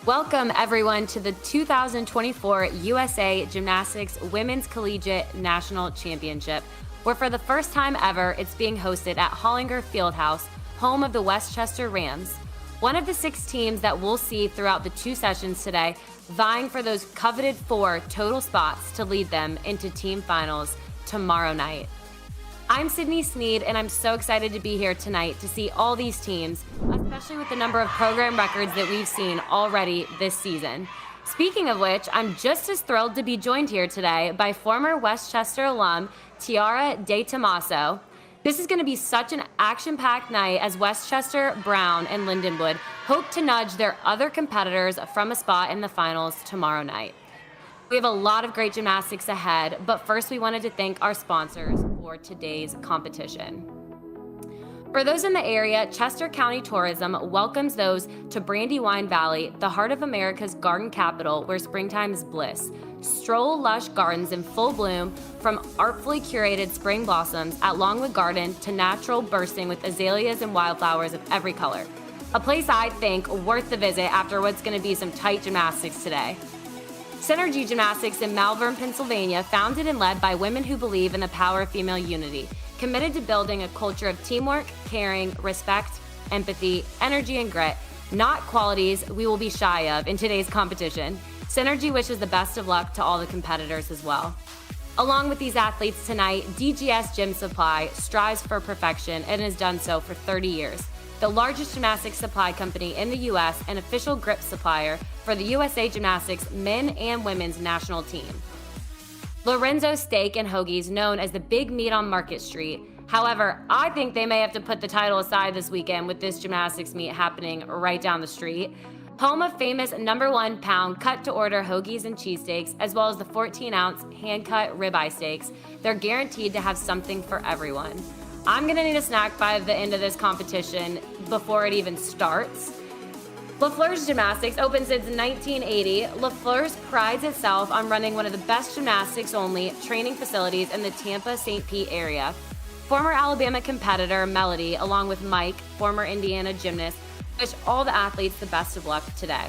Welcome, everyone, to the 2024 USA Gymnastics Women's Collegiate National Championship, where for the first time ever, it's being hosted at Hollinger Fieldhouse, home of the Westchester Rams. One of the 6 teams that we'll see throughout the 2 sessions today, vying for those coveted 4 total spots to lead them into team finals tomorrow night. I'm Sydney SNEAD, and I'm so excited to be here tonight to see all these teams, especially with the number of program records that we've seen already this season. Speaking of which, I'm just as thrilled to be joined here today by former Westchester alum TIARA DETOMMASO. This is going to be such an action-packed night as Westchester, Brown, and Lindenwood hope to nudge their other competitors from a spot in the finals tomorrow night. We have a lot of great gymnastics ahead, but first we wanted to thank our sponsors for today's competition. For those in the area, Chester County Tourism welcomes those to Brandywine Valley, the heart of America's garden capital where springtime is bliss. Stroll lush gardens in full bloom, from artfully curated spring blossoms at Longwood Garden to natural bursting with azaleas and wildflowers of every color. A place I think worth the visit after what's going to be some tight gymnastics today. Synergy Gymnastics in Malvern, Pennsylvania, founded and led by women who believe in the power of female unity, committed to building a culture of teamwork, caring, respect, empathy, energy, and grit, not qualities we will be shy of in today's competition. Synergy wishes the best of luck to all the competitors as well. Along with these athletes tonight, DGS Gym Supply strives for perfection and has done so for 30 years. The largest gymnastics supply company in the U.S. and official grip supplier for the USA Gymnastics men and women's national team. Lorenzo Steak and Hoagies, known as the Big Meat on Market Street. However, I think they may have to put the title aside this weekend with this gymnastics meet happening right down the street. Home of famous #1 pound cut-to-order hoagies and cheesesteaks, as well as the 14-ounce hand-cut ribeye steaks. They're guaranteed to have something for everyone. I'm gonna need a snack by the end of this competition before it even starts. LaFleur's Gymnastics, opened since 1980. LaFleur's prides itself on running one of the best gymnastics-only training facilities in the Tampa-St. Pete area. Former Alabama competitor Melody, along with Mike, former Indiana gymnast, wish all the athletes the best of luck today.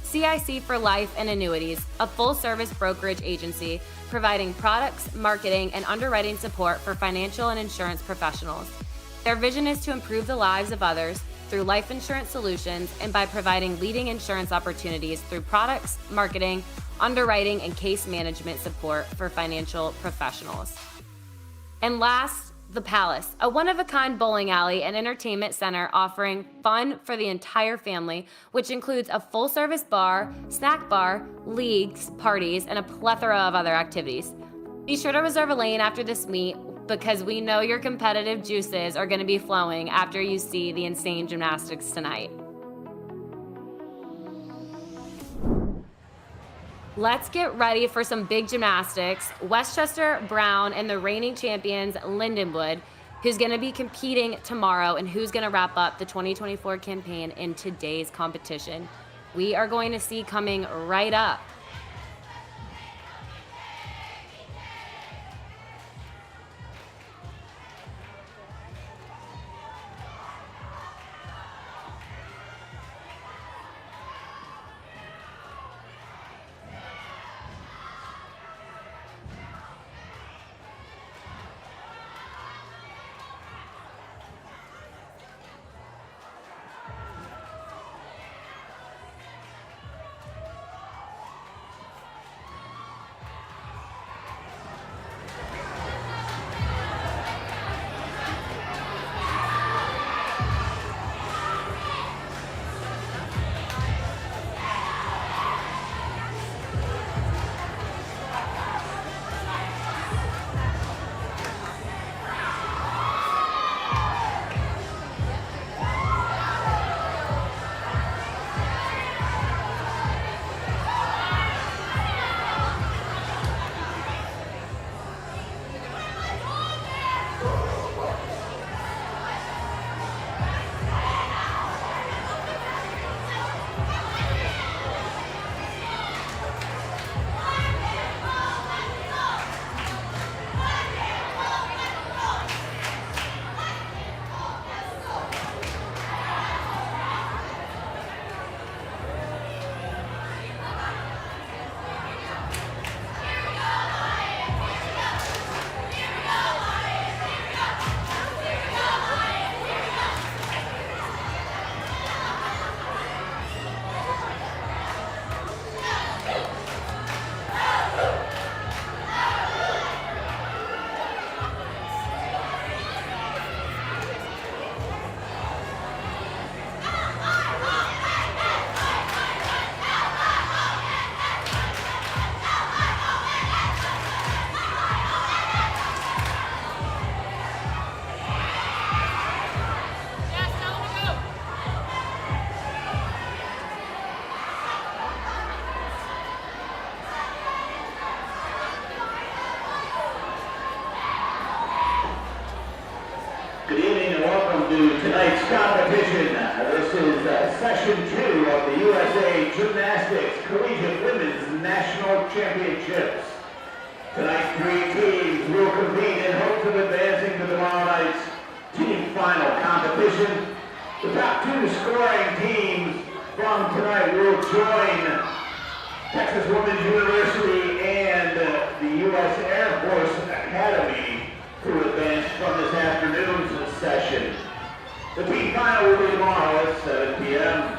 CIC for Life and Annuities, a full-service brokerage agency providing products, marketing, and underwriting support for financial and insurance professionals. Their vision is to improve the lives of others through life insurance solutions and by providing leading insurance opportunities through products, marketing, underwriting, and case management support for financial professionals. And last, The Palace, a one-of-a-kind bowling alley and entertainment center offering fun for the entire family, which includes a full-service bar, snack bar, leagues, parties, and a plethora of other activities. Be sure to reserve a lane after this meet because we know your competitive juices are going to be flowing after you see the insane gymnastics tonight. Let's get ready for some big gymnastics. Westchester, Brown, and the reigning champions, Lindenwood, who's going to be competing tomorrow and who's going to wrap up the 2024 campaign in today's competition. We are going to see coming right up. Session 2 of the USA Gymnastics Collegiate Women's National Championships. Tonight, 3 teams will compete in hopes of advancing to tomorrow night's team final competition. The top 2 scoring teams from tonight will join Texas Women's University and the U.S. Air Force Academy to advance from this afternoon's session. The team final will be tomorrow at 7 p.m.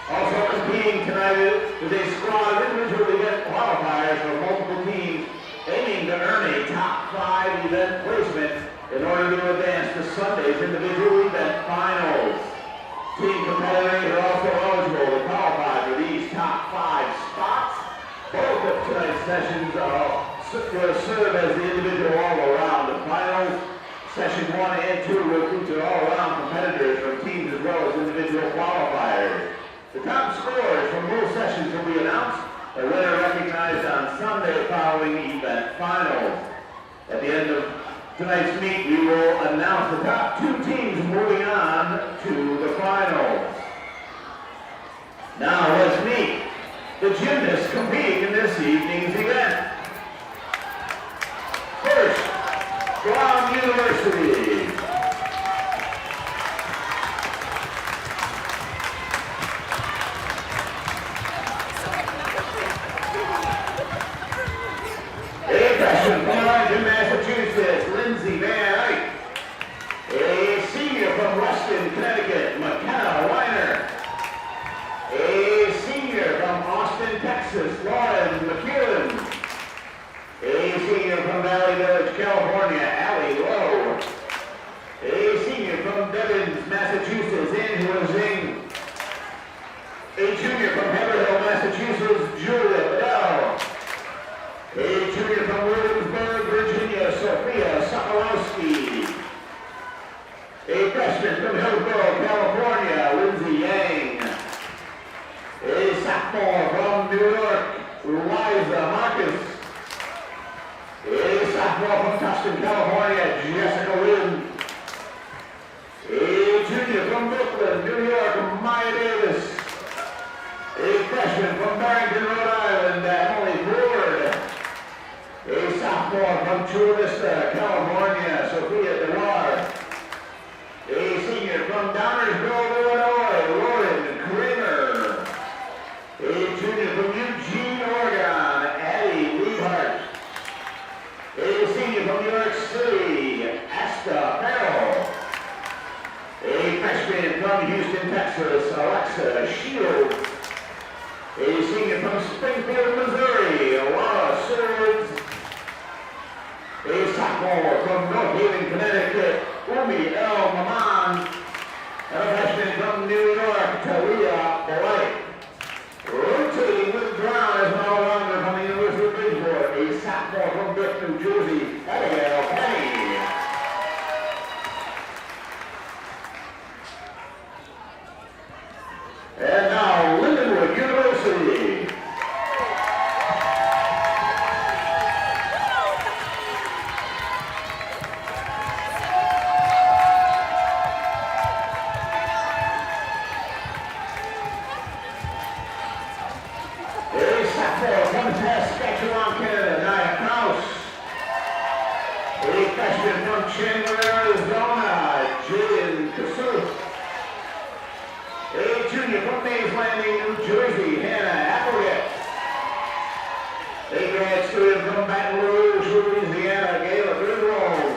Also competing tonight is a squad of individual event qualifiers for multiple teams aiming to earn a top 5 event placement in order to advance to Sunday's individual event finals. Team competitors are also eligible to qualify for these top 5 spots. Both of tonight's sessions will serve as the individual all-around finals. Session 1 and 2 will feature all-around competitors from teams as well as individual qualifiers. The top scorers from both sessions will be announced, a winner recognized on Sunday following event finals. At the end of tonight's meet, we will announce the top 2 teams moving on to the finals. Now let's meet the gymnasts competing in this evening's event. First, Brown University. A freshman from London, Massachusetts, Lindsay Van Eyck. A senior from Weston, Connecticut, McKenna Weiner. A senior from Austin, Texas, Lauren McEwen. A senior from Valley Village, California, Allie Lowe. A senior from Devens, Massachusetts, Angela Zing. A junior from Haverhill, Massachusetts, Julia Bell. A junior from Williamsburg, Virginia, Sophia Sokolowski. A freshman from Hillsborough, California, Lindsay Yang. A sophomore from New York, Liza Marcus. A sophomore from Tustin, California, Jessica Lynn. A junior from Brooklyn, New York, Maya Davis. A freshman from Barrington, Rhode Island, Emily Ford. A sophomore from Chula Vista, California, Sophia DeWar. A senior from Downers Grove, Illinois, Lauren Kramer. A junior from Eugene, Oregon, Addie Leehart. A senior from New York City, Asta Farrell. A freshman from Houston, Texas, Alexa Shields. A senior from Springfield, Missouri, Laura Swords. A sophomore from North Haven, Connecticut, Umi El Maman. And a freshman from New York, Talia Blight. Rotating with ground as an all-rounder from the University of Bridgeport, a sophomore from Brick, New Jersey, Abigail Penny. And now, Lindenwood University. Chandler, Arizona, Jaden Kasuf. A junior from Mays Landing, New Jersey, Hannah Applegate. A grad student from Baton Rouge, Louisiana, Gayla Greenwald.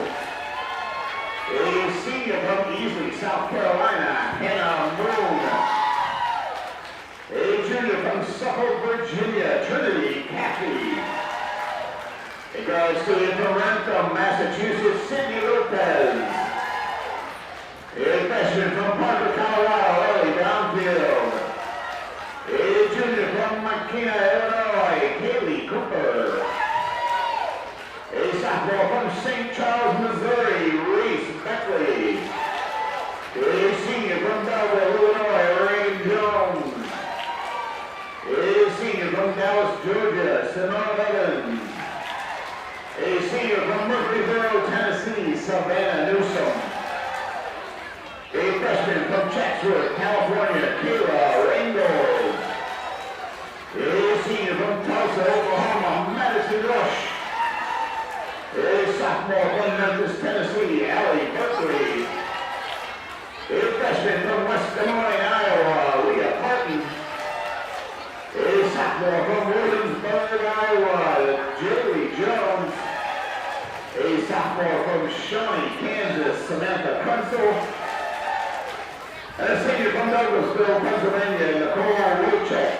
A senior from Easley, South Carolina, Hannah Moon. A junior from Suffolk, Virginia, Trinity Cathy. A grad student from Rentham, Massachusetts, Sydney Lopez. A freshman from Parker, Colorado, Ellie Brownfield. A junior from Makina, Illinois, Kaylee Cooper. A sophomore from St. Charles, Missouri, Reese Beckley. A senior from Belleville, Illinois, Reagan Jones. A senior from Dallas, Georgia, Simone Evans. A senior from Murfreesboro, Tennessee, Savannah Newsom. A freshman from Chatsworth, California, Kayla Ringgold. A senior from Tulsa, Oklahoma, Madison Rush. A sophomore from Memphis, Tennessee, Allie Berkeley. A freshman from West Des Moines, Iowa, Leah Parton. A sophomore from Williamsburg, Iowa, Julie Jones. A sophomore from Shawnee, Kansas, Samantha Kunzel. And a senior from Douglasville, Pennsylvania, Nicole Wilczek.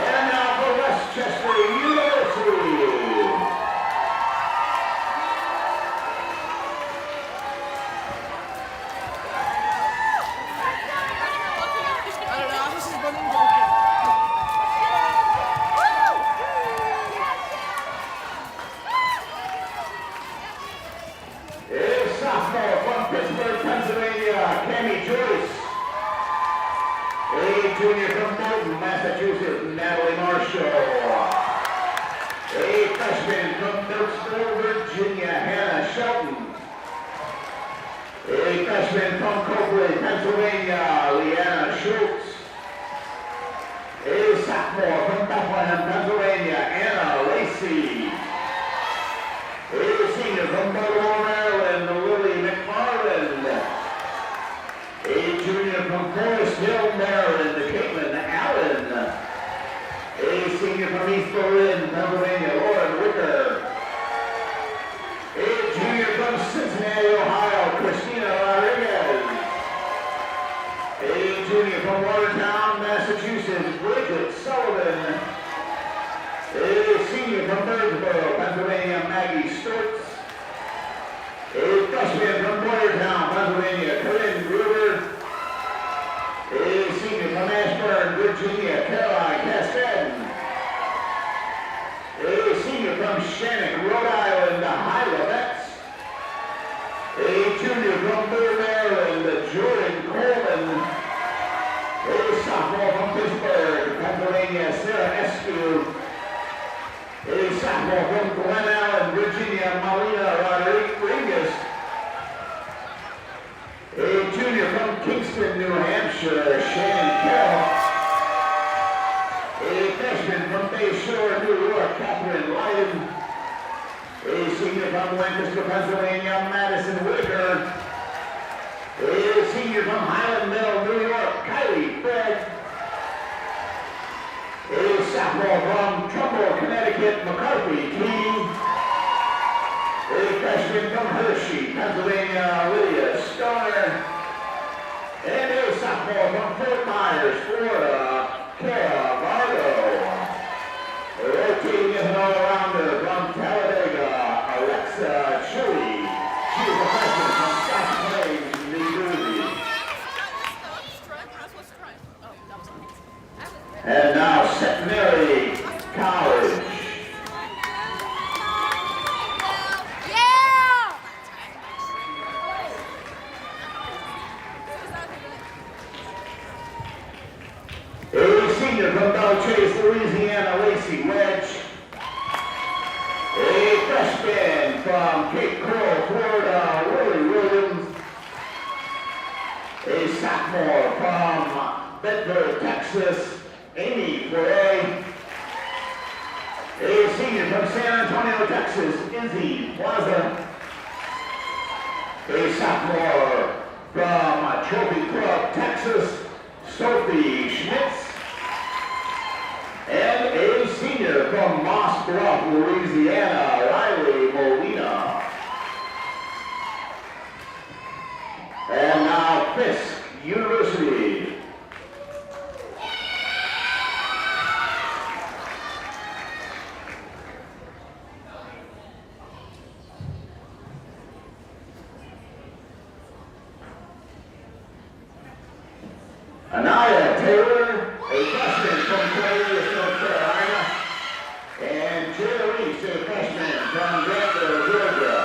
And now for Westchester University. Junior from Bolton, Massachusetts, Natalie Marshall. A freshman from Phillipsburg, Virginia, Hannah Shelton. A freshman from Copley, Pennsylvania, Leanna Schultz. A sophomore from Bethlehem, Pennsylvania, Anna Lacey. A senior from Baltimore, Maryland, Lily McFarland. A junior from Forest Hill, Maryland, Caitlin Allen. A senior from East Berlin, Pennsylvania, Lauren Wicker. A junior from Cincinnati, Ohio, Christina Rodriguez. A junior from Watertown, Massachusetts, Bridget Sullivan. A senior from Bridgeport, Pennsylvania, Maggie Stortz. A freshman from Boyertown, Pennsylvania, Corinne Gruber. A senior from Ashburn, Virginia, Caroline Castaden. A senior from Shannock, Rhode Island, Hyla Betts. A junior from Boone, Maryland, Jordan Coleman. A sophomore from Pittsburgh, Pennsylvania, Sarah Eskew. A sophomore from Glen Allen, Virginia, Malina Rodriguez. A junior from Kingston, New Hampshire, Shannon Carroll. A freshman from Bayshore, New York, Catherine Lyden. A senior from Lancaster, Pennsylvania, Madison Whitaker. A senior from Highland Mill, New York, Kylie Fred. A sophomore from Trumbull, Connecticut, McCarthy King. A freshman from Hershey, Pennsylvania, Lydia Stoner. And a sophomore from Fort Myers, Florida, Kara Vargo. Rotating as an all-rounder from Talladega, Alexa Chili. She is a freshman from Scotch Plains, New Jersey. And now Centenary College. A senior from Belchase, Louisiana, Lacey Wedge. A freshman from Cape Coral, Florida, Willie Williams. A sophomore from Bedford, Texas, Amy Foray. A senior from San Antonio, Texas, Izzy Plaza. A sophomore from Trophy Club, Texas, Sophie Schmitz. And a senior from Moss Bluff, Louisiana, Riley Molina. And now Fisk University. Anaya Taylor, a freshman from Columbia, North Carolina, and Jerry Reese, a freshman from Grantville, Georgia.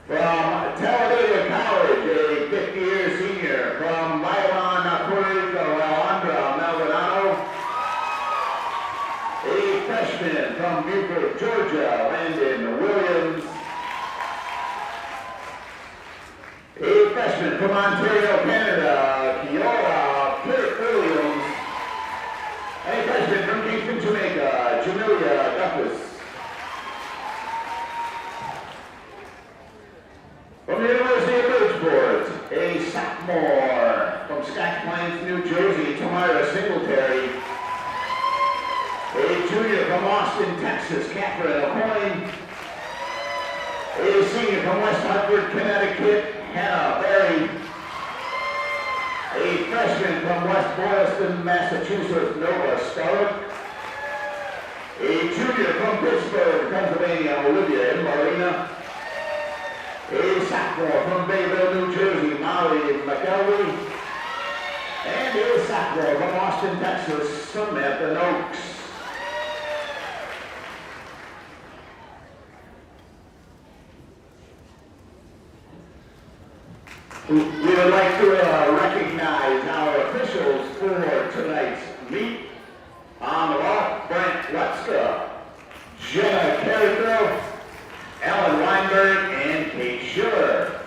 From Talladega College, a 50-year senior from Bailon, Puerto Rico, Alondra Maldonado. from Bridgeport, Georgia, Landon Williams. A freshman from Ontario, Canada, Kiora Williams. A freshman from Kingston, Jamaica, Jamelia Duffus. From the University of Bridgeport, a sophomore from Scotch Plains, New Jersey, Tamara Singletary. A junior from Austin, Texas, Catherine O'Coin. A senior from West Hartford, Connecticut, Hannah Berry. A freshman from West Boylston, Massachusetts, Nova Stark. A junior from Pittsburgh, Pennsylvania, Olivia Marina. A sophomore from Bayville, New Jersey, Molly McElvey. And a sophomore from Austin, Texas, Samantha Noakes. We would like to recognize our officials for tonight's meet. On the left, Brent Letzka, Jenna Carrico, Ellen Weinberg, and Kate Schiller.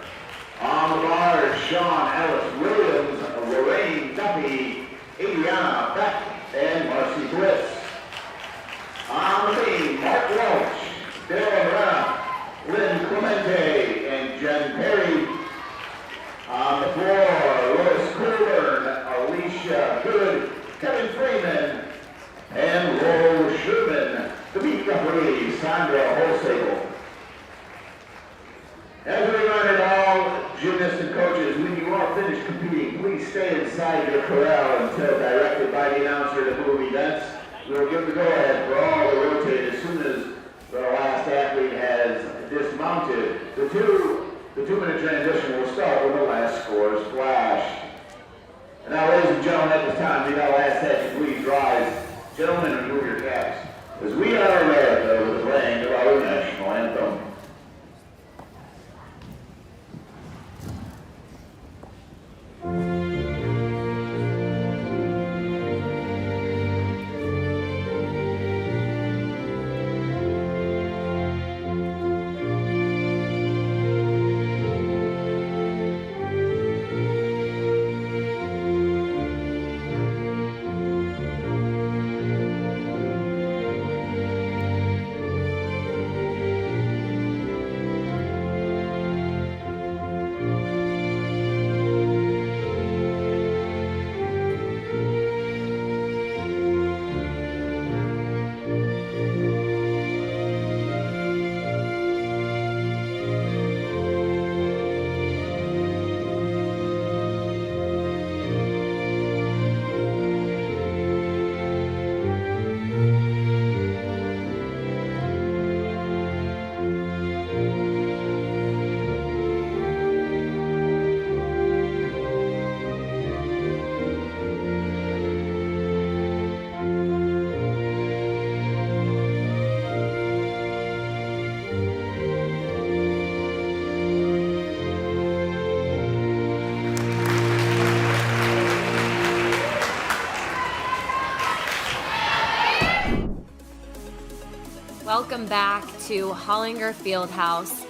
On the bar, Sean Ellis Williams, Lorraine Duffy, Adriana Beck, and Marcy Bliss. On the team, Mark Welch, Dylan Rapp, Lynn Clemente, and Jen Perry. On the floor, Lois Coburn, Alicia Good, Kevin Freeman, and Laurel Sherman. The meet referee, Sandra Holsable. As a reminder to all gymnasts and coaches, when you are finished competing, please stay inside your corral until directed by the announcer to move events. We will give the go-ahead for all to rotate as soon as the last athlete has dismounted. The two-minute transition will start when the last score is flashed. And now, ladies and gentlemen, at this time, we now ask that you please rise. Gentlemen, remove your caps, as we are America with the playing of our national anthem. Welcome back to Hollinger Fieldhouse.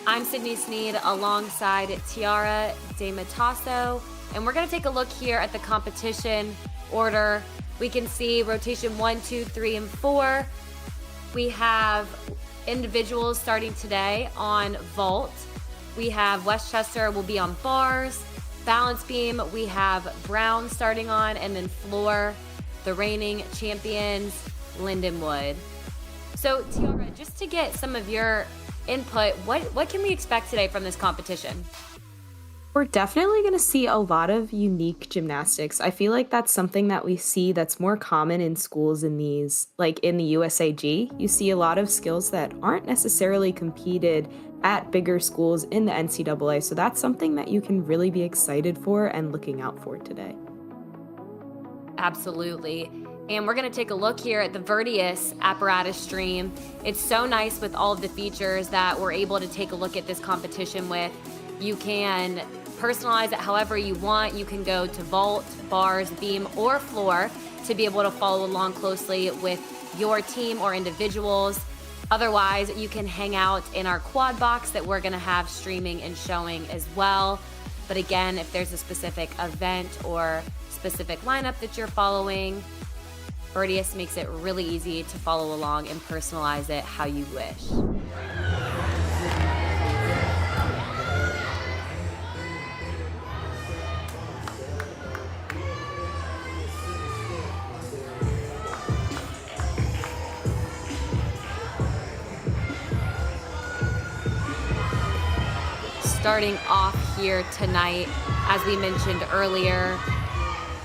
I'm Sydney SNEAD alongside TIARA DETOMMASO, and we're going to take a look here at the competition order. We can see rotation 1, 2, 3, and 4. We have individuals starting today on vault. We have Westchester will be on bars. Balance beam, we have Brown starting on, and then floor, the reigning champions, Lindenwood. So, Tiara, just to get some of your input, what can we expect today from this competition? We're definitely going to see a lot of unique gymnastics. I feel like that's something that we see that's more common in schools in these, like in the USAG. You see a lot of skills that aren't necessarily competed at bigger schools in the NCAA. So that's something that you can really be excited for and looking out for today. Absolutely. And we're going to take a look here at the Virtius apparatus stream. It's so nice with all of the features that we're able to take a look at this competition with. You can personalize it however you want. You can go to vault, bars, beam, or floor to be able to follow along closely with your team or individuals. Otherwise, you can hang out in our quad box that we're gonna have streaming and showing as well. But again, if there's a specific event or specific lineup that you're following, Virtius makes it really easy to follow along and personalize it how you wish. Starting off here tonight, as we mentioned earlier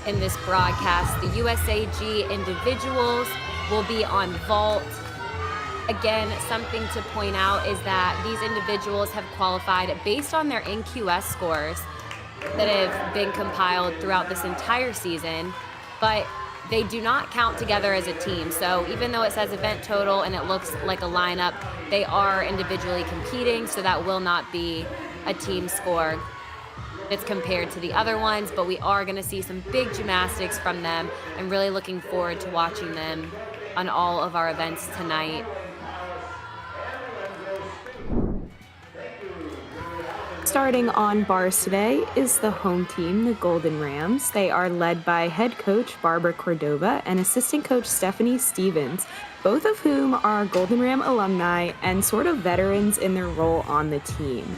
in this broadcast, the USAG individuals will be on vault. Again, something to point out is that these individuals have qualified based on their NQS scores that have been compiled throughout this entire season, but they do not count together as a team. So even though it says event total and it looks like a lineup, they are individually competing, so that will not be a team score that's compared to the other ones, but we are going to see some big gymnastics from them. I'm really looking forward to watching them on all of our events tonight. Starting on bars today is the home team, the Golden Rams. They are led by head coach Barbara Cordova and assistant coach Stephanie Stevens, both of whom are Golden Ram alumni and sort of veterans in their role on the team.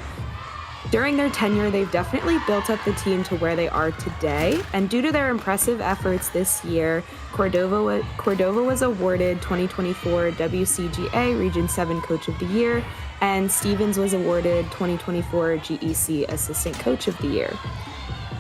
During their tenure, they've definitely built up the team to where they are today, and due to their impressive efforts this year, Cordova was awarded 2024 WCGA Region 7 Coach of the Year, and Stevens was awarded 2024 GEC Assistant Coach of the Year.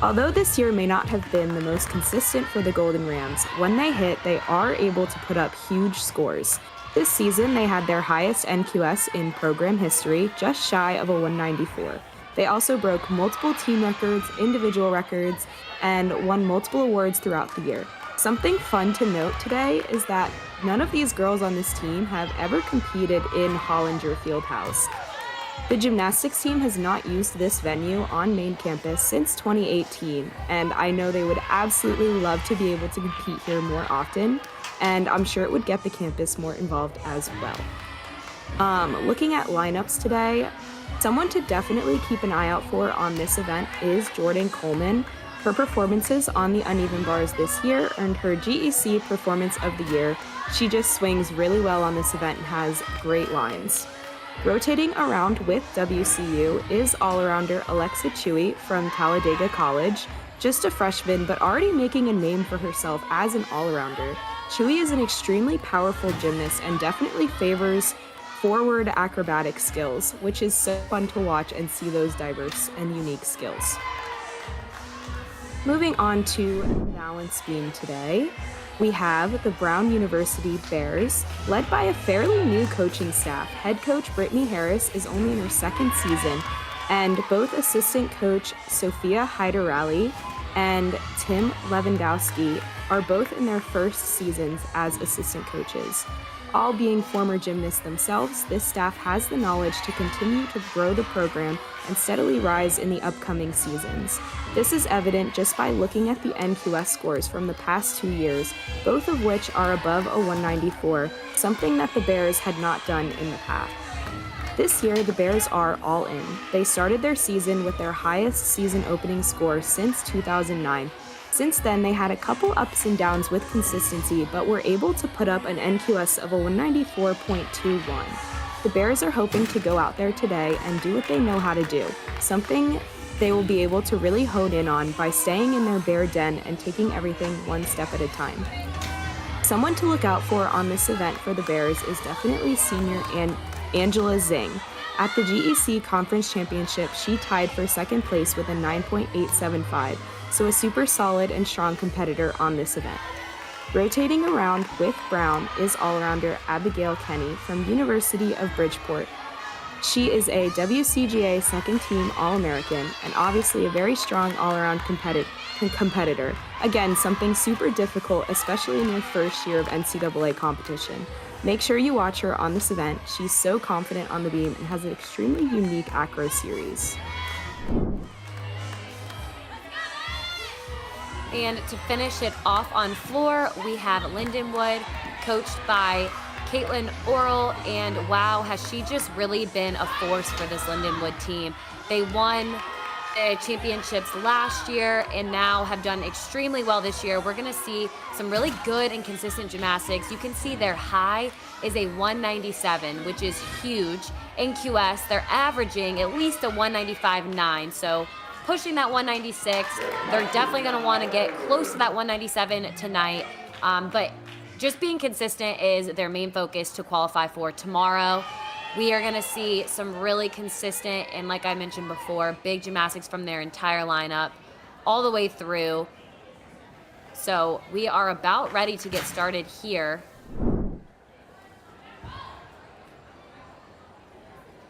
Although this year may not have been the most consistent for the Golden Rams, when they hit, they are able to put up huge scores. This season, they had their highest NQS in program history, just shy of a 194. They also broke multiple team records, individual records, and won multiple awards throughout the year. Something fun to note today is that none of these girls on this team have ever competed in Hollinger Fieldhouse. The gymnastics team has not used this venue on main campus since 2018, and I know they would absolutely love to be able to compete here more often, and I'm sure it would get the campus more involved as well. Looking at lineups today, someone to definitely keep an eye out for on this event is Jordan Coleman. Her performances on the uneven bars this year earned her GEC Performance of the Year. She just swings really well on this event and has great lines. Rotating around with WCU is all-arounder Alexa Chewy from Talladega College, just a freshman but already making a name for herself as an all-arounder. Chewy is an extremely powerful gymnast and definitely favors forward acrobatic skills, which is so fun to watch and see those diverse and unique skills. Moving on to balance beam today, we have the Brown University Bears, led by a fairly new coaching staff. Head coach Brittany Harris is only in her second season, and both assistant coach Sophia Hyderali and Tim Lewandowski are both in their first seasons as assistant coaches. All being former gymnasts themselves, this staff has the knowledge to continue to grow the program and steadily rise in the upcoming seasons. This is evident just by looking at the NQS scores from the past 2 years, both of which are above a 194, something that the Bears had not done in the past. This year, the Bears are all in. They started their season with their highest season opening score since 2009. Since then, they had a couple ups and downs with consistency, but were able to put up an NQS of a 194.21. The Bears are hoping to go out there today and do what they know how to do, something they will be able to really hone in on by staying in their bear den and taking everything one step at a time. Someone to look out for on this event for the Bears is definitely senior Angela Zing. At the GEC Conference Championship, she tied for second place with a 9.875, so a super solid and strong competitor on this event. Rotating around with Brown is all-arounder Abigail Kenny from University of Bridgeport. She is a WCGA second-team All-American and obviously a very strong all-around competitor. Again, something super difficult, especially in your first year of NCAA competition. Make sure you watch her on this event. She's so confident on the beam and has an extremely unique acro series. And to finish it off on floor, we have Lindenwood coached by Caitlin Orrell, and wow, has she just really been a force for this Lindenwood team. They won the championships last year and now have done extremely well this year. We're gonna see some really good and consistent gymnastics. You can see their high is a 197, which is huge. In QS, they're averaging at least a 195.9, so pushing that 196. They're definitely gonna wanna get close to that 197 tonight, but just being consistent is their main focus to qualify for tomorrow. We are gonna see some really consistent and, like I mentioned before, big gymnastics from their entire lineup all the way through. So we are about ready to get started here.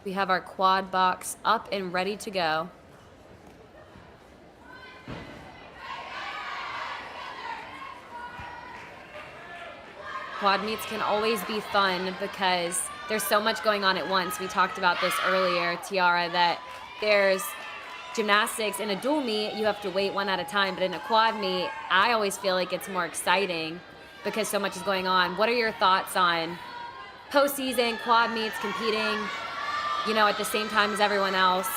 We have our quad box up and ready to go. Quad meets can always be fun because there's so much going on at once. We talked about this earlier, TIARA, that there's gymnastics. In a dual meet, you have to wait one at a time, but in a quad meet, I always feel like it's more exciting because so much is going on. What are your thoughts on postseason, quad meets, competing, at the same time as everyone else?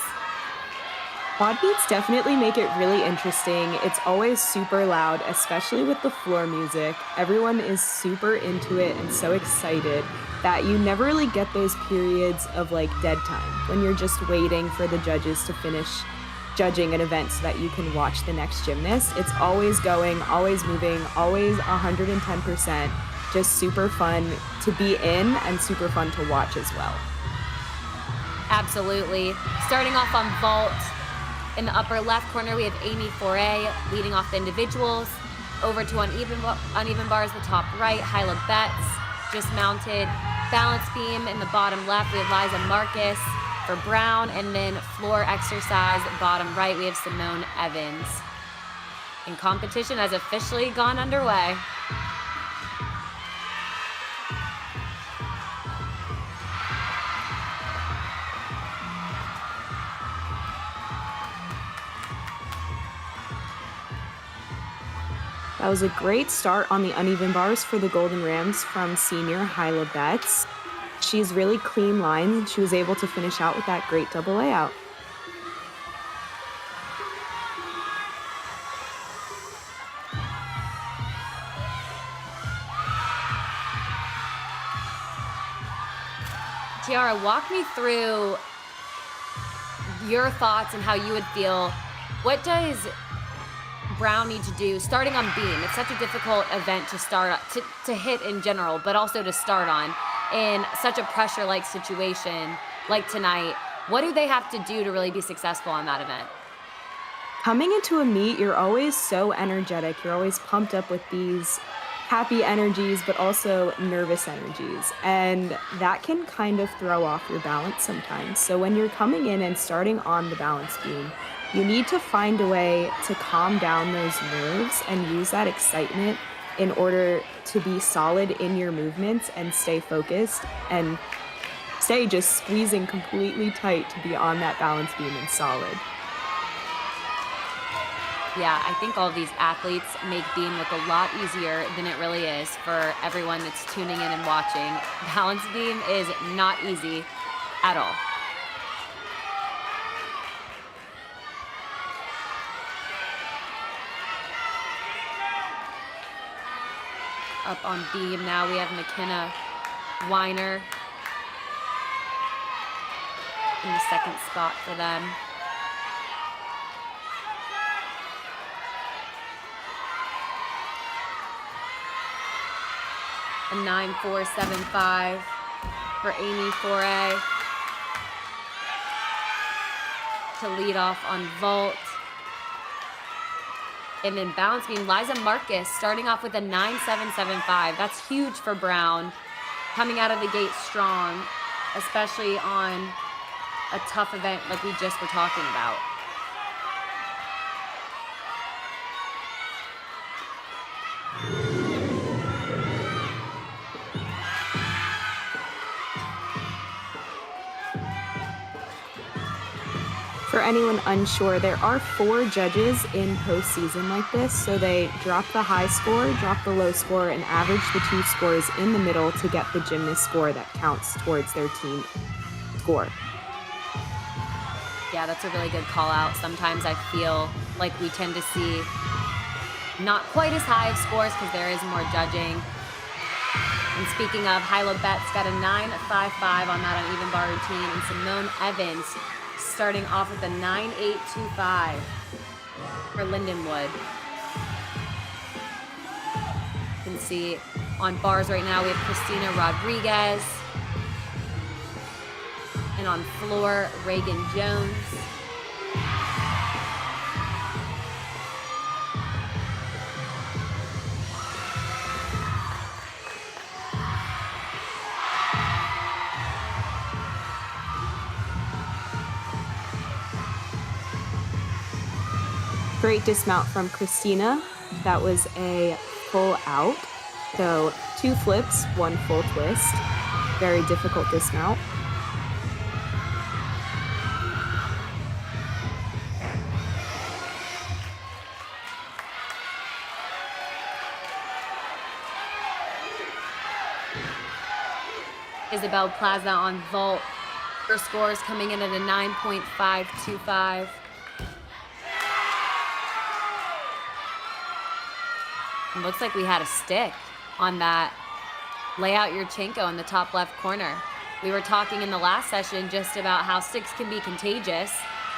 Quad meets definitely make it really interesting. It's always super loud, especially with the floor music. Everyone is super into it and so excited that you never really get those periods of dead time when you're just waiting for the judges to finish judging an event so that you can watch the next gymnast. It's always going, always moving, always 110%. Just super fun to be in and super fun to watch as well. Absolutely. Starting off on vault. In the upper left corner, we have Amy Foray leading off the individuals. Over to uneven bars, the top right, Hyla Betts just mounted. Balance beam in the bottom left, we have Liza Marcus for Brown. And then floor exercise, bottom right, we have Simone Evans. And competition has officially gone underway. That was a great start on the uneven bars for the Golden Rams from senior Hyla Betts. She's really clean lines, and she was able to finish out with that great double layout. TIARA, walk me through your thoughts and how you would feel. What does Brown need to do starting on beam? It's such a difficult event to start to hit in general, but also to start on in such a pressure-like situation like tonight. What do they have to do to really be successful on that event? Coming into a meet, you're always so energetic. You're always pumped up with these happy energies, but also nervous energies. And that can kind of throw off your balance sometimes. So when you're coming in and starting on the balance beam, you need to find a way to calm down those nerves and use that excitement in order to be solid in your movements and stay focused and stay just squeezing completely tight to be on that balance beam and solid. Yeah, I think all of these athletes make beam look a lot easier than it really is for everyone that's tuning in and watching. Balance beam is not easy at all. Up on beam now, we have McKenna Weiner in the second spot for them. A 9.475 for Amy Foray to lead off on vault. And then balance beam, Liza Marcus starting off with a 9.775. That's huge for Brown, coming out of the gate strong, especially on a tough event like we just were talking about. For anyone unsure, there are 4 judges in postseason like this, so they drop the high score, drop the low score, and average the 2 scores in the middle to get the gymnast score that counts towards their team score. Yeah, that's a really good call out. Sometimes I feel like we tend to see not quite as high of scores because there is more judging. And speaking of, Hyla Betts got a 9.55 on that uneven bar routine, and Simone Evans starting off with a 9.825 for Lindenwood. You can see on bars right now we have Christina Rodriguez, and on floor, Reagan Jones. Great dismount from Christina. That was a full out. So 2 flips, 1 full twist. Very difficult dismount. Isabel Plaza on vault. Her scores coming in at a 9.525. It looks like we had a stick on that layout Yurchenko in the top left corner. We were talking in the last session just about how sticks can be contagious.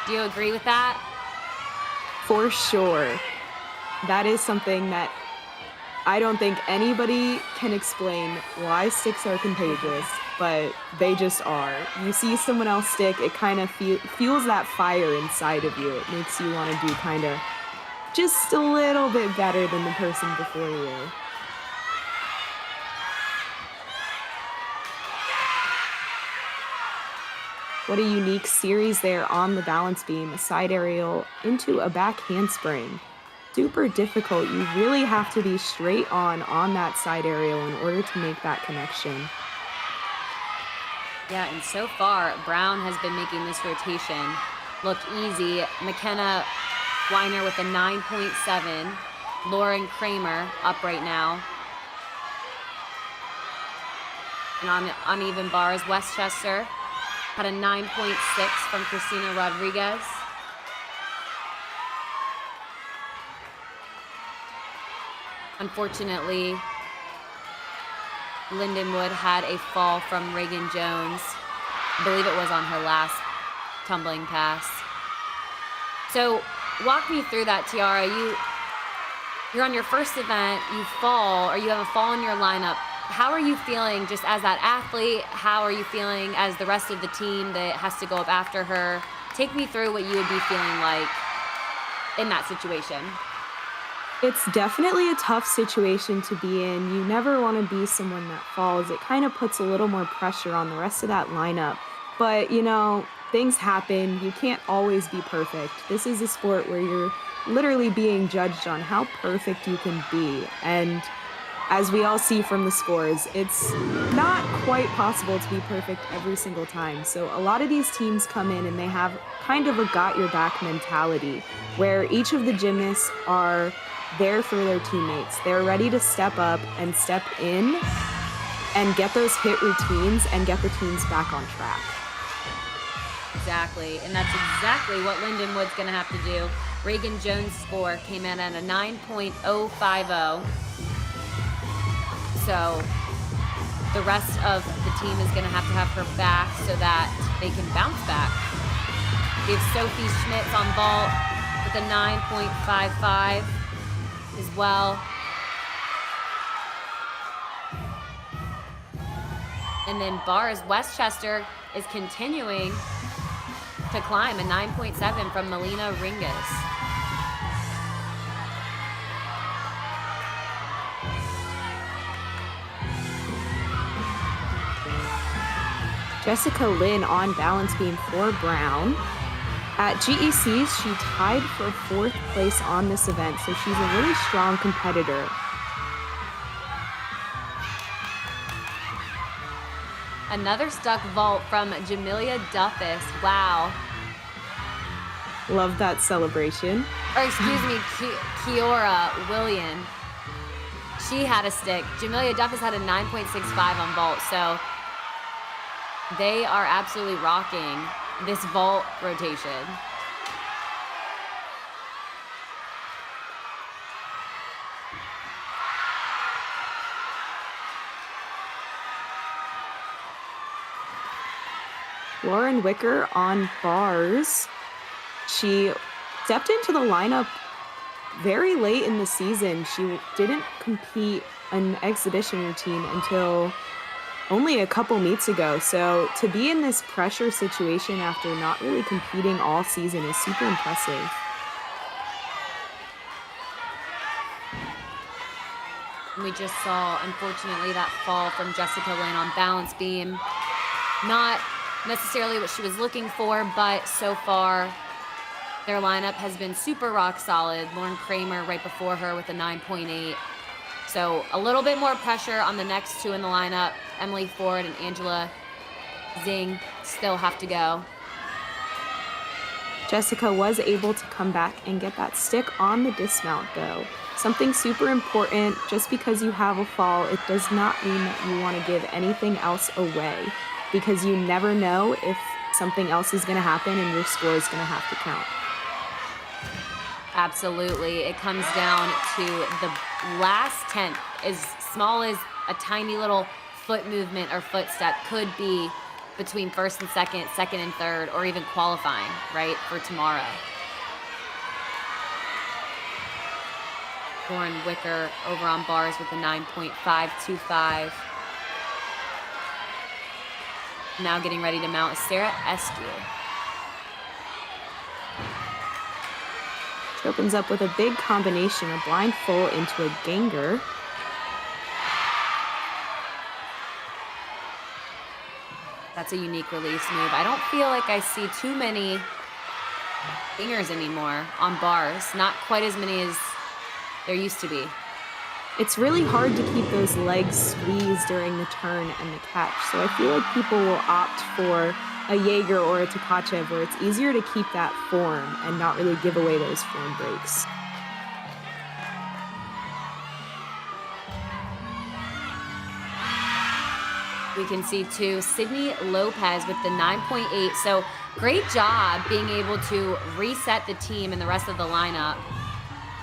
Do you agree with that? For sure. That is something that I don't think anybody can explain why sticks are contagious, but they just are. You see someone else stick, it kind of fuels that fire inside of you. It makes you want to do kind of just a little bit better than the person before you. What a unique series there on the balance beam, a side aerial into a back handspring. Super difficult. You really have to be straight on that side aerial in order to make that connection. Yeah, and so far, Brown has been making this rotation look easy. McKenna Weiner with a 9.7. Lauren Kramer up right now. And on the uneven bars, Westchester had a 9.6 from Christina Rodriguez. Unfortunately, Lindenwood had a fall from Reagan Jones. I believe it was on her last tumbling pass. So walk me through that, Tiara. You're on your first event, you fall, or you have a fall in your lineup. How are you feeling just as that athlete? How are you feeling as the rest of the team that has to go up after her? Take me through what you would be feeling like in that situation. It's definitely a tough situation to be in. You never want to be someone that falls. It kind of puts a little more pressure on the rest of that lineup. But, you know, things happen. You can't always be perfect. This is a sport where you're literally being judged on how perfect you can be. And as we all see from the scores, it's not quite possible to be perfect every single time. So a lot of these teams come in and they have kind of a got your back mentality where each of the gymnasts are there for their teammates. They're ready to step up and step in and get those hit routines and get the teams back on track. Exactly, and that's exactly what Lindenwood's going to have to do. Reagan Jones' score came in at a 9.050. So the rest of the team is going to have her back so that they can bounce back. We have Sophie Schmitz on vault with a 9.55 as well. And then bars, Westchester is continuing to climb, a 9.7 from Melina Ringas. Jessica Lynn on balance beam for Brown. At GECs, she tied for 4th place on this event, so she's a really strong competitor. Another stuck vault from Jamelia Duffus. Wow. Love that celebration. Or excuse me, Kiora William. She had a stick. Jamelia Duffus had a 9.65 on vault, so they are absolutely rocking this vault rotation. Lauren Wicker on bars. She stepped into the lineup very late in the season. She didn't compete an exhibition routine until only a couple meets ago. So to be in this pressure situation after not really competing all season is super impressive. We just saw, unfortunately, that fall from Jessica Lynn on balance beam. Not necessarily what she was looking for, but so far their lineup has been super rock solid. Lauren Kramer right before her with a 9.8. So a little bit more pressure on the next two in the lineup. Emily Ford and Angela Zing still have to go. Jessica was able to come back and get that stick on the dismount though. Something super important, just because you have a fall, it does not mean that you want to give anything else away, because you never know if something else is going to happen and your score is going to have to count. Absolutely. It comes down to the last tenth, as small as a tiny little foot movement or footstep could be between first and second, second and third, or even qualifying, right, for tomorrow. Lauren Wicker over on bars with a 9.525. Now getting ready to mount is Sarah Eskew. She opens up with a big combination, a blind full into a ganger. That's a unique release move. I don't feel like I see too many gangers anymore on bars. Not quite as many as there used to be. It's really hard to keep those legs squeezed during the turn and the catch. So I feel like people will opt for a Jaeger or a Tkachev where it's easier to keep that form and not really give away those form breaks. We can see too, Sydney Lopez with the 9.8. So great job being able to reset the team and the rest of the lineup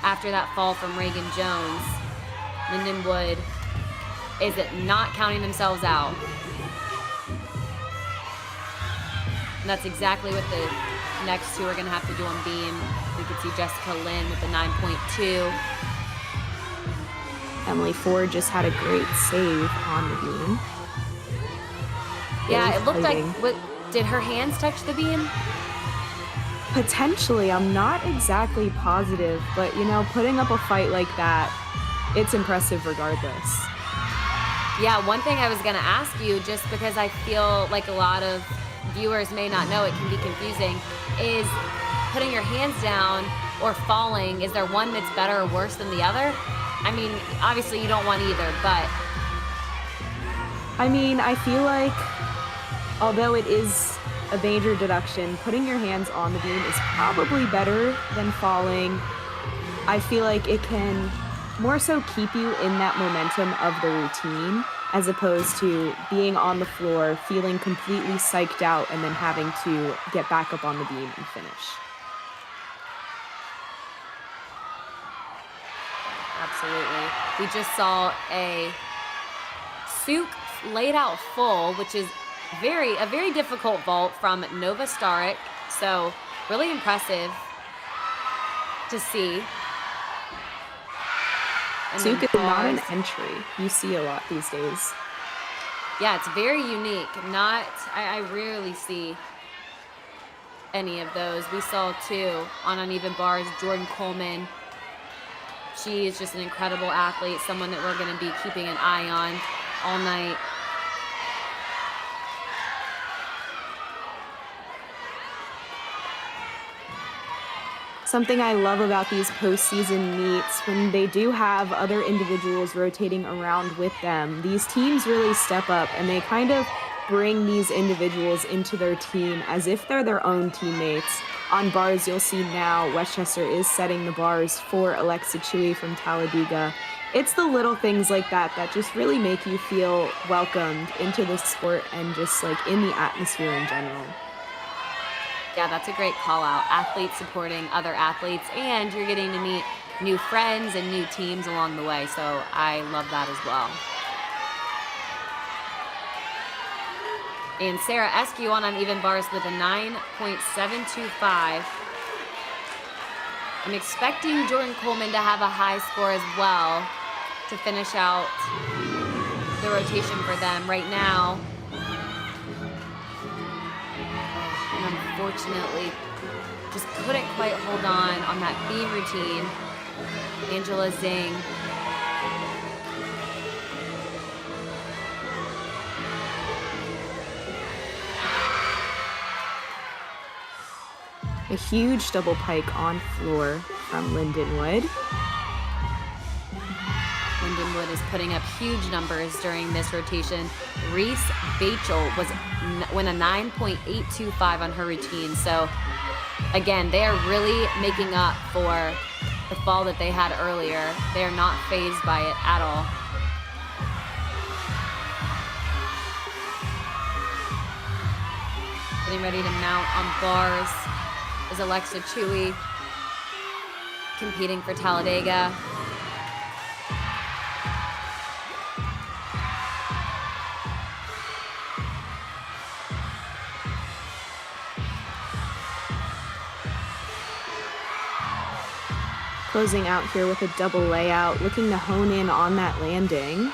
after that fall from Reagan Jones. Lindenwood is not counting themselves out. And that's exactly what the next two are going to have to do on beam. We could see Jessica Lynn with the 9.2. Emily Ford just had a great save on the beam. Yeah, it looked like, did her hands touch the beam? Potentially, I'm not exactly positive, but you know, putting up a fight like that, it's impressive regardless. Yeah, one thing I was gonna ask you, just because I feel like a lot of viewers may not know, it can be confusing, is putting your hands down or falling, is there one that's better or worse than the other? I mean, obviously you don't want either, but. I mean, I feel like, although it is a major deduction, putting your hands on the beam is probably better than falling. I feel like it can more so keep you in that momentum of the routine, as opposed to being on the floor, feeling completely psyched out, and then having to get back up on the beam and finish. Absolutely. We just saw a Souk laid out full, which is a very difficult vault from Nova Staric. So really impressive to see. Souk is not an entry. You see a lot these days. Yeah, it's very unique. I rarely see any of those. We saw two on uneven bars, Jordan Coleman. She is just an incredible athlete, someone that we're going to be keeping an eye on all night. Something I love about these postseason meets, when they do have other individuals rotating around with them, these teams really step up and they kind of bring these individuals into their team as if they're their own teammates. On bars, you'll see now Westchester is setting the bars for Alexa Chewy from Talladega. It's the little things like that that just really make you feel welcomed into the sport and just like in the atmosphere in general. Yeah, that's a great call out. Athletes supporting other athletes, and you're getting to meet new friends and new teams along the way. So I love that as well. And Sarah Eskew on uneven bars with a 9.725. I'm expecting Jordan Coleman to have a high score as well to finish out the rotation for them right now. And unfortunately, just couldn't quite hold on that beam routine. Angela Zing. A huge double pike on floor from Lindenwood. Lindenwood is putting up huge numbers during this rotation. Reese Bachel went a 9.825 on her routine. So again, they are really making up for the fall that they had earlier. They are not fazed by it at all. Getting ready to mount on bars is Alexa Chewy, competing for Talladega. Closing out here with a double layout, looking to hone in on that landing.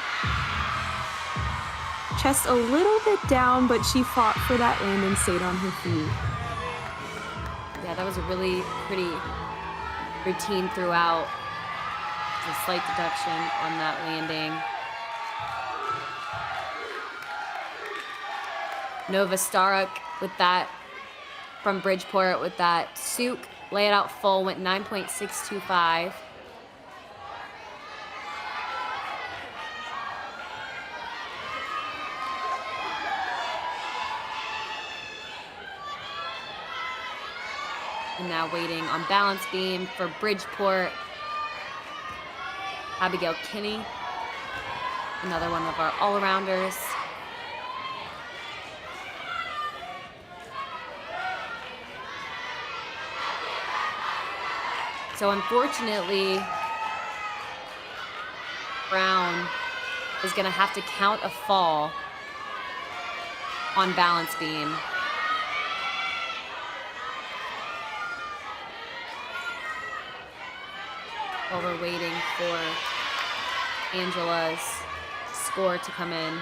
Chest a little bit down, but she fought for that landing, stayed on her feet. Yeah, that was a really pretty routine throughout. A slight deduction on that landing. Nova Staruk with that from Bridgeport with that Souk. Lay it out full, went 9.625. And now waiting on balance beam for Bridgeport. Abigail Kinney, another one of our all-arounders. So unfortunately, Brown is going to have to count a fall on balance beam. While we're waiting for Angela's score to come in.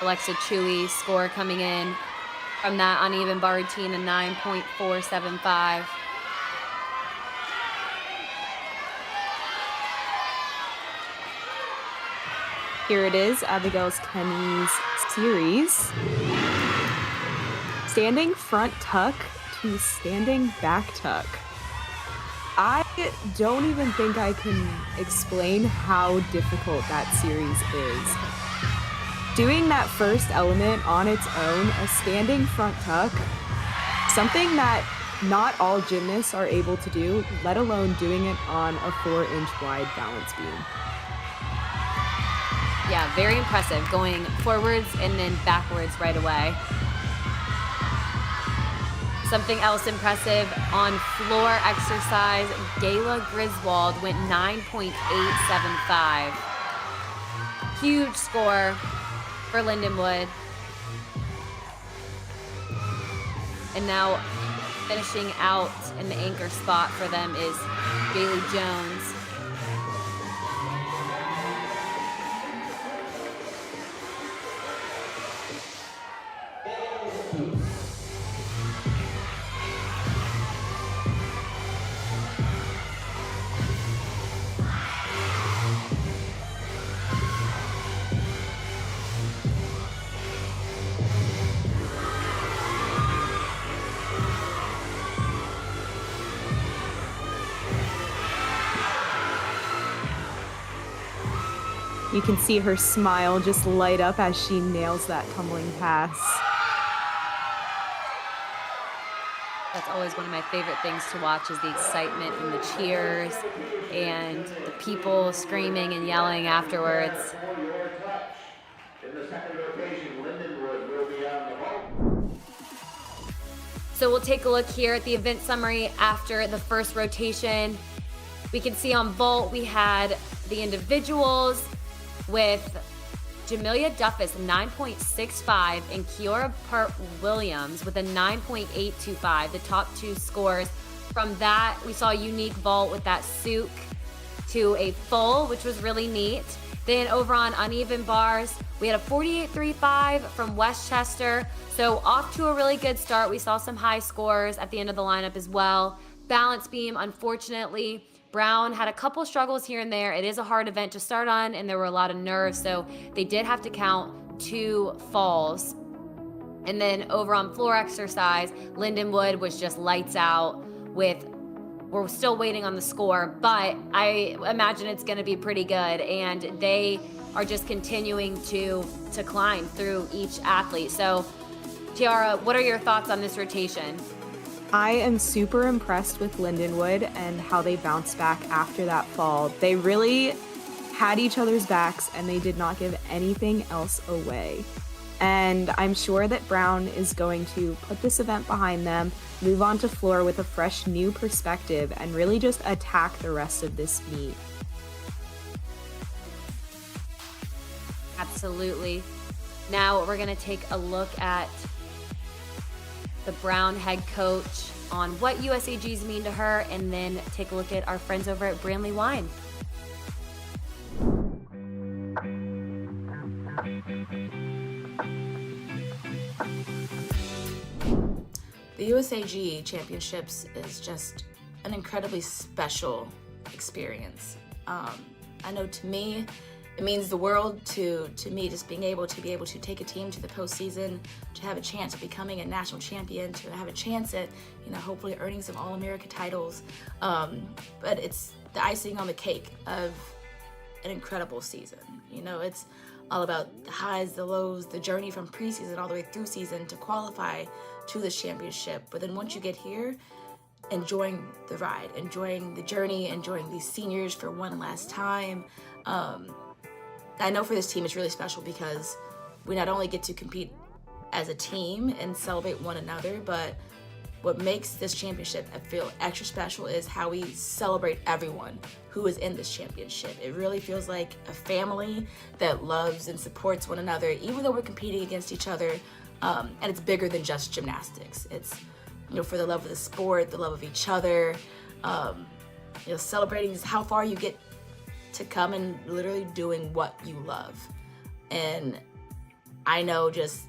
Alexa Chewy score coming in from that uneven bar routine, a 9.475. Here it is, Abigail Kinney's series. Standing front tuck to standing back tuck. I don't even think I can explain how difficult that series is. Doing that first element on its own, a standing front tuck, something that not all gymnasts are able to do, let alone doing it on a 4-inch wide balance beam. Yeah, very impressive, going forwards and then backwards right away. Something else impressive on floor exercise, Gayla Griswold went 9.875. Huge score for Lindenwood. And now finishing out in the anchor spot for them is Bailey Jones. You can see her smile just light up as she nails that tumbling pass. That's always one of my favorite things to watch, is the excitement and the cheers and the people screaming and yelling afterwards. For your touch. In the second rotation, Lindenwood will be on the vault. So we'll take a look here at the event summary after the first rotation. We can see on vault we had the individuals with Jamelia Duffus 9.65 and Kiora Part-Williams with a 9.825, the top two scores. From that, we saw a unique vault with that souk to a full, which was really neat. Then over on uneven bars, we had a 48.35 from Westchester. So off to a really good start. We saw some high scores at the end of the lineup as well. Balance beam, unfortunately, Brown had a couple struggles here and there. It is a hard event to start on, and there were a lot of nerves, so they did have to count 2 falls. And then over on floor exercise, Lindenwood was just lights out with, we're still waiting on the score, but I imagine it's gonna be pretty good, and they are just continuing to climb through each athlete. So, Tiara, what are your thoughts on this rotation? I am super impressed with Lindenwood and how they bounced back after that fall. They really had each other's backs and they did not give anything else away. And I'm sure that Brown is going to put this event behind them, move on to floor with a fresh new perspective, and really just attack the rest of this meet. Absolutely. Now we're gonna take a look at the Brown head coach on what USAGs mean to her, and then take a look at our friends over at Brandley Wine. The USAG Championships is just an incredibly special experience. I know to me, it means the world to me, just being able to take a team to the postseason, to have a chance at becoming a national champion, to have a chance at, hopefully earning some All-America titles. But it's the icing on the cake of an incredible season. It's all about the highs, the lows, the journey from preseason all the way through season to qualify to this championship. But then once you get here, enjoying the ride, enjoying the journey, enjoying these seniors for one last time. I know for this team it's really special because we not only get to compete as a team and celebrate one another, but what makes this championship feel extra special is how we celebrate everyone who is in this championship. It really feels like a family that loves and supports one another, even though we're competing against each other. And it's bigger than just gymnastics. It's, for the love of the sport, the love of each other, celebrating just how far you get to come and literally doing what you love. And I know just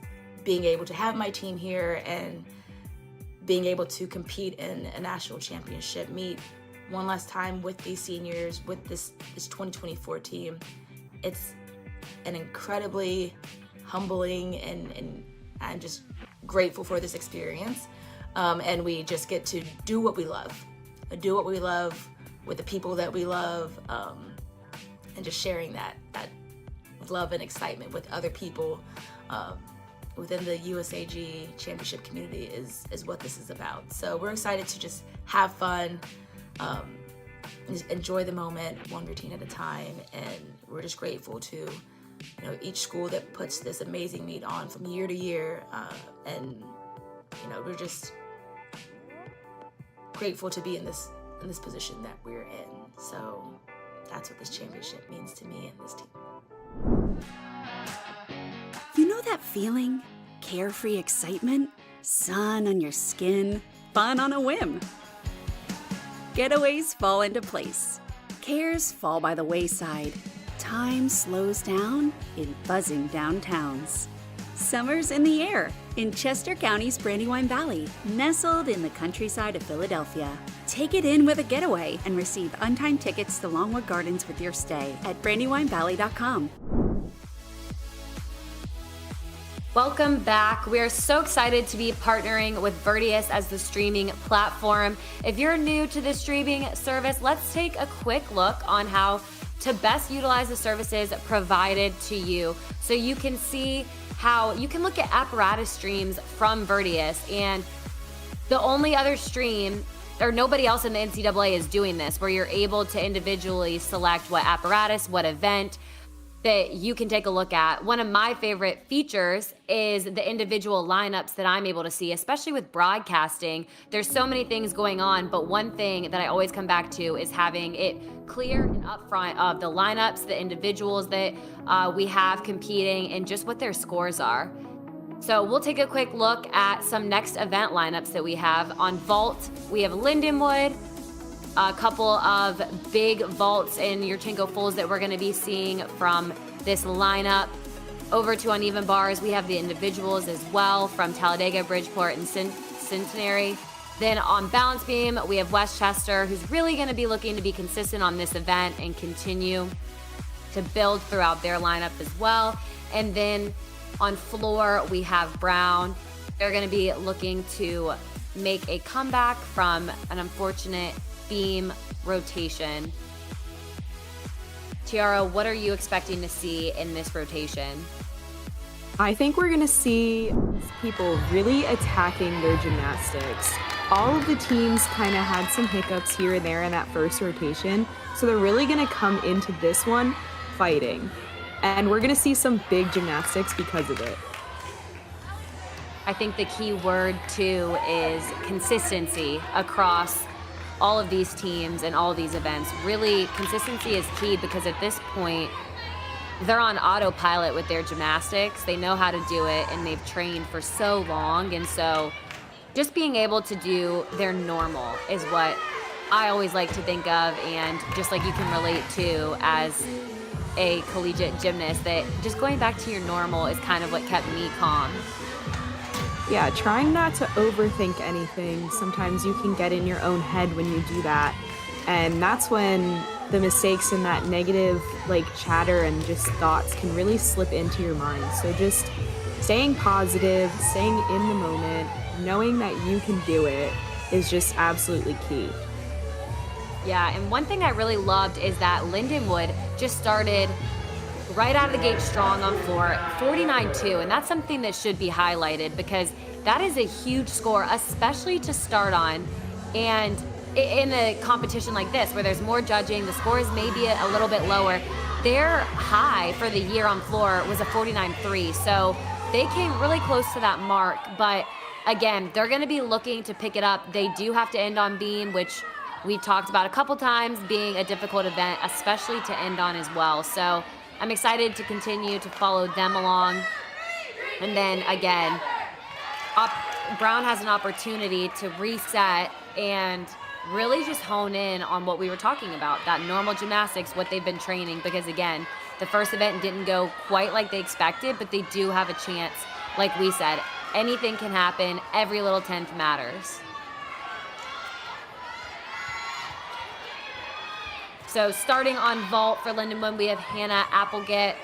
being able to have my team here and being able to compete in a national championship meet one last time with these seniors, with this 2024 team, it's an incredibly humbling, and I'm just grateful for this experience. And we just get to do what we love with the people that we love, and just sharing that love and excitement with other people within the USAG championship community is what this is about. So we're excited to just have fun, just enjoy the moment one routine at a time, and we're just grateful to each school that puts this amazing meet on from year to year, and we're just grateful to be in this position that we're in. So that's what this championship means to me and this team. You know that feeling? Carefree excitement, sun on your skin, fun on a whim. Getaways fall into place. Cares fall by the wayside. Time slows down in buzzing downtowns. Summer's in the air in Chester County's Brandywine Valley, nestled in the countryside of Philadelphia. Take it in with a getaway and receive untimed tickets to Longwood Gardens with your stay at brandywinevalley.com. Welcome back. We are so excited to be partnering with Virtius as the streaming platform. If you're new to the streaming service, let's take a quick look on how to best utilize the services provided to you. So you can see how you can look at apparatus streams from Virtius, and the only other stream, or nobody else in the NCAA is doing this, where you're able to individually select what apparatus, what event that you can take a look at. One of my favorite features is the individual lineups that I'm able to see, especially with broadcasting. There's so many things going on, but one thing that I always come back to is having it clear and upfront of the lineups, the individuals that we have competing, and just what their scores are. So we'll take a quick look at some next event lineups that we have. On vault, we have Lindenwood, a couple of big vaults in Yurchenko fulls that we're going to be seeing from this lineup. Over to uneven bars, we have the individuals as well from Talladega, Bridgeport, and Centenary. Then on balance beam, we have Westchester, who's really going to be looking to be consistent on this event and continue to build throughout their lineup as well. And then on floor, we have Brown. They're going to be looking to make a comeback from an unfortunate beam rotation. TIARA, what are you expecting to see in this rotation? I think we're going to see people really attacking their gymnastics. All of the teams kind of had some hiccups here and there in that first rotation, so they're really going to come into this one fighting. And we're going to see some big gymnastics because of it. I think the key word too is consistency across all of these teams and all of these events. Really, consistency is key because at this point, they're on autopilot with their gymnastics. They know how to do it, and they've trained for so long. And so just being able to do their normal is what I always like to think of, and just like you can relate to as a collegiate gymnast, that just going back to your normal is kind of what kept me calm. Yeah, trying not to overthink anything. Sometimes you can get in your own head when you do that. And that's when the mistakes and that negative chatter and just thoughts can really slip into your mind. So just staying positive, staying in the moment, knowing that you can do it is just absolutely key. Yeah, and one thing I really loved is that Lindenwood just started right out of the gate strong on floor, 49-2, and that's something that should be highlighted because that is a huge score, especially to start on. And in a competition like this, where there's more judging, the scores may be a little bit lower. Their high for the year on floor was a 49-3, so they came really close to that mark. But again, they're going to be looking to pick it up. They do have to end on beam, which we've talked about a couple times being a difficult event, especially to end on as well. So I'm excited to continue to follow them along. And then again, Brown has an opportunity to reset and really just hone in on what we were talking about, that normal gymnastics, what they've been training. Because again, the first event didn't go quite like they expected, but they do have a chance. Like we said, anything can happen. Every little tenth matters. So starting on vault for Lindenwood, we have Hannah Applegate,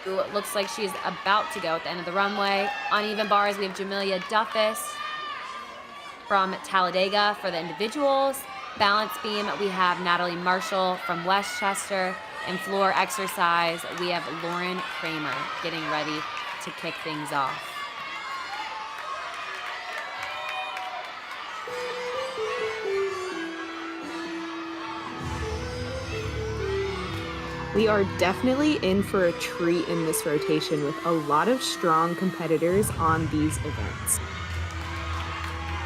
who looks like she's about to go at the end of the runway. On even bars, we have Jamelia Duffus from Talladega for the individuals. Balance beam, we have Natalie Marshall from Westchester. And floor exercise, we have Lauren Kramer getting ready to kick things off. We are definitely in for a treat in this rotation with a lot of strong competitors on these events.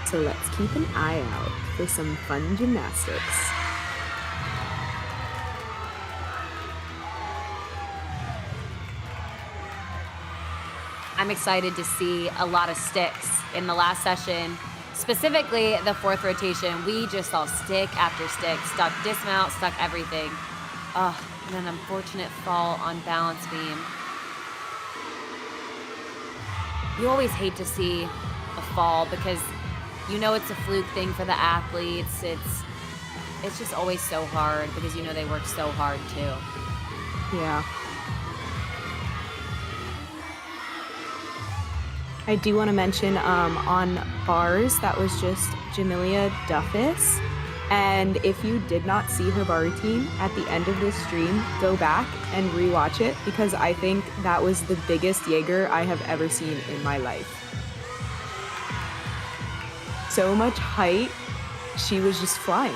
So let's keep an eye out for some fun gymnastics. I'm excited to see a lot of sticks in the last session. Specifically, the fourth rotation, we just saw stick after stick, stuck dismount, stuck everything. And an unfortunate fall on balance beam. You always hate to see a fall because you know it's a fluke thing for the athletes. It's just always so hard because you know they work so hard too. Yeah. I do want to mention on bars, that was just Jamelia Duffus. And if you did not see her bar routine at the end of this stream, go back and rewatch it because I think that was the biggest Jaeger I have ever seen in my life. So much height, she was just flying.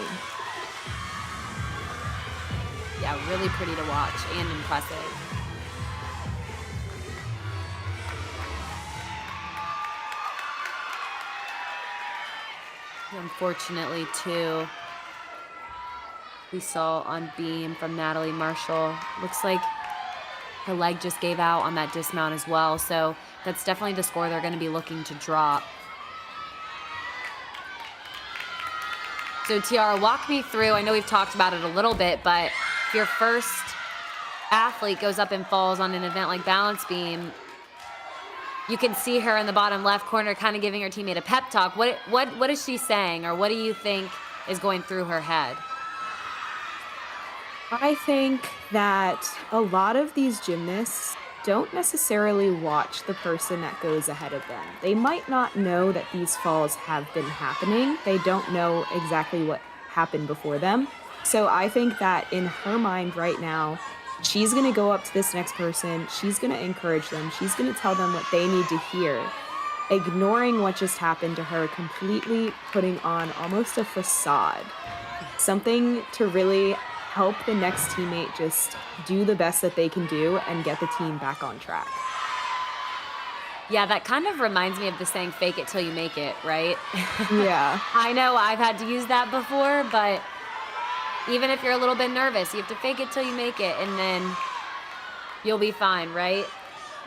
Yeah, really pretty to watch and impressive. Unfortunately, too, we saw on beam from Natalie Marshall. Looks like her leg just gave out on that dismount as well. So that's definitely the score they're going to be looking to drop. So Tiara, walk me through. I know we've talked about it a little bit, but if your first athlete goes up and falls on an event like balance beam, you can see her in the bottom left corner kind of giving her teammate a pep talk. What is she saying, or what do you think is going through her head? I think that a lot of these gymnasts don't necessarily watch the person that goes ahead of them. They might not know that these falls have been happening. They don't know exactly what happened before them. So I think that in her mind right now, she's going to go up to this next person. She's going to encourage them. She's going to tell them what they need to hear, ignoring what just happened to her, completely putting on almost a facade, something to really help the next teammate just do the best that they can do and get the team back on track. Yeah, that kind of reminds me of the saying, fake it till you make it, right? Yeah. I know I've had to use that before, but even if you're a little bit nervous, you have to fake it till you make it, and then you'll be fine, right?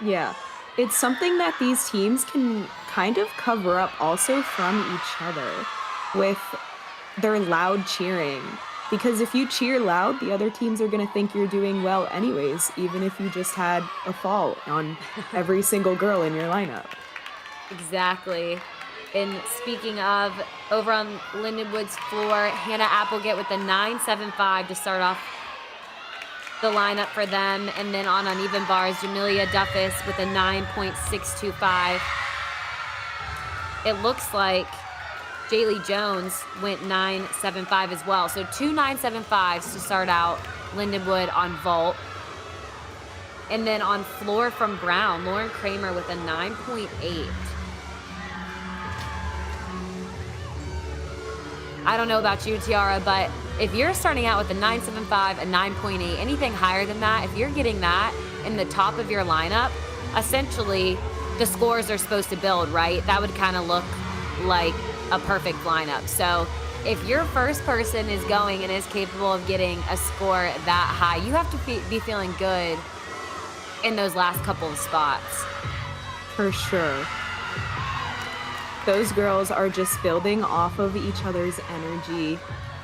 Yeah. It's something that these teams can kind of cover up also from each other with their loud cheering. Because if you cheer loud, the other teams are going to think you're doing well anyways, even if you just had a fall on every single girl in your lineup. Exactly. And speaking of, over on Lindenwood's floor, Hannah Applegate with the 9.75 to start off the lineup for them. And then on uneven bars, Jamelia Duffus with a 9.625. It looks like Jaylee Jones went 9.75 as well. So two 9.75s to start out Lindenwood on vault. And then on floor from Brown, Lauren Kramer with a 9.8. I don't know about you, Tiara, but if you're starting out with a 9.75, a 9.8, anything higher than that, if you're getting that in the top of your lineup, essentially the scores are supposed to build, right? That would kind of look like a perfect lineup. So if your first person is going and is capable of getting a score that high, you have to be feeling good in those last couple of spots. For sure. Those girls are just building off of each other's energy.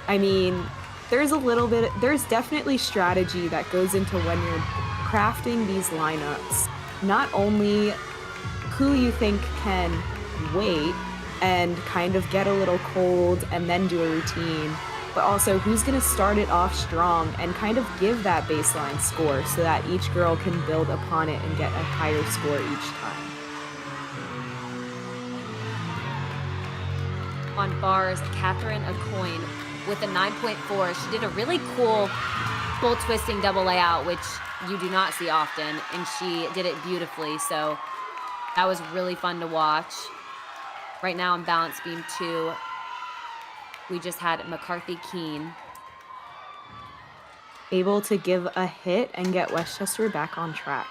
I mean, there's definitely strategy that goes into when you're crafting these lineups. Not only who you think can wait and kind of get a little cold and then do a routine, but also who's going to start it off strong and kind of give that baseline score so that each girl can build upon it and get a higher score each time. On bars, Catherine Acoin with a 9.4. She did a really cool full twisting double layout, which you do not see often, and she did it beautifully. So that was really fun to watch. Right now on balance beam 2, we just had McCarthy Keene able to give a hit and get Westchester back on track.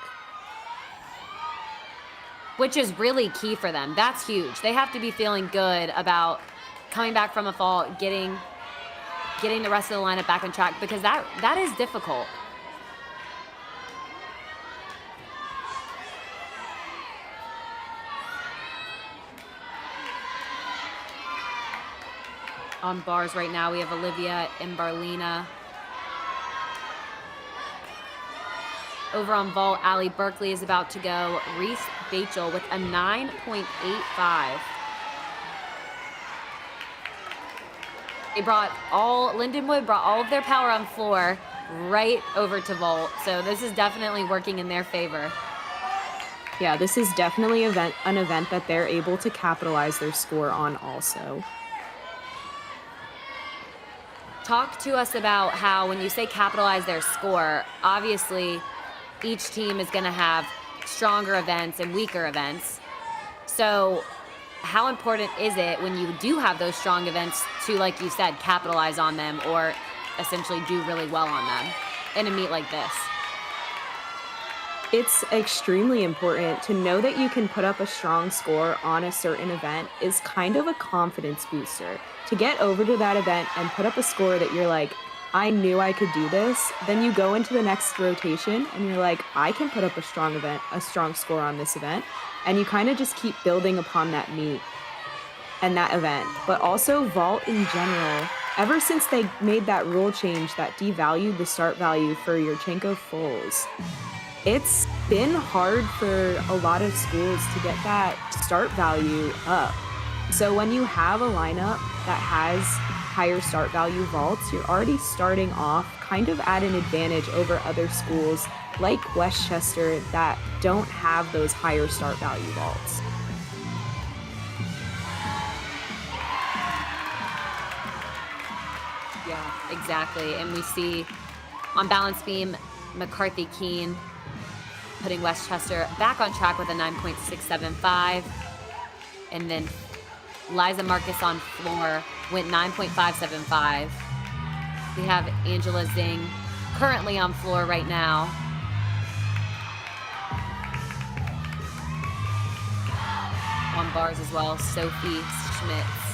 Which is really key for them. That's huge. They have to be feeling good about coming back from a fall, getting the rest of the lineup back on track, because that is difficult. On bars right now, we have Olivia and Barlina. Over on vault, Allie Berkeley is about to go. Reese Bachel with a 9.85. Lindenwood brought all of their power on floor right over to vault. So this is definitely working in their favor. Yeah, this is definitely an event that they're able to capitalize their score on also. Talk to us about how when you say capitalize their score, obviously each team is going to have stronger events and weaker events. So how important is it when you do have those strong events to, like you said, capitalize on them or essentially do really well on them in a meet like this? It's extremely important to know that you can put up a strong score on a certain event is kind of a confidence booster. To get over to that event and put up a score that you're like, I knew I could do this, then you go into the next rotation and you're like, I can put up a strong score on this event. And you kind of just keep building upon that meet and that event. But also vault in general, ever since they made that rule change that devalued the start value for Yurchenko fulls, it's been hard for a lot of schools to get that start value up. So when you have a lineup that has higher start value vaults, you're already starting off kind of at an advantage over other schools like Westchester that don't have those higher start value vaults. Yeah, exactly. And we see on balance beam, McCarthy Keene putting Westchester back on track with a 9.675. And then Liza Marcus on floor went 9.575. We have Angela Zing currently on floor right now. On bars as well, Sophie Schmitz.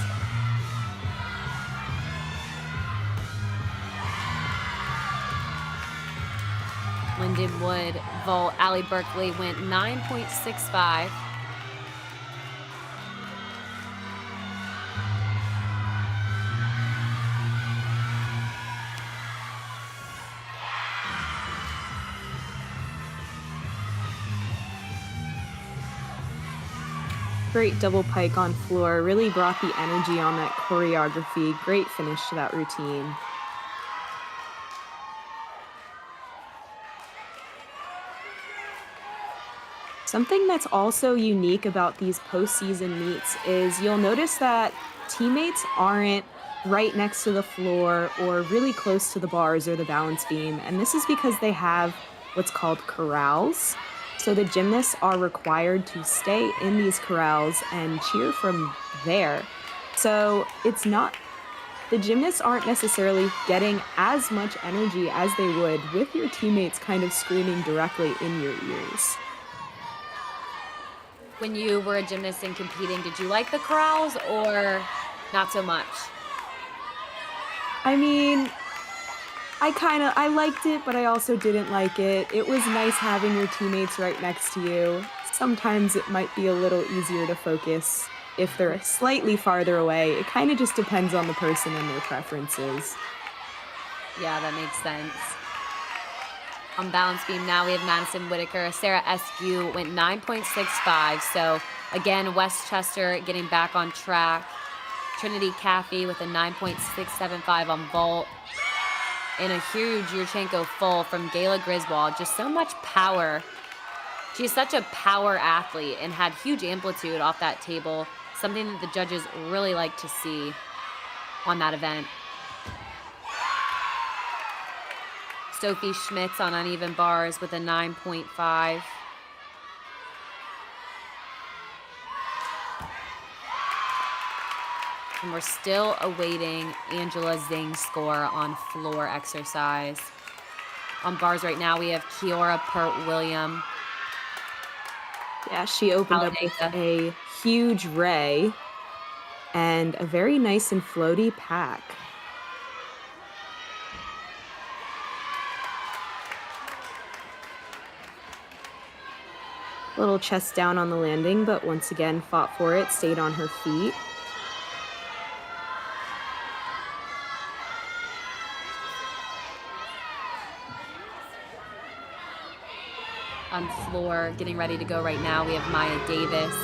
Lindenwood vault, Allie Berkeley went 9.65. Great double pike on floor, really brought the energy on that choreography. Great finish to that routine. Something that's also unique about these postseason meets is you'll notice that teammates aren't right next to the floor or really close to the bars or the balance beam, and this is because they have what's called corrals. So the gymnasts are required to stay in these corrals and cheer from there. So it's not, the gymnasts aren't necessarily getting as much energy as they would with your teammates kind of screaming directly in your ears. When you were a gymnast and competing, did you like the corrals or not so much? I mean, I liked it, but I also didn't like it. It was nice having your teammates right next to you. Sometimes it might be a little easier to focus if they're slightly farther away. It kind of just depends on the person and their preferences. Yeah, that makes sense. On balance beam now we have Madison Whitaker. Sarah Eskew went 9.65. So again, Westchester getting back on track. Trinity Caffey with a 9.675 on vault. And a huge Yurchenko full from Gayla Griswold. Just so much power. She's such a power athlete and had huge amplitude off that table. Something that the judges really like to see on that event. Sophie Schmitz on uneven bars with a 9.5. And we're still awaiting Angela Zing's score on floor exercise. On bars right now, we have Kiora Pert-William. Yeah, she opened up with a huge ray and a very nice and floaty pack. Little chest down on the landing, but once again fought for it, stayed on her feet. On floor, getting ready to go right now, we have Maya Davis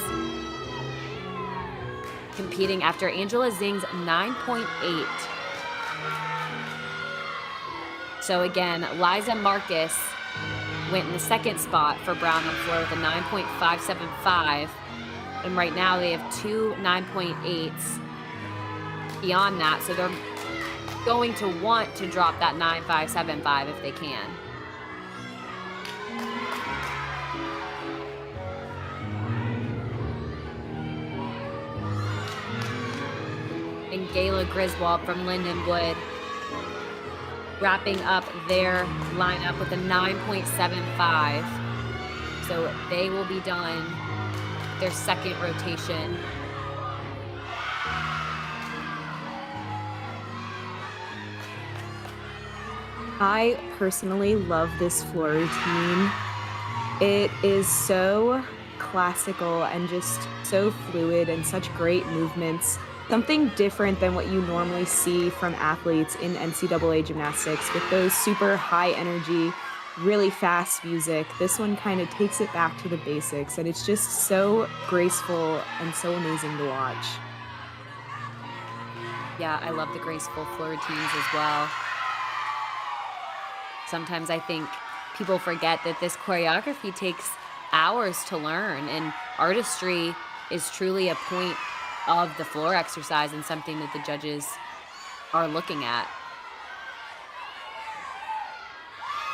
competing after Angela Zing's 9.8. So again, Liza Marcus went in the second spot for Brown on floor with a 9.575. And right now they have two 9.8s beyond that. So they're going to want to drop that 9.575 if they can. And Gayla Griswold from Lindenwood wrapping up their lineup with a 9.75. So they will be done their second rotation. I personally love this floor routine. It is so classical and just so fluid and such great movements. Something different than what you normally see from athletes in NCAA gymnastics with those super high energy, really fast music. This one kind of takes it back to the basics, and it's just so graceful and so amazing to watch. Yeah, I love the graceful floor routines as well. Sometimes I think people forget that this choreography takes hours to learn, and artistry is truly a point of the floor exercise and something that the judges are looking at.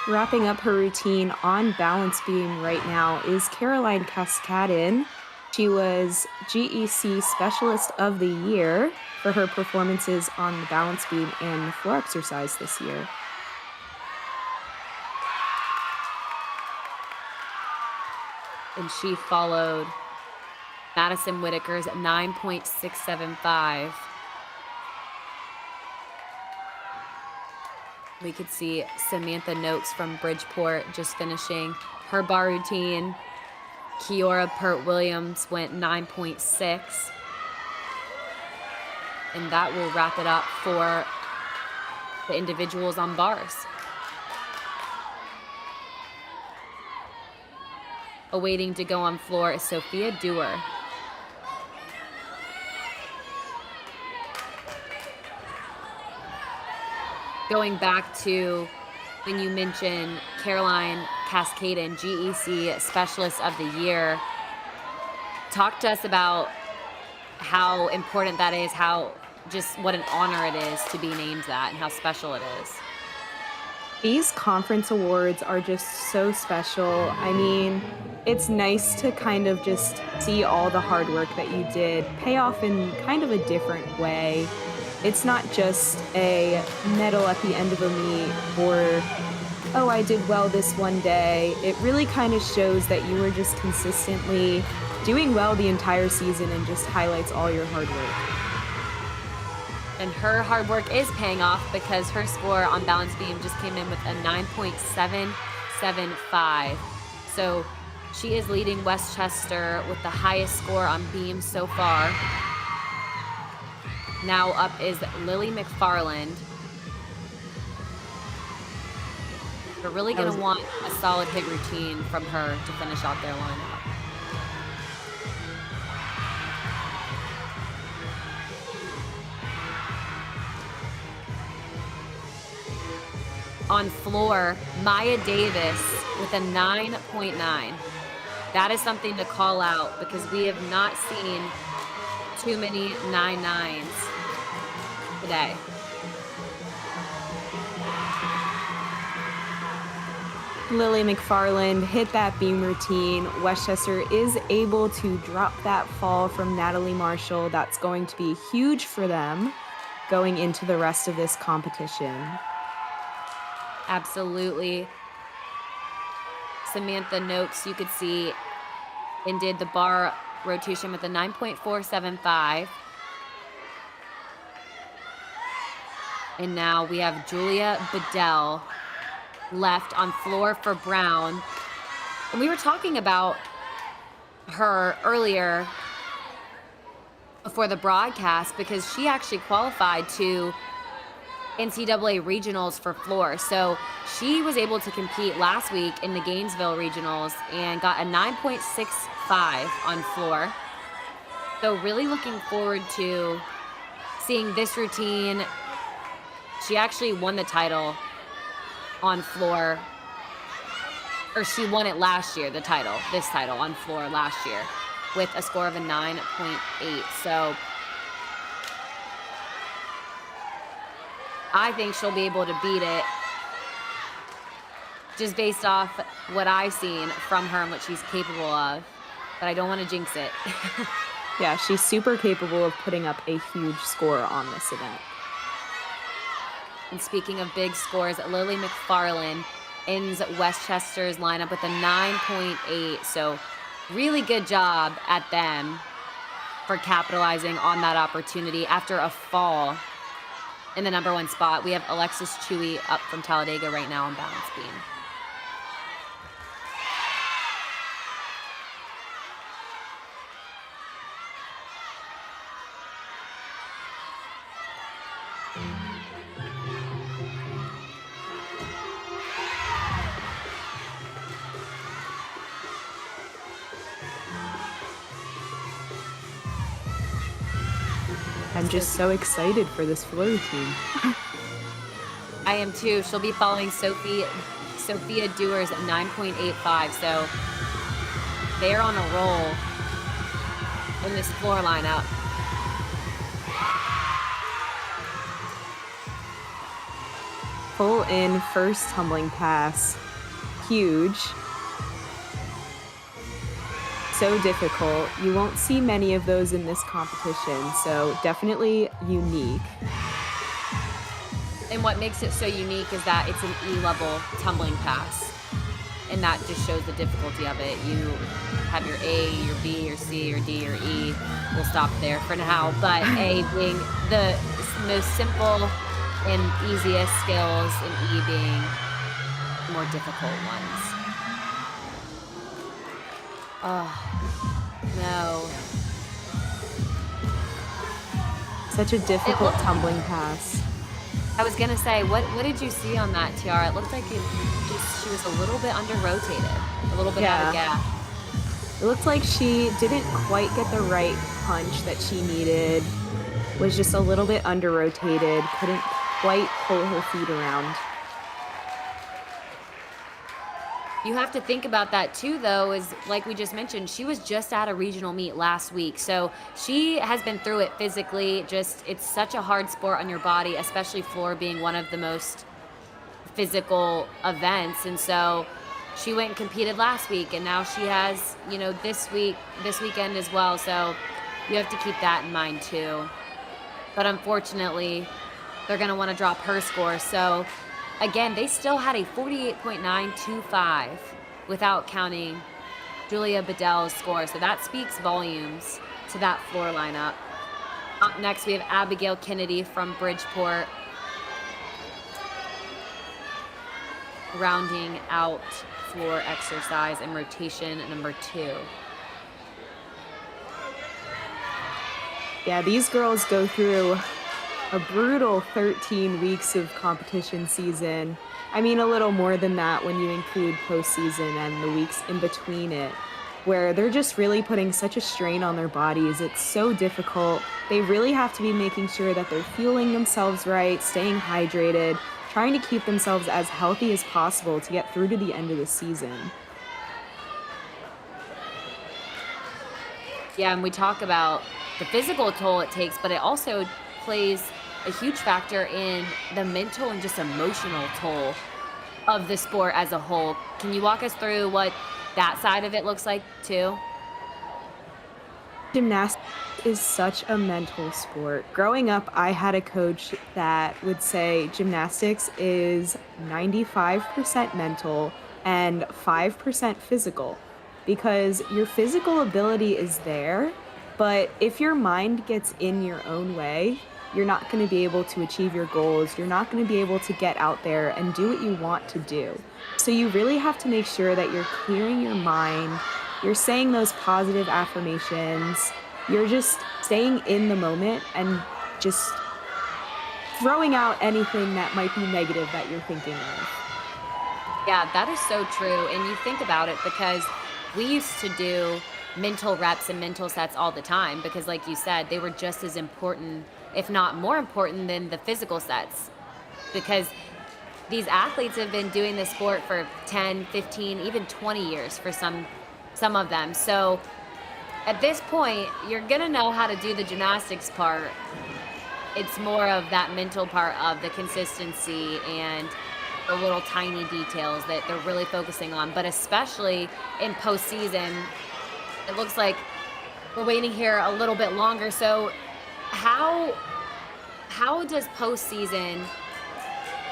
Wrapping up her routine on balance beam right now is Caroline Cascadin. She was GEC Specialist of the Year for her performances on the balance beam and the floor exercise this year. And she followed Madison Whitaker's 9.675. We could see Samantha Noakes from Bridgeport just finishing her bar routine. Kiora Pert-Williams went 9.6. And that will wrap it up for the individuals on bars. Awaiting to go on floor is Sophia Dewar. Going back to when you mentioned Caroline Cascadin, GEC Specialist of the Year, talk to us about how important that is, what an honor it is to be named that, and how special it is. These conference awards are just so special. I mean, it's nice to kind of just see all the hard work that you did pay off in kind of a different way. It's not just a medal at the end of a meet or, oh, I did well this one day. It really kind of shows that you were just consistently doing well the entire season and just highlights all your hard work. And her hard work is paying off because her score on balance beam just came in with a 9.775. So she is leading Westchester with the highest score on beam so far. Now up is Lily McFarland. We're really going to want a solid hit routine from her to finish out their lineup. On floor, Maya Davis with a 9.9. That is something to call out because we have not seen too many 9.9s today. Lily McFarland hit that beam routine. Westchester is able to drop that fall from Natalie Marshall. That's going to be huge for them going into the rest of this competition. Absolutely. Samantha Noakes, you could see, and did the bar rotation with a 9.475. And now we have Julia Bedell left on floor for Brown. And we were talking about her earlier before the broadcast because she actually qualified to NCAA regionals for floor. So she was able to compete last week in the Gainesville regionals and got a 9.65 on floor. So really looking forward to seeing this routine. She actually won the title on floor, or she won it last year, this title on floor last year with a score of a 9.8. So I think she'll be able to beat it just based off what I've seen from her and what she's capable of. But I don't want to jinx it. Yeah, she's super capable of putting up a huge score on this event. And speaking of big scores, Lily McFarland ends Westchester's lineup with a 9.8. So really good job at them for capitalizing on that opportunity after a fall in the number 1 spot. We have Alexis Chewy up from Talladega right now on balance beam. I'm just so excited for this flow routine. I am too. She'll be following Sophia Dewar's 9.85. So they're on a roll in this floor lineup. Pull in first tumbling pass. Huge. So difficult. You won't see many of those in this competition, so definitely unique. And what makes it so unique is that it's an E-level tumbling pass. And that just shows the difficulty of it. You have your A, your B, your C, your D, your E. We'll stop there for now. But A being the most simple and easiest skills, and E being more difficult ones. Oh, no. Such a difficult tumbling pass. I was gonna say, what did you see on that, Tiara? It looked like she was a little bit under-rotated, a little bit out of gas. It looked like she didn't quite get the right punch that she needed, was just a little bit under-rotated, couldn't quite pull her feet around. You have to think about that too, though, is like we just mentioned, she was just at a regional meet last week. So she has been through it physically. It's such a hard sport on your body, especially floor being one of the most physical events. And so she went and competed last week, and now she has, this weekend as well. So you have to keep that in mind too. But unfortunately, they're going to want to drop her score. So again, they still had a 48.925 without counting Julia Bedell's score. So that speaks volumes to that floor lineup. Up next, we have Abigail Kennedy from Bridgeport, rounding out floor exercise and rotation number 2. Yeah, these girls go through a brutal 13 weeks of competition season. I mean, a little more than that when you include postseason and the weeks in between it, where they're just really putting such a strain on their bodies. It's so difficult. They really have to be making sure that they're fueling themselves right, staying hydrated, trying to keep themselves as healthy as possible to get through to the end of the season. Yeah, and we talk about the physical toll it takes, but it also plays a huge factor in the mental and just emotional toll of the sport as a whole. Can you walk us through what that side of it looks like too? Gymnastics is such a mental sport. Growing up, I had a coach that would say gymnastics is 95% mental and 5% physical, because your physical ability is there, but if your mind gets in your own way, you're not going to be able to achieve your goals. You're not going to be able to get out there and do what you want to do. So you really have to make sure that you're clearing your mind. You're saying those positive affirmations. You're just staying in the moment and just throwing out anything that might be negative that you're thinking of. Yeah, that is so true. And you think about it, because we used to do mental reps and mental sets all the time, because like you said, they were just as important, if not more important, than the physical sets, because these athletes have been doing this sport for 10, 15, even 20 years for some of them. So at this point, you're gonna know how to do the gymnastics part it's more of that mental part of the consistency and the little tiny details that they're really focusing on. But especially in postseason, it looks like we're waiting here a little bit longer. So how does postseason,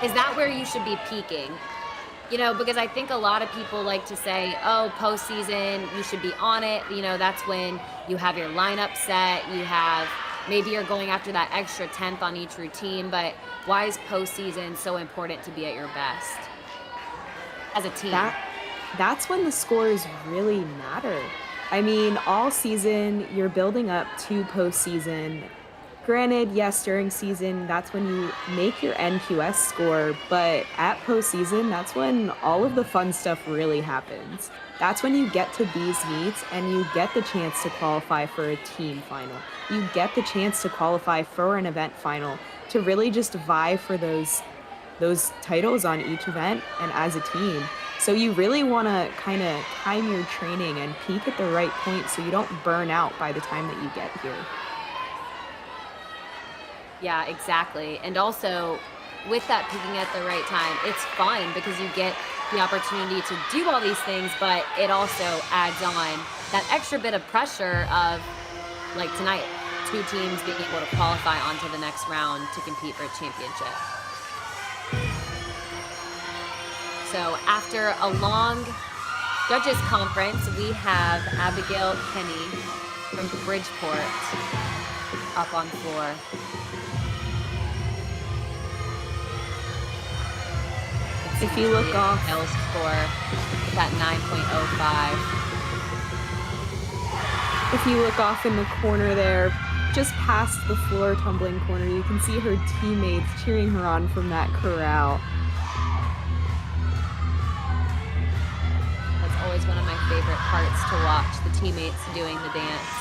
is that where you should be peaking? You know, because I think a lot of people like to say, oh, postseason, you should be on it. You know, that's when you have your lineup set. You have, maybe you're going after that extra 10th on each routine. But why is postseason so important to be at your best as a team? That's when the scores really matter. I mean, all season, you're building up to postseason. Granted, yes, during season, that's when you make your NQS score, but at postseason, that's when all of the fun stuff really happens. That's when you get to these meets and you get the chance to qualify for a team final. You get the chance to qualify for an event final, to really just vie for those titles on each event and as a team. So you really want to kind of time your training and peak at the right point so you don't burn out by the time that you get here. Yeah, exactly. And also, with that peaking at the right time, it's fun because you get the opportunity to do all these things, but it also adds on that extra bit of pressure of, like tonight, 2 teams being able to qualify onto the next round to compete for a championship. So after a long judges conference, we have Abigail Kenny from Bridgeport up on floor. If you look off, L score with that 9.05. if you look off in the corner there, just past the floor tumbling corner, you can see her teammates cheering her on from that corral. That's always one of my favorite parts to watch, the teammates doing the dance.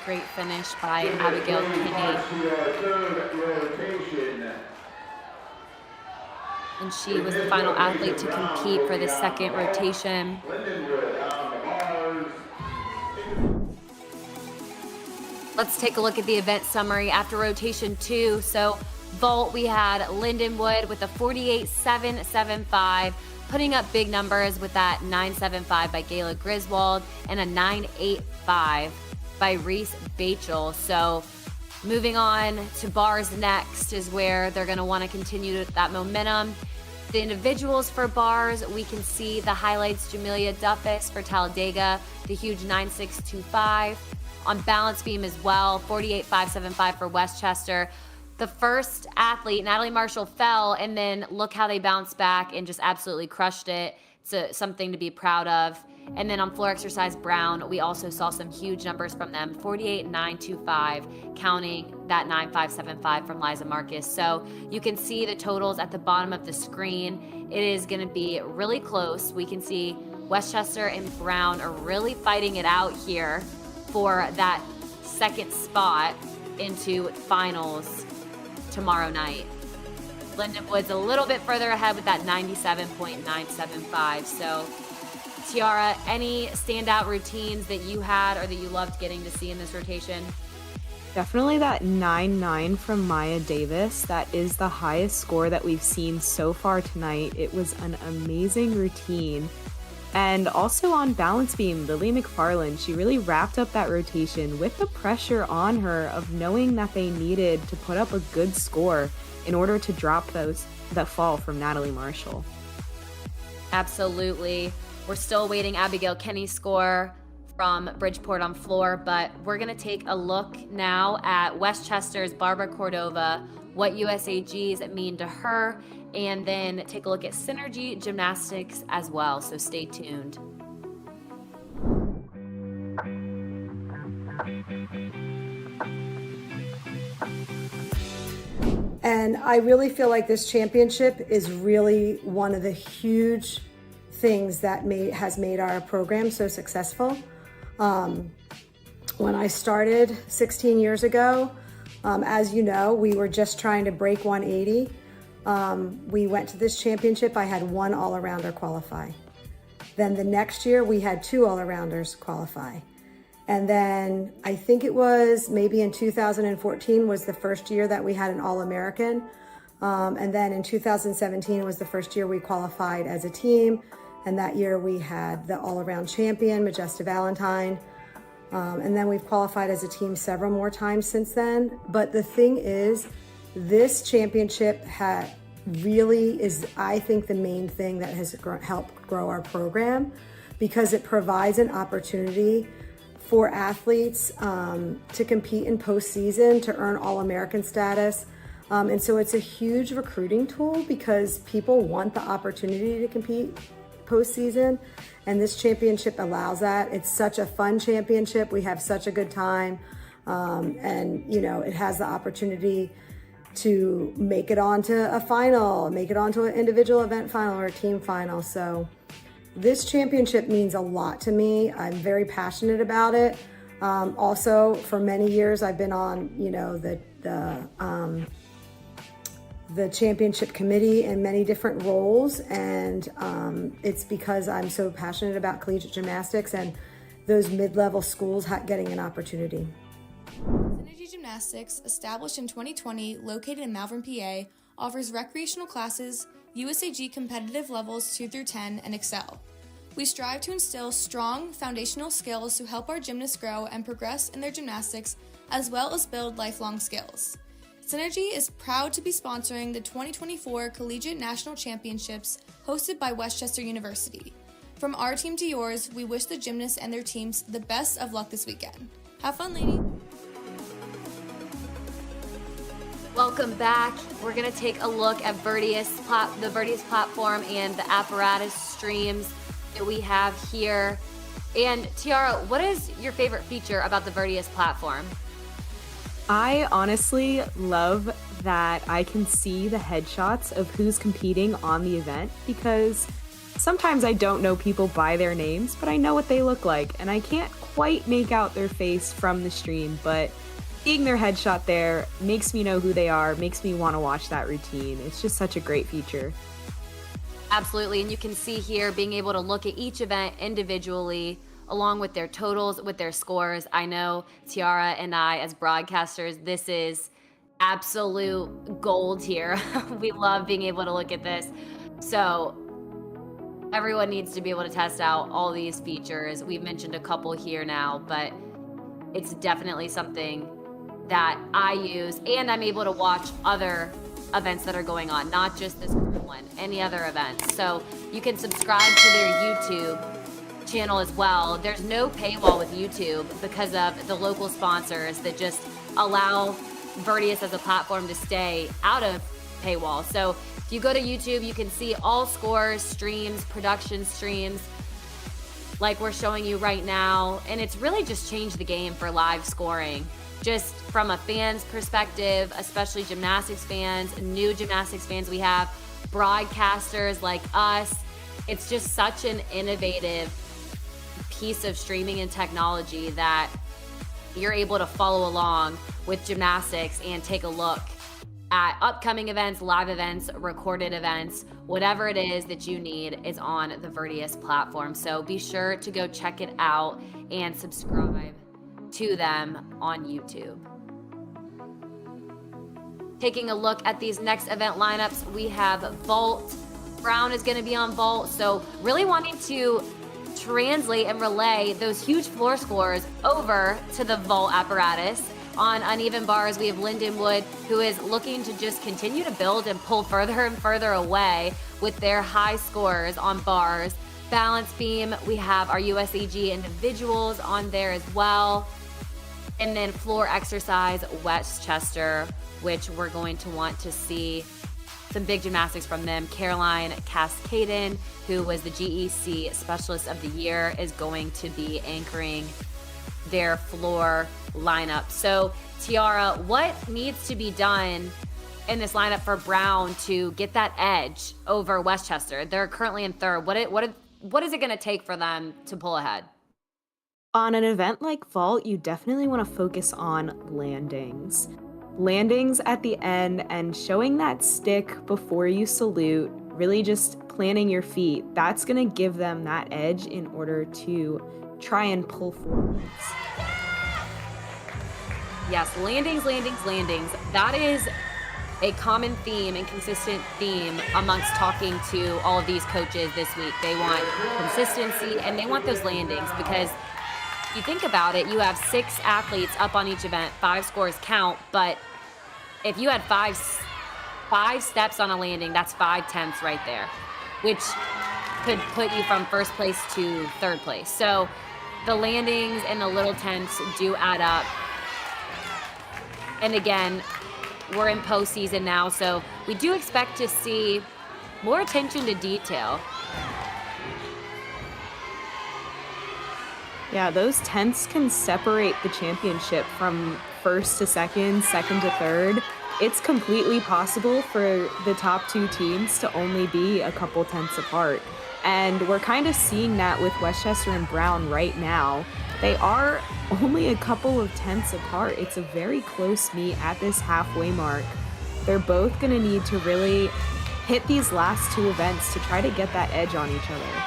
Great finish by Abigail Kinney. And she was the final athlete to compete for the second rotation. Let's take a look at the event summary after rotation 2. So vault, we had Lindenwood with a 48.775, putting up big numbers with that 9.75 by Gayla Griswold and a 9.85 by Reese Bachel. So moving on to bars next is where they're going to want to continue that momentum. The individuals for bars, we can see the highlights: Jamelia Duffus for Talladega, the huge 9.625. On balance beam as well, 48.575 for Westchester. The first athlete, Natalie Marshall, fell, and then look how they bounced back and just absolutely crushed it. It's something to be proud of. And then on floor exercise Brown, we also saw some huge numbers from them, 48.925, counting that 9.575 from Liza Marcus. So you can see the totals at the bottom of the screen. It is going to be really close. We can see Westchester and Brown are really fighting it out here for that second spot into finals tomorrow night. Lindenwood's a little bit further ahead with that 97.975. So TIARA, any standout routines that you had or that you loved getting to see in this rotation? Definitely that 9.9 from Maya Davis. That is the highest score that we've seen so far tonight. It was an amazing routine. And also on balance beam, Lily McFarland, she really wrapped up that rotation with the pressure on her of knowing that they needed to put up a good score in order to drop that fall from Natalie Marshall. Absolutely. We're still awaiting Abigail Kenny's score. from Bridgeport on floor, but we're gonna take a look now at Westchester's Barbara Cordova, what USAGs mean to her, and then take a look at Synergy Gymnastics as well, so stay tuned. And I really feel like this championship is really one of the huge things that has made our program so successful. When I started 16 years ago, as you know, we were just trying to break 180. We went to this championship, I had one all-arounder qualify. Then the next year we had two all-arounders qualify. And then I think it was maybe in 2014 was the first year that we had an All-American. And then in 2017 was the first year we qualified as a team. And that year we had the all-around champion, Majesta Valentine. And then we've qualified as a team several more times since then. But the thing is, this championship really is, I think, the main thing that has helped grow our program, because it provides an opportunity for athletes to compete in postseason, to earn All-American status. And so it's a huge recruiting tool because people want the opportunity to compete postseason, and this championship allows that. It's such a fun championship. We have such a good time. And, you know, it has the opportunity to make it onto a final, make it onto an individual event final or a team final. So this championship means a lot to me. I'm very passionate about it. Also, for many years, I've been on, you know, the championship committee in many different roles, and it's because I'm so passionate about collegiate gymnastics and those mid-level schools getting an opportunity. Synergy Gymnastics, established in 2020, located in Malvern, PA, offers recreational classes, USAG competitive levels 2 through 10, and Excel. We strive to instill strong foundational skills to help our gymnasts grow and progress in their gymnastics, as well as build lifelong skills. Synergy is proud to be sponsoring the 2024 Collegiate National Championships hosted by Westchester University. From our team to yours, we wish the gymnasts and their teams the best of luck this weekend. Have fun, ladies! Welcome back. We're gonna take a look at the Virtius platform and the apparatus streams that we have here. And Tiara, what is your favorite feature about the Virtius platform? I honestly love that I can see the headshots of who's competing on the event, because sometimes I don't know people by their names, but I know what they look like, and I can't quite make out their face from the stream, but seeing their headshot there makes me know who they are, makes me want to watch that routine. It's just such a great feature. Absolutely, and you can see here being able to look at each event individually, along with their totals, with their scores. I know Tiara and I, as broadcasters, this is absolute gold here. We love being able to look at this. So everyone needs to be able to test out all these features. We've mentioned a couple here now, but it's definitely something that I use, and I'm able to watch other events that are going on, not just this current one, any other events. So you can subscribe to their YouTube channel as well. There's no paywall with YouTube because of the local sponsors that just allow Virtius as a platform to stay out of paywall. So if you go to YouTube, you can see all scores, streams, production streams, like we're showing you right now. And it's really just changed the game for live scoring. Just from a fan's perspective, especially gymnastics fans, new gymnastics fans we have, broadcasters like us. It's just such an innovative piece of streaming and technology that you're able to follow along with gymnastics and take a look at upcoming events, live events, recorded events, whatever it is that you need is on the Virtius platform. So be sure to go check it out and subscribe to them on YouTube. Taking a look at these next event lineups, we have vault. Brown is going to be on vault, so really wanting to translate and relay those huge floor scores over to the vault apparatus. On uneven bars, we have Lindenwood, who is looking to just continue to build and pull further and further away with their high scores on bars. balance beam, we have our USAG individuals on there as well. And then floor exercise, Westchester, which we're going to want to see some big gymnastics from them. Caroline Cascaden, who was the GEC Specialist of the Year, is going to be anchoring their floor lineup. So, Tiara, what needs to be done in this lineup for Brown to get that edge over Westchester? They're currently in third. What is it going to take for them to pull ahead? On an event like vault, you definitely want to focus on landings. Landings at the end and showing that stick before you salute, really just planting your feet. That's going to give them that edge in order to try and pull forwards. Yes, landings. That is a common theme and consistent theme amongst talking to all of these coaches this week. They want consistency and they want those landings because you think about it, you have 6 athletes up on each event, 5 scores count, but if you had five steps on a landing, that's 5 tenths right there, which could put you from first place to third place. So the landings and the little tenths do add up. And again, we're in postseason now, so we do expect to see more attention to detail. Yeah, those tenths can separate the championship from first to second, second to third. It's completely possible for the top 2 teams to only be a couple tenths apart. And we're kind of seeing that with Westchester and Brown right now. They are only a couple of tenths apart. It's a very close meet at this halfway mark. They're both going to need to really hit these last 2 events to try to get that edge on each other.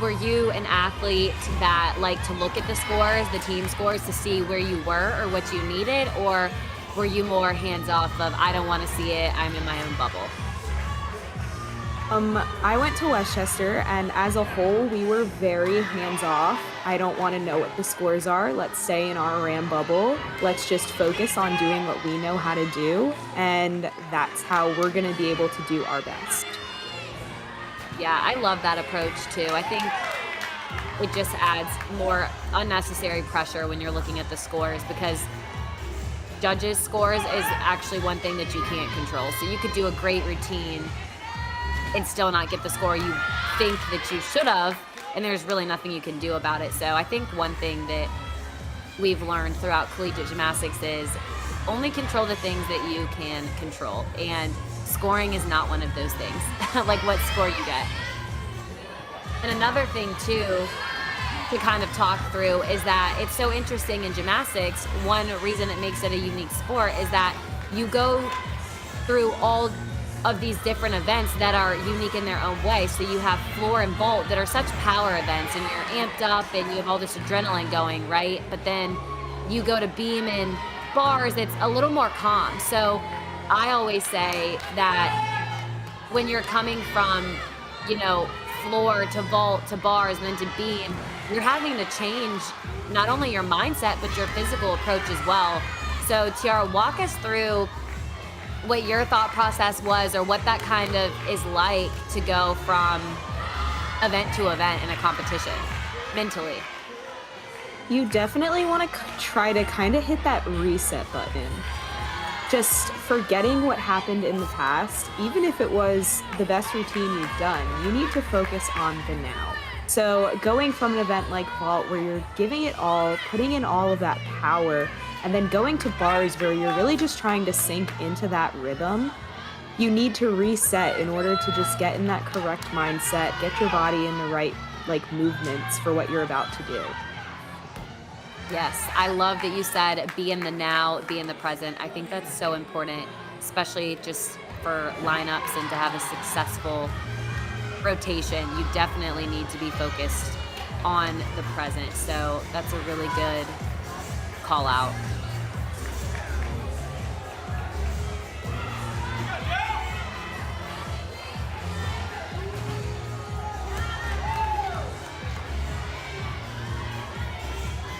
Were you an athlete that liked to look at the scores, the team scores, to see where you were or what you needed? Or were you more hands-off of, I don't want to see it, I'm in my own bubble? I went to Westchester, and as a whole, we were very hands-off. I don't want to know what the scores are. Let's stay in our RAM bubble. Let's just focus on doing what we know how to do, and that's how we're going to be able to do our best. Yeah, I love that approach too. I think it just adds more unnecessary pressure when you're looking at the scores because judges' scores is actually one thing that you can't control. So you could do a great routine and still not get the score you think that you should have, and there's really nothing you can do about it. So I think one thing that we've learned throughout collegiate gymnastics is only control the things that you can control, and scoring is not one of those things, like what score you get. And another thing too to kind of talk through is that it's so interesting in gymnastics. One reason it makes it a unique sport is that you go through all of these different events that are unique in their own way. So you have floor and vault that are such power events and you're amped up and you have all this adrenaline going, right? But then you go to beam and bars, it's a little more calm. So I always say that when you're coming from, floor to vault to bars and then to beam, you're having to change not only your mindset, but your physical approach as well. So Tiara, walk us through what your thought process was or what that kind of is like to go from event to event in a competition mentally. You definitely want to try to kind of hit that reset button. Just forgetting what happened in the past, even if it was the best routine you've done, you need to focus on the now. So going from an event like vault where you're giving it all, putting in all of that power, and then going to bars where you're really just trying to sink into that rhythm, you need to reset in order to just get in that correct mindset, get your body in the right movements for what you're about to do. Yes, I love that you said be in the now, be in the present. I think that's so important, especially just for lineups and to have a successful rotation. You definitely need to be focused on the present. So that's a really good call out.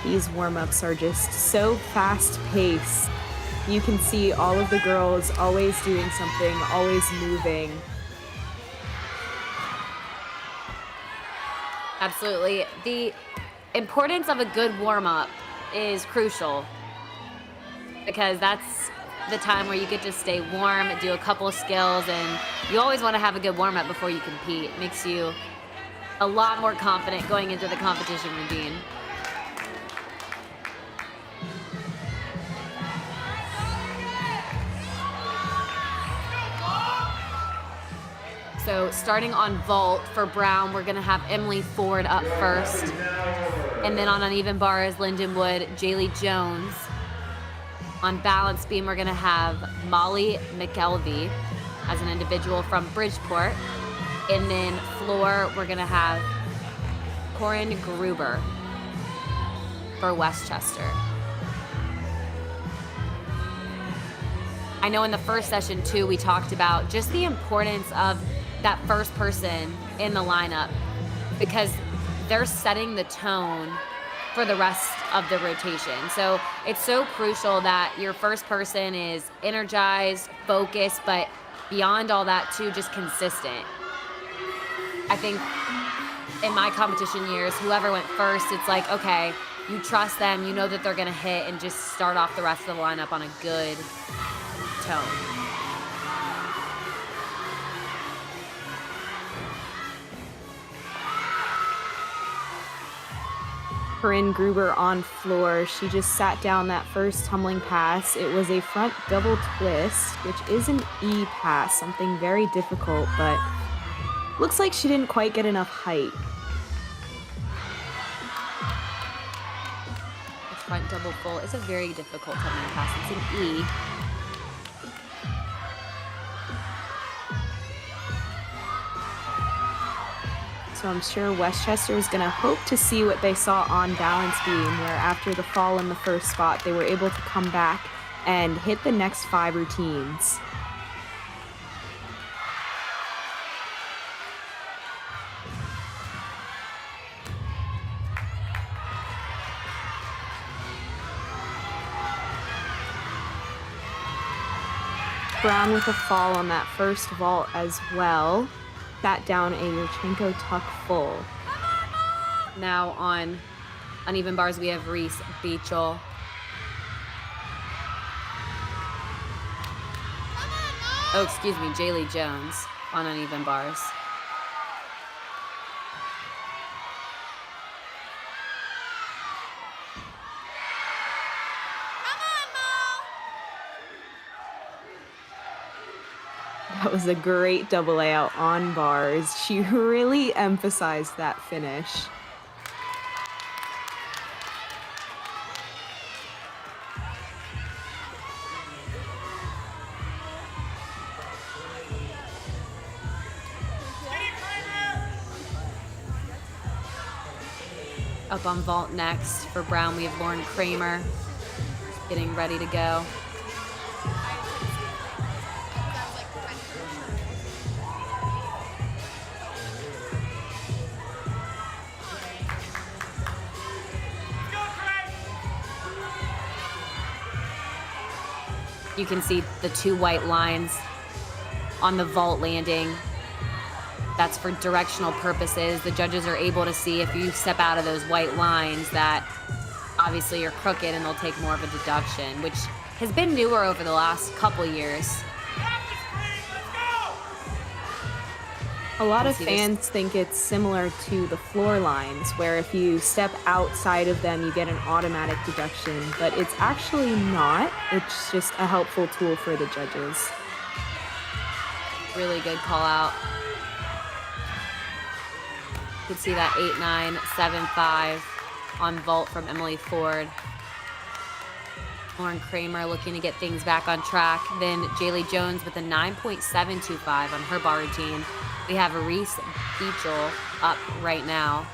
These warm-ups are just so fast-paced. You can see all of the girls always doing something, always moving. Absolutely. The importance of a good warm-up is crucial because that's the time where you get to stay warm, do a couple skills, and you always want to have a good warm-up before you compete. It makes you a lot more confident going into the competition routine. So starting on vault for Brown, we're going to have Emily Ford up first. And then on uneven bars, Lindenwood, Jaylee Jones. On balance beam, we're going to have Molly McElvey as an individual from Bridgeport. And then floor, we're going to have Corinne Gruber for Westchester. I know in the first session, too, we talked about just the importance of that first person in the lineup because they're setting the tone for the rest of the rotation. So it's so crucial that your first person is energized, focused, but beyond all that too, just consistent. I think in my competition years, whoever went first, it's like, okay, you trust them, you know that they're gonna hit and just start off the rest of the lineup on a good tone. Corinne Gruber on floor. She just sat down that first tumbling pass. It was a front double twist, which is an E pass, something very difficult, but looks like she didn't quite get enough height. The front double full is a very difficult tumbling pass. It's an E. So I'm sure Westchester is going to hope to see what they saw on balance beam, where after the fall in the first spot, they were able to come back and hit the next 5 routines. Brown with a fall on that first vault as well. Sat down a Yurchenko tuck full. Now on uneven bars, we have Reese Beachel. Oh, excuse me, Jaylee Jones on uneven bars. That was a great double layout on bars. She really emphasized that finish. Up on vault next for Brown, we have Lauren Kramer getting ready to go. You can see the 2 white lines on the vault landing. That's for directional purposes. The judges are able to see if you step out of those white lines that obviously you're crooked and they'll take more of a deduction, which has been newer over the last couple years. A lot of fans think it's similar to the floor lines, where if you step outside of them, you get an automatic deduction, but it's actually not. It's just a helpful tool for the judges. Really good call out. You can see that 8-9, 7-5 on vault from Emily Ford. Lauren Kramer looking to get things back on track. Then Jaylee Jones with a 9.725 on her bar routine. We have Reese Beachel up right now.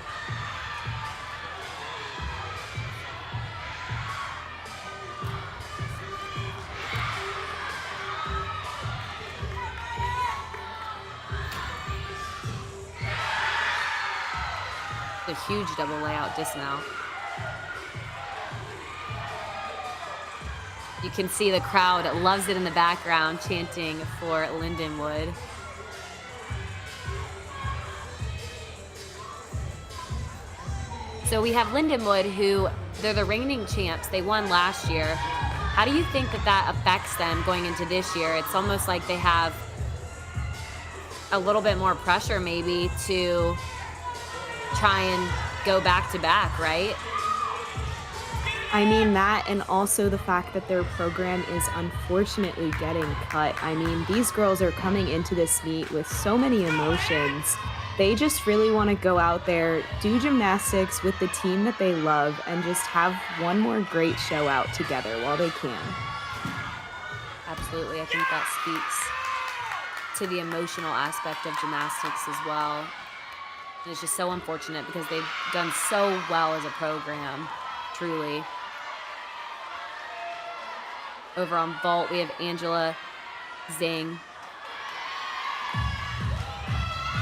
A huge double layout dismount. You can see the crowd loves it in the background, chanting for Lindenwood. So we have Lindenwood, who they're the reigning champs. They won last year. How do you think that affects them going into this year? It's almost like they have a little bit more pressure maybe to try and go back to back, right? I mean that, and also the fact that their program is unfortunately getting cut. I mean, these girls are coming into this meet with so many emotions. They just really want to go out there, do gymnastics with the team that they love, and just have one more great show out together while they can. Absolutely. I think that speaks to the emotional aspect of gymnastics as well. And it's just so unfortunate because they've done so well as a program, truly. Over on vault, we have Angela Zing.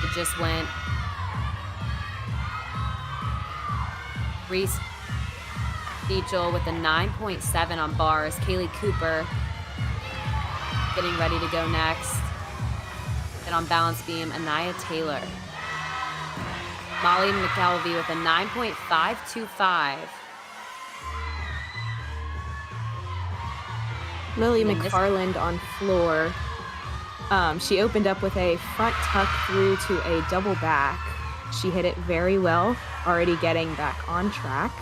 It just went. Reese Beachel with a 9.7 on bars. Kaylee Cooper getting ready to go next. And on balance beam, Anaya Taylor. Molly McKelvey with a 9.525. Lily McFarland on floor. She opened up with a front tuck through to a double back. She hit it very well, already getting back on track.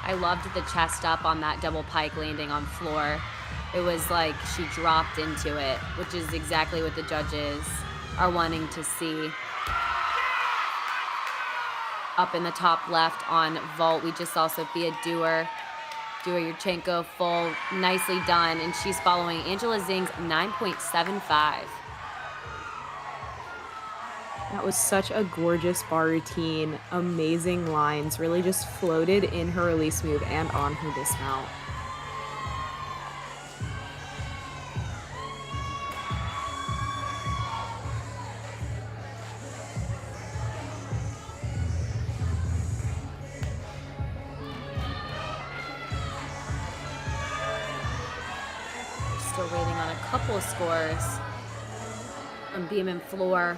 I loved the chest up on that double pike landing on floor. It was like she dropped into it, which is exactly what the judges are wanting to see. Up in the top left on vault, we just saw Sophia Yurchenko full, nicely done, and she's following Angela Zing's 9.75. That was such a gorgeous bar routine, amazing lines, really just floated in her release move and on her dismount. Still waiting on a couple of scores on beam and floor.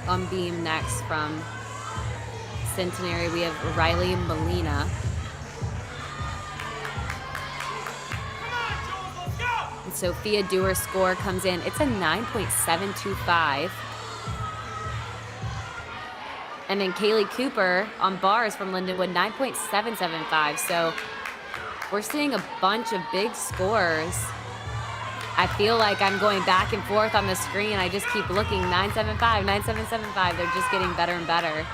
On beam next from Centenary, we have Riley Molina. And Sophia Dewar's score comes in. It's a 9.725. And then Kaylee Cooper on bars from Lindenwood, 9.775. So we're seeing a bunch of big scores. I feel like I'm going back and forth on the screen. I just keep looking, 975, 9775. They're just getting better and better,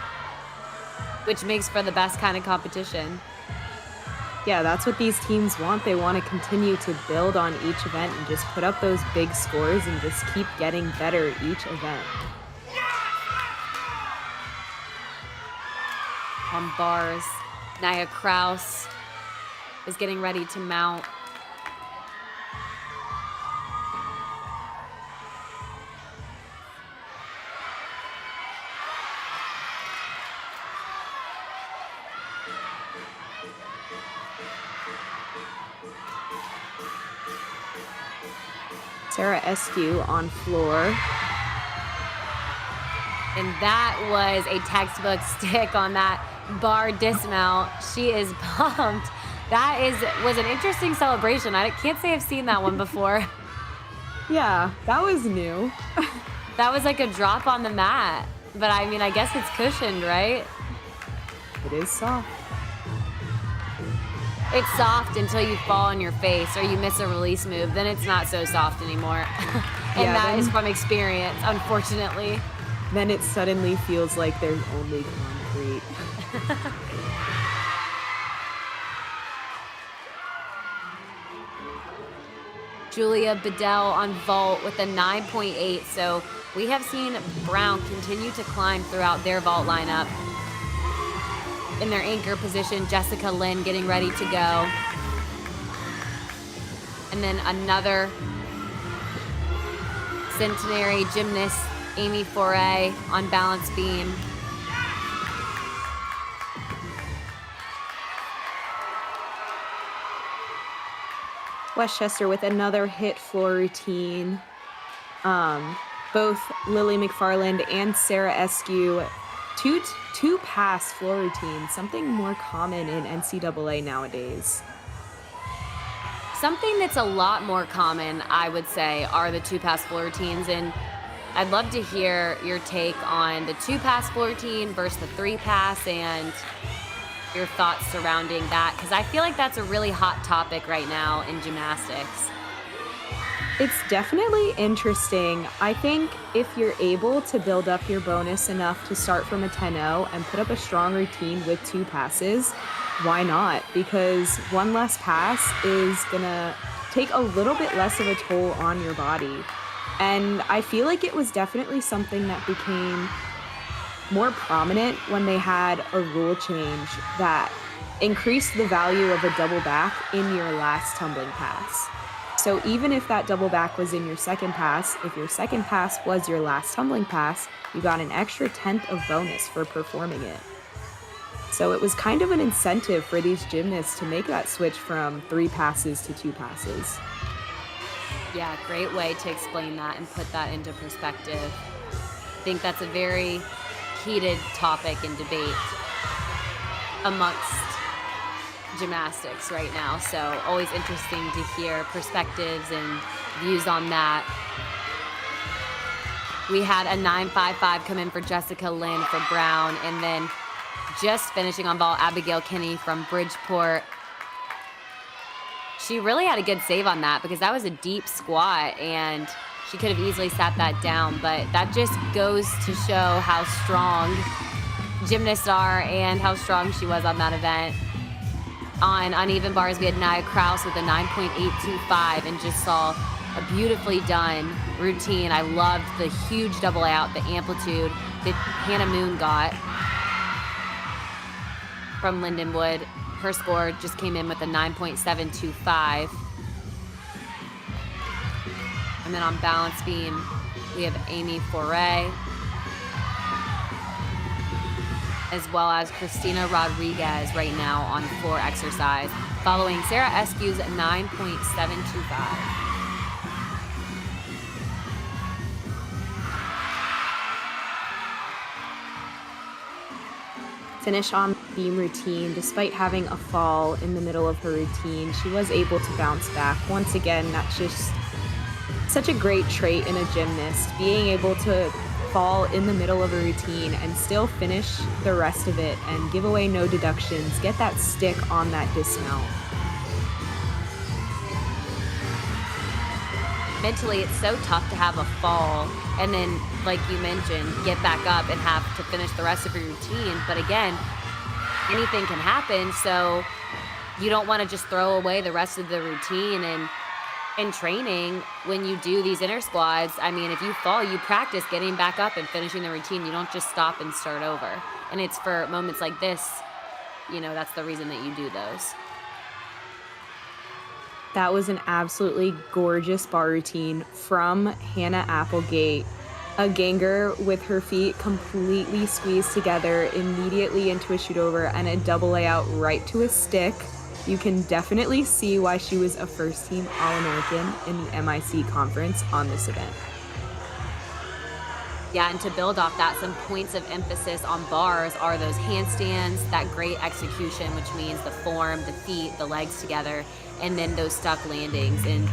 which makes for the best kind of competition. Yeah, that's what these teams want. They want to continue to build on each event and just put up those big scores and just keep getting better each event. On bars, Nia Kraus is getting ready to mount. Sarah Eskew on floor. And that was a textbook stick on that bar dismount. She is pumped. That was an interesting celebration. I can't say I've seen that one before. Yeah, that was new. That was like a drop on the mat. But I mean, I guess it's cushioned, right? It is soft. It's soft until you fall on your face or you miss a release move. Then it's not so soft anymore. And that is from experience, unfortunately. Then it suddenly feels like there's only concrete. Julia Bedell on vault with a 9.8. So we have seen Brown continue to climb throughout their vault lineup. in their anchor position, Jessica Lynn getting ready to go. And then another Centenary gymnast, Amy Foray, on balance beam. Westchester with another hit floor routine. Both Lily McFarland and Sarah Eskew, two pass floor routines, something more common in NCAA nowadays. Something that's a lot more common, I would say, are the two-pass floor routines, and I'd love to hear your take on the two-pass floor routine versus the three-pass and your thoughts surrounding that, because I feel like that's a really hot topic right now in gymnastics. It's definitely interesting. I think if you're able to build up your bonus enough to start from a 10-0 and put up a strong routine with two passes, why not? Because one less pass is gonna take a little bit less of a toll on your body. And I feel like it was definitely something that became more prominent when they had a rule change that increased the value of a double back in your last tumbling pass. So even if that double back was in your second pass, if your second pass was your last tumbling pass, you got an extra 10th of bonus for performing it. So it was kind of an incentive for these gymnasts to make that switch from 3 passes to 2 passes. Yeah, great way to explain that and put that into perspective. I think that's a very heated topic and debate amongst gymnastics right now, so always interesting to hear perspectives and views on that. We had a 9.55 come in for Jessica Lynn for Brown, and then just finishing on ball, Abigail Kinney from Bridgeport. She really had a good save on that because that was a deep squat and she could have easily sat that down, but that just goes to show how strong gymnasts are and how strong she was on that event. On uneven bars, we had Nia Kraus with a 9.825 and just saw a beautifully done routine. I loved the huge double out, the amplitude that Hannah Moon got from Lindenwood. Her score just came in with a 9.725. And then on balance beam, we have Amy Foray, as well as Christina Rodriguez right now on floor exercise, following Sarah Eskew's 9.725. Finish on beam routine. Despite having a fall in the middle of her routine, she was able to bounce back. Once again, that's just such a great trait in a gymnast, being able to fall in the middle of a routine and still finish the rest of it and give away no deductions, get that stick on that dismount. Mentally, it's so tough to have a fall and then, like you mentioned, get back up and have to finish the rest of your routine. But again, anything can happen, so you don't want to just throw away the rest of the routine. And in training, when you do these inner squads, I mean, if you fall, you practice getting back up and finishing the routine. You don't just stop and start over. And it's for moments like this, you know, that's the reason that you do those. That was an absolutely gorgeous bar routine from Hannah Applegate. A ganger with her feet completely squeezed together, immediately into a shoot over, and a double layout right to a stick. You can definitely see why she was a first team All-American in the MIC conference on this event. Yeah, and to build off that, some points of emphasis on bars are those handstands, that great execution, which means the form, the feet, the legs together, and then those stuck landings. And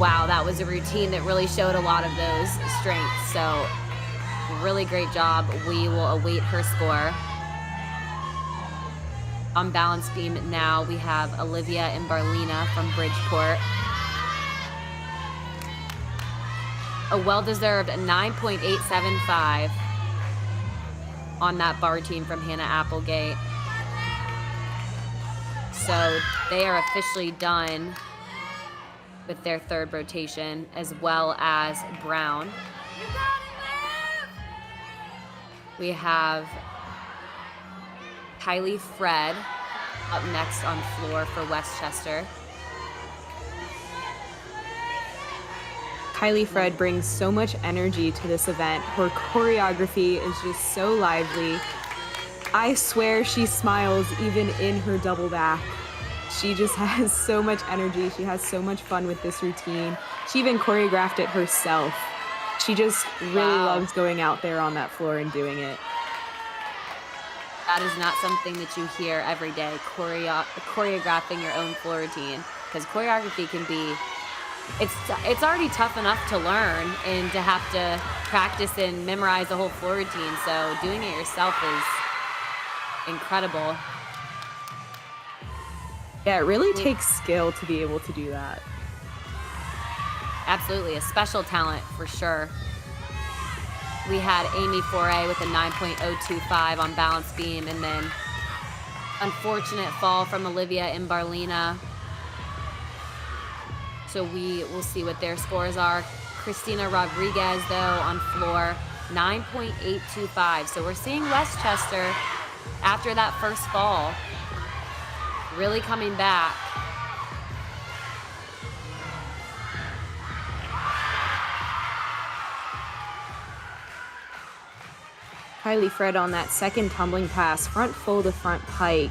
wow, that was a routine that really showed a lot of those strengths. So really great job. We will await her score. On balance beam now, we have Olivia and Barlina from Bridgeport. A well-deserved 9.875 on that bar routine from Hannah Applegate. So they are officially done with their third rotation, as well as Brown. We have Kylie Fred up next on floor for Westchester. Kylie Fred brings so much energy to this event. Her choreography is just so lively. I swear she smiles even in her double back. She just has so much energy. She has so much fun with this routine. She even choreographed it herself. She just really loves going out there on that floor and doing it. That is not something that you hear every day, choreographing your own floor routine, because choreography can be, it's already tough enough to learn and to have to practice and memorize the whole floor routine, so doing it yourself is incredible. Yeah, it really takes skill to be able to do that. Absolutely, a special talent for sure. We had Amy Foray with a 9.025 on balance beam, and then unfortunate fall from Olivia Imbarlina. So we will see what their scores are. Christina Rodriguez, though, on floor, 9.825. So we're seeing Westchester, after that first fall, really coming back. Kylie Fred on that second tumbling pass, front full to front pike.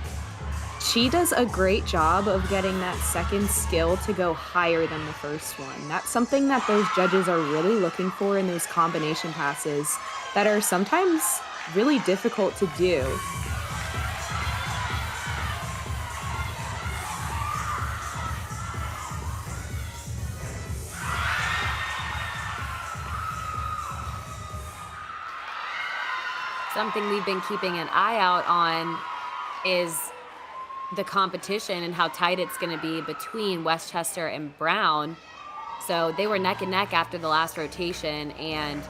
She does a great job of getting that second skill to go higher than the first one. That's something that those judges are really looking for in those combination passes that are sometimes really difficult to do. Something we've been keeping an eye out on is the competition and how tight it's going to be between Westchester and Brown. So they were neck and neck after the last rotation, and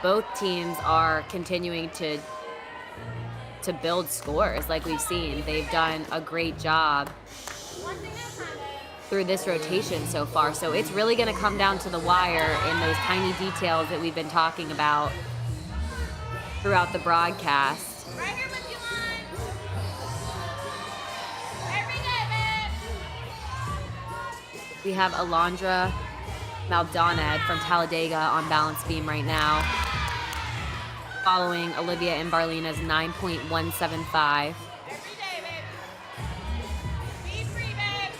both teams are continuing to build scores like we've seen. They've done a great job through this rotation so far. So it's really going to come down to the wire and those tiny details that we've been talking about throughout the broadcast. Right here with you, Mom. Every day, babe. We have Alondra Maldonad from Talladega on balance beam right now, following Olivia Imbarlina's 9.175. Every day, babe. Be free, babe.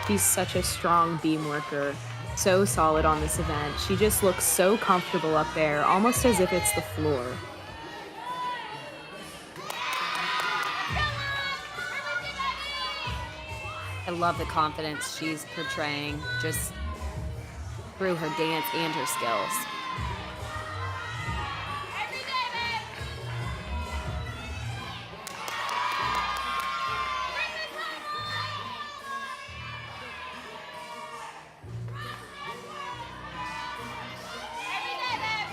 She's such a strong beam worker. So solid on this event. She just looks so comfortable up there, almost as if it's the floor. I love the confidence she's portraying just through her dance and her skills. Every day, babe. Bring this home. Every day, babe.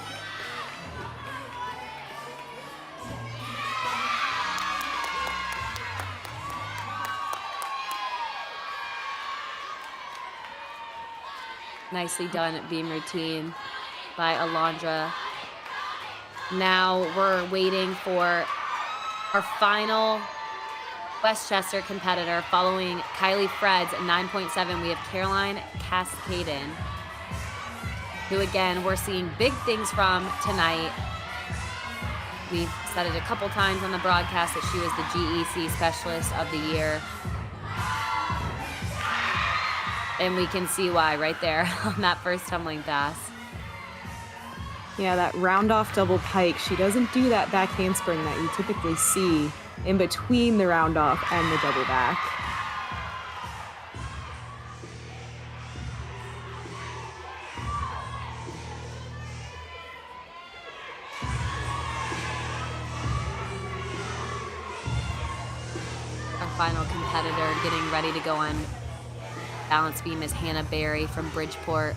Nicely done at beam routine by Alondra. Now we're waiting for our final Westchester competitor. Following Kylie Fred's 9.7, we have Caroline Cascaden, who again we're seeing big things from tonight. We've said it a couple times on the broadcast that she was the GEC Specialist of the Year. And we can see why right there on that first tumbling pass. Yeah, that round off double pike, she doesn't do that back handspring that you typically see in between the round off and the double back. Our final competitor getting ready to go on balance beam is Hannah Berry from Bridgeport.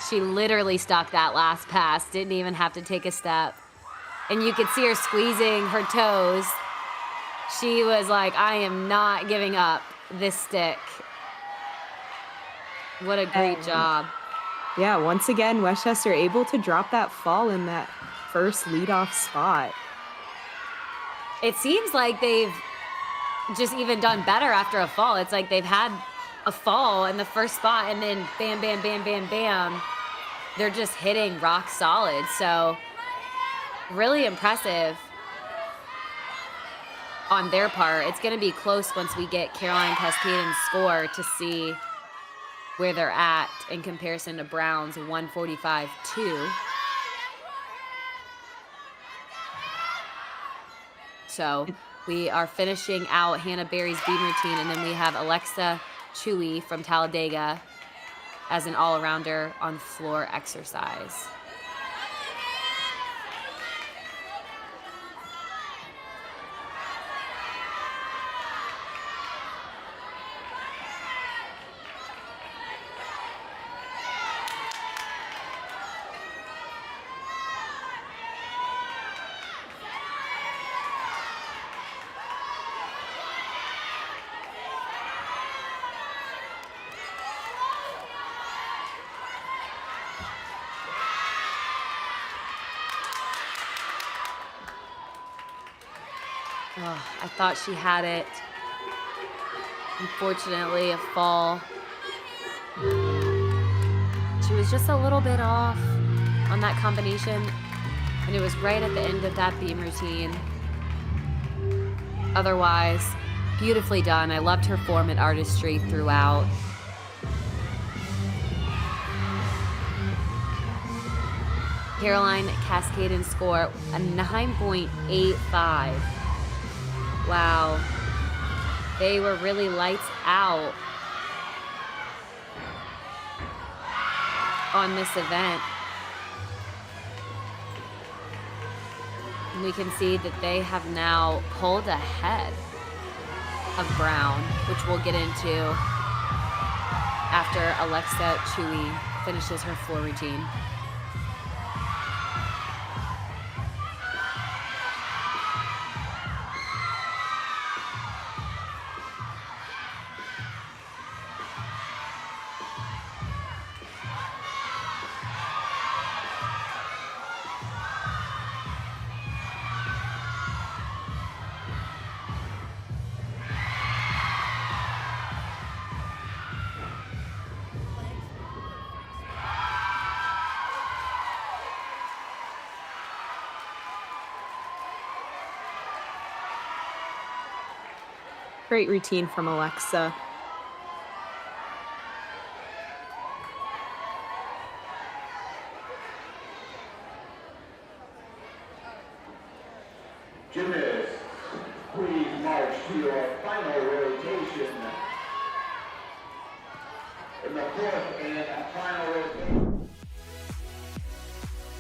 She literally stuck that last pass, didn't even have to take a step. And you could see her squeezing her toes. She was like, I am not giving up this stick. What a great job. Yeah, once again, Westchester able to drop that fall in that first leadoff spot. It seems like they've just even done better after a fall. It's like they've had a fall in the first spot and then bam, bam, bam, bam, bam. They're just hitting rock solid. So really impressive on their part. It's going to be close once we get Caroline Cascaden's score to see where they're at in comparison to Brown's 145.2. So we are finishing out Hannah Berry's beam routine, and then we have Alexa Chewy from Talladega as an all-arounder on floor exercise. Oh, I thought she had it. Unfortunately, a fall. She was just a little bit off on that combination, and it was right at the end of that beam routine. Otherwise, beautifully done. I loved her form and artistry throughout. Caroline Cascaden score, a 9.85. Wow. They were really lights out on this event. And we can see that they have now pulled ahead of Brown, which we'll get into after Alexa Chewy finishes her floor routine. Great routine from Alexa. Gymnasts, please march to your final rotation. In the fourth and final rotation.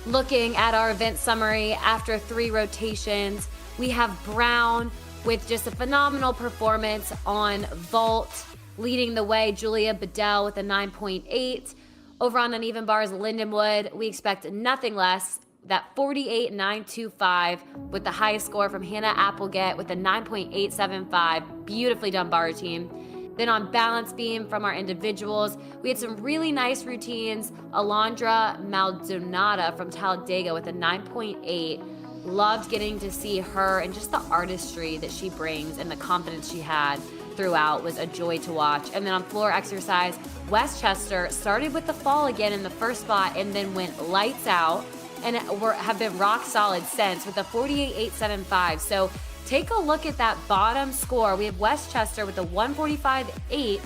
Looking at our event summary after 3 rotations, we have Brown with just a phenomenal performance on vault, leading the way. Julia Bedell with a 9.8. Over on uneven bars, Lindenwood, we expect nothing less. That 48.925 with the highest score from Hannah Applegate with a 9.875. Beautifully done bar routine. Then on balance beam from our individuals, we had some really nice routines. Alondra Maldonado from Talladega with a 9.8. Loved getting to see her and just the artistry that she brings and the confidence she had throughout was a joy to watch. And then on floor exercise, Westchester started with the fall again in the first spot and then went lights out and have been rock solid since with a 48.875. So take a look at that bottom score. We have Westchester with a 145.8.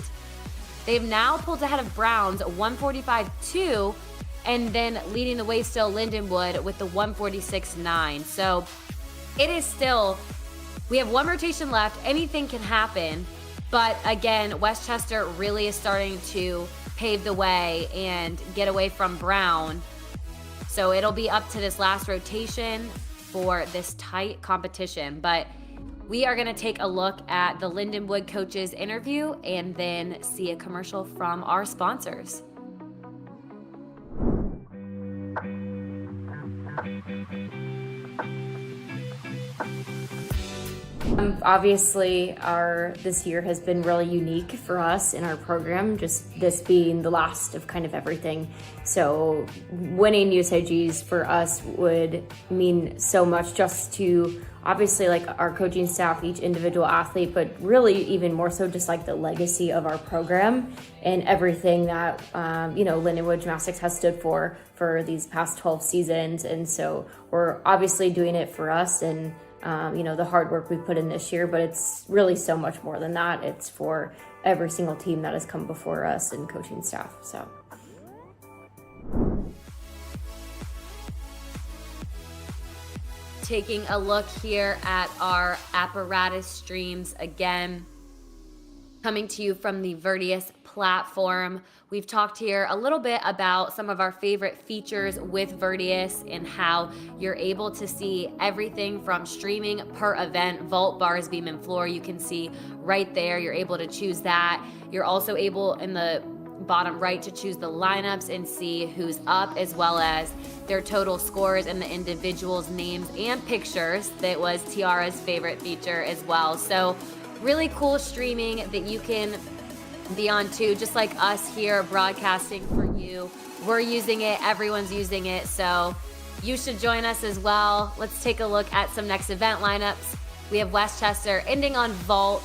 They've now pulled ahead of Brown's 145.2. And then leading the way still Lindenwood with the 146.9. So it is still, we have 1 rotation left. Anything can happen. But again, Westchester really is starting to pave the way and get away from Brown. So it'll be up to this last rotation for this tight competition. But we are going to take a look at the Lindenwood coaches interview and then see a commercial from our sponsors. Obviously, this year has been really unique for us in our program, just this being the last of kind of everything. So winning USAGs for us would mean so much, just to obviously like our coaching staff, each individual athlete, but really even more so just like the legacy of our program and everything that, Lindenwood Gymnastics has stood for these past 12 seasons. And so we're obviously doing it for us and the hard work we put in this year, but it's really so much more than that. It's for every single team that has come before us and coaching staff. So. Taking a look here at our apparatus streams again, coming to you from the Virtius platform. We've talked here a little bit about some of our favorite features with Virtius and how you're able to see everything from streaming per event, vault, bars, beam, and floor. You can see right there, you're able to choose that. You're also able in the bottom right to choose the lineups and see who's up, as well as their total scores and the individuals' names and pictures. That was TIARA's favorite feature as well. So really cool streaming that you can be on too, just like us here broadcasting for you. We're using it, everyone's using it, so you should join us as well. Let's take a look at some next event lineups. We have Westchester ending on vault.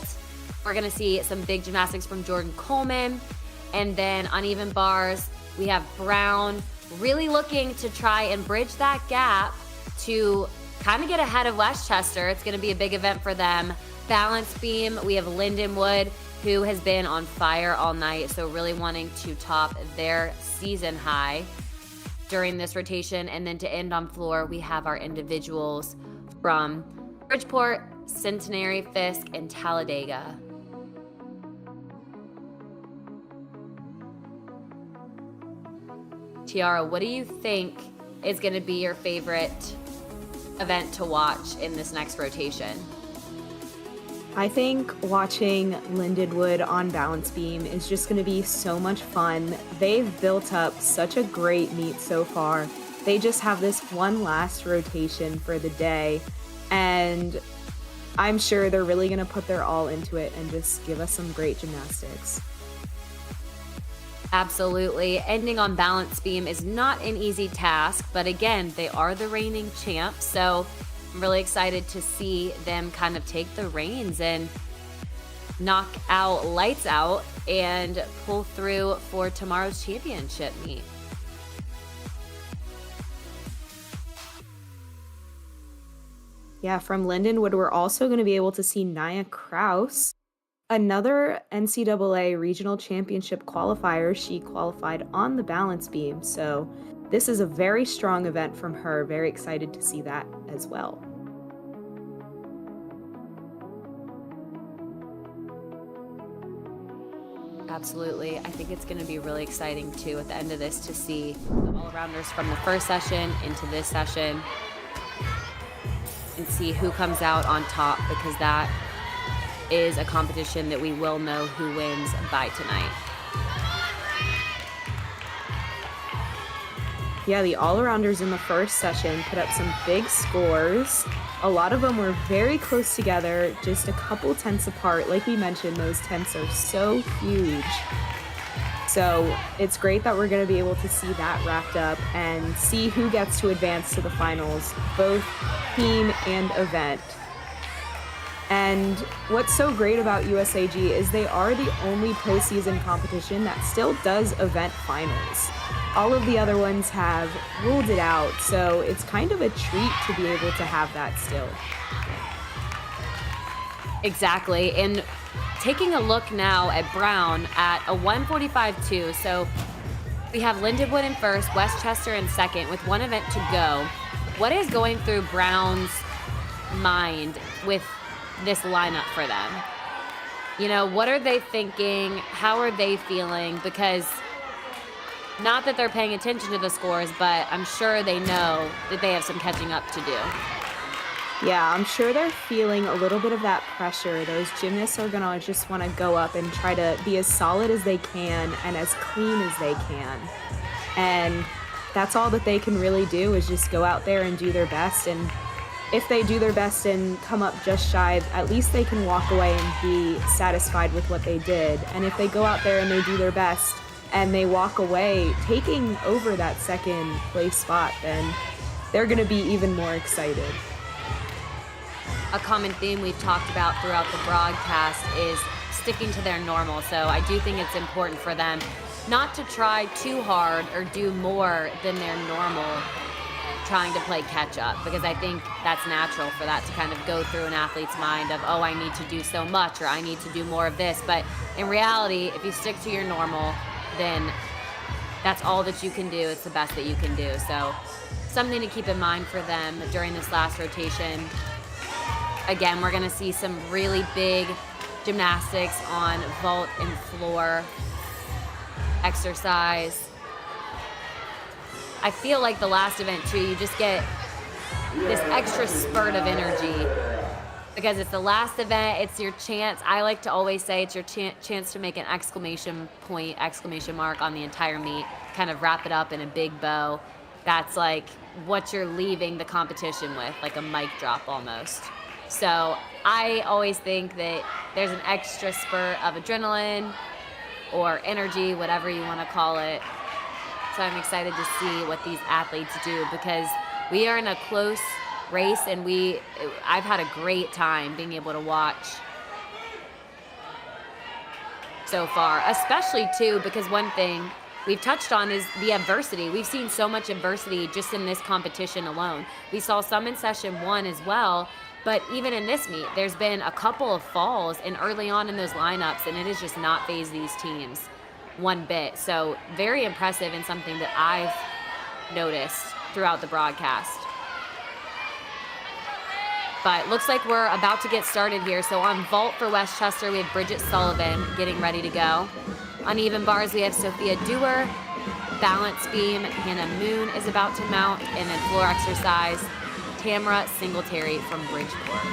We're gonna see some big gymnastics from Jordan Coleman. And then uneven bars, we have Brown really looking to try and bridge that gap to kind of get ahead of Westchester. It's gonna be a big event for them. Balance beam, we have Lindenwood, who has been on fire all night, so really wanting to top their season high during this rotation. And then to end on floor, we have our individuals from Bridgeport, Centenary, Fisk, and Talladega. Tiara, what do you think is going to be your favorite event to watch in this next rotation? I think watching Lindenwood on balance beam is just going to be so much fun. They've built up such a great meet so far. They just have this one last rotation for the day, and I'm sure they're really going to put their all into it and just give us some great gymnastics. Absolutely. Ending on balance beam is not an easy task, but again, they are the reigning champs, so I'm really excited to see them kind of take the reins and knock out lights out and pull through for tomorrow's championship meet. Yeah, from Lindenwood, we're also going to be able to see Nia Kraus, another NCAA regional championship qualifier. She qualified on the balance beam, so this is a very strong event from her. Very excited to see that as well. Absolutely. I think it's going to be really exciting too at the end of this to see the all-arounders from the first session into this session and see who comes out on top, because that is a competition that we will know who wins by tonight. Yeah, the all-arounders in the first session put up some big scores. A lot of them were very close together, just a couple tenths apart. Like we mentioned, those tenths are so huge. So it's great that we're going to be able to see that wrapped up and see who gets to advance to the finals, both team and event. And what's so great about USAG is they are the only postseason competition that still does event finals. All of the other ones have ruled it out, so it's kind of a treat to be able to have that still. Exactly, and taking a look now at Brown at a 145.2, so we have Lindenwood in first, Westchester in second, with one event to go. What is going through Brown's mind with this lineup for them? You know, what are they thinking? How are they feeling? Because not that they're paying attention to the scores, but I'm sure they know that they have some catching up to do. Yeah, I'm sure they're feeling a little bit of that pressure. Those gymnasts are gonna just wanna go up and try to be as solid as they can and as clean as they can. And that's all that they can really do, is just go out there and do their best. And if they do their best and come up just shy, at least they can walk away and be satisfied with what they did. And if they go out there and they do their best and they walk away taking over that second place spot, then they're going to be even more excited. A common theme we've talked about throughout the broadcast is sticking to their normal. So I do think it's important for them not to try too hard or do more than their normal, trying to play catch up, because I think that's natural for that to kind of go through an athlete's mind of, oh, I need to do so much, or I need to do more of this. But in reality, if you stick to your normal, then that's all that you can do. It's the best that you can do. So something to keep in mind for them during this last rotation. Again, we're going to see some really big gymnastics on vault and floor exercise. I feel like the last event too, you just get this extra spurt of energy because it's the last event. It's your chance. I like to always say it's your chance to make an exclamation mark on the entire meet, kind of wrap it up in a big bow. That's like what you're leaving the competition with, like a mic drop almost. So I always think that there's an extra spurt of adrenaline or energy, whatever you want to call it. So I'm excited to see what these athletes do, because we are in a close race, and I've had a great time being able to watch so far, especially too because one thing we've touched on is the adversity. We've seen so much adversity just in this competition alone. We saw some in session 1 as well, but even in this meet, there's been a couple of falls and early on in those lineups, and it has just not fazed these teams one bit. So very impressive, and something that I've noticed throughout the broadcast. But looks like we're about to get started here. So on vault for Westchester, we have Bridget Sullivan getting ready to go. On even bars, we have Sophia Dewar. Balance beam, Hannah Moon is about to mount. And then floor exercise, Tamara Singletary from Bridgeport.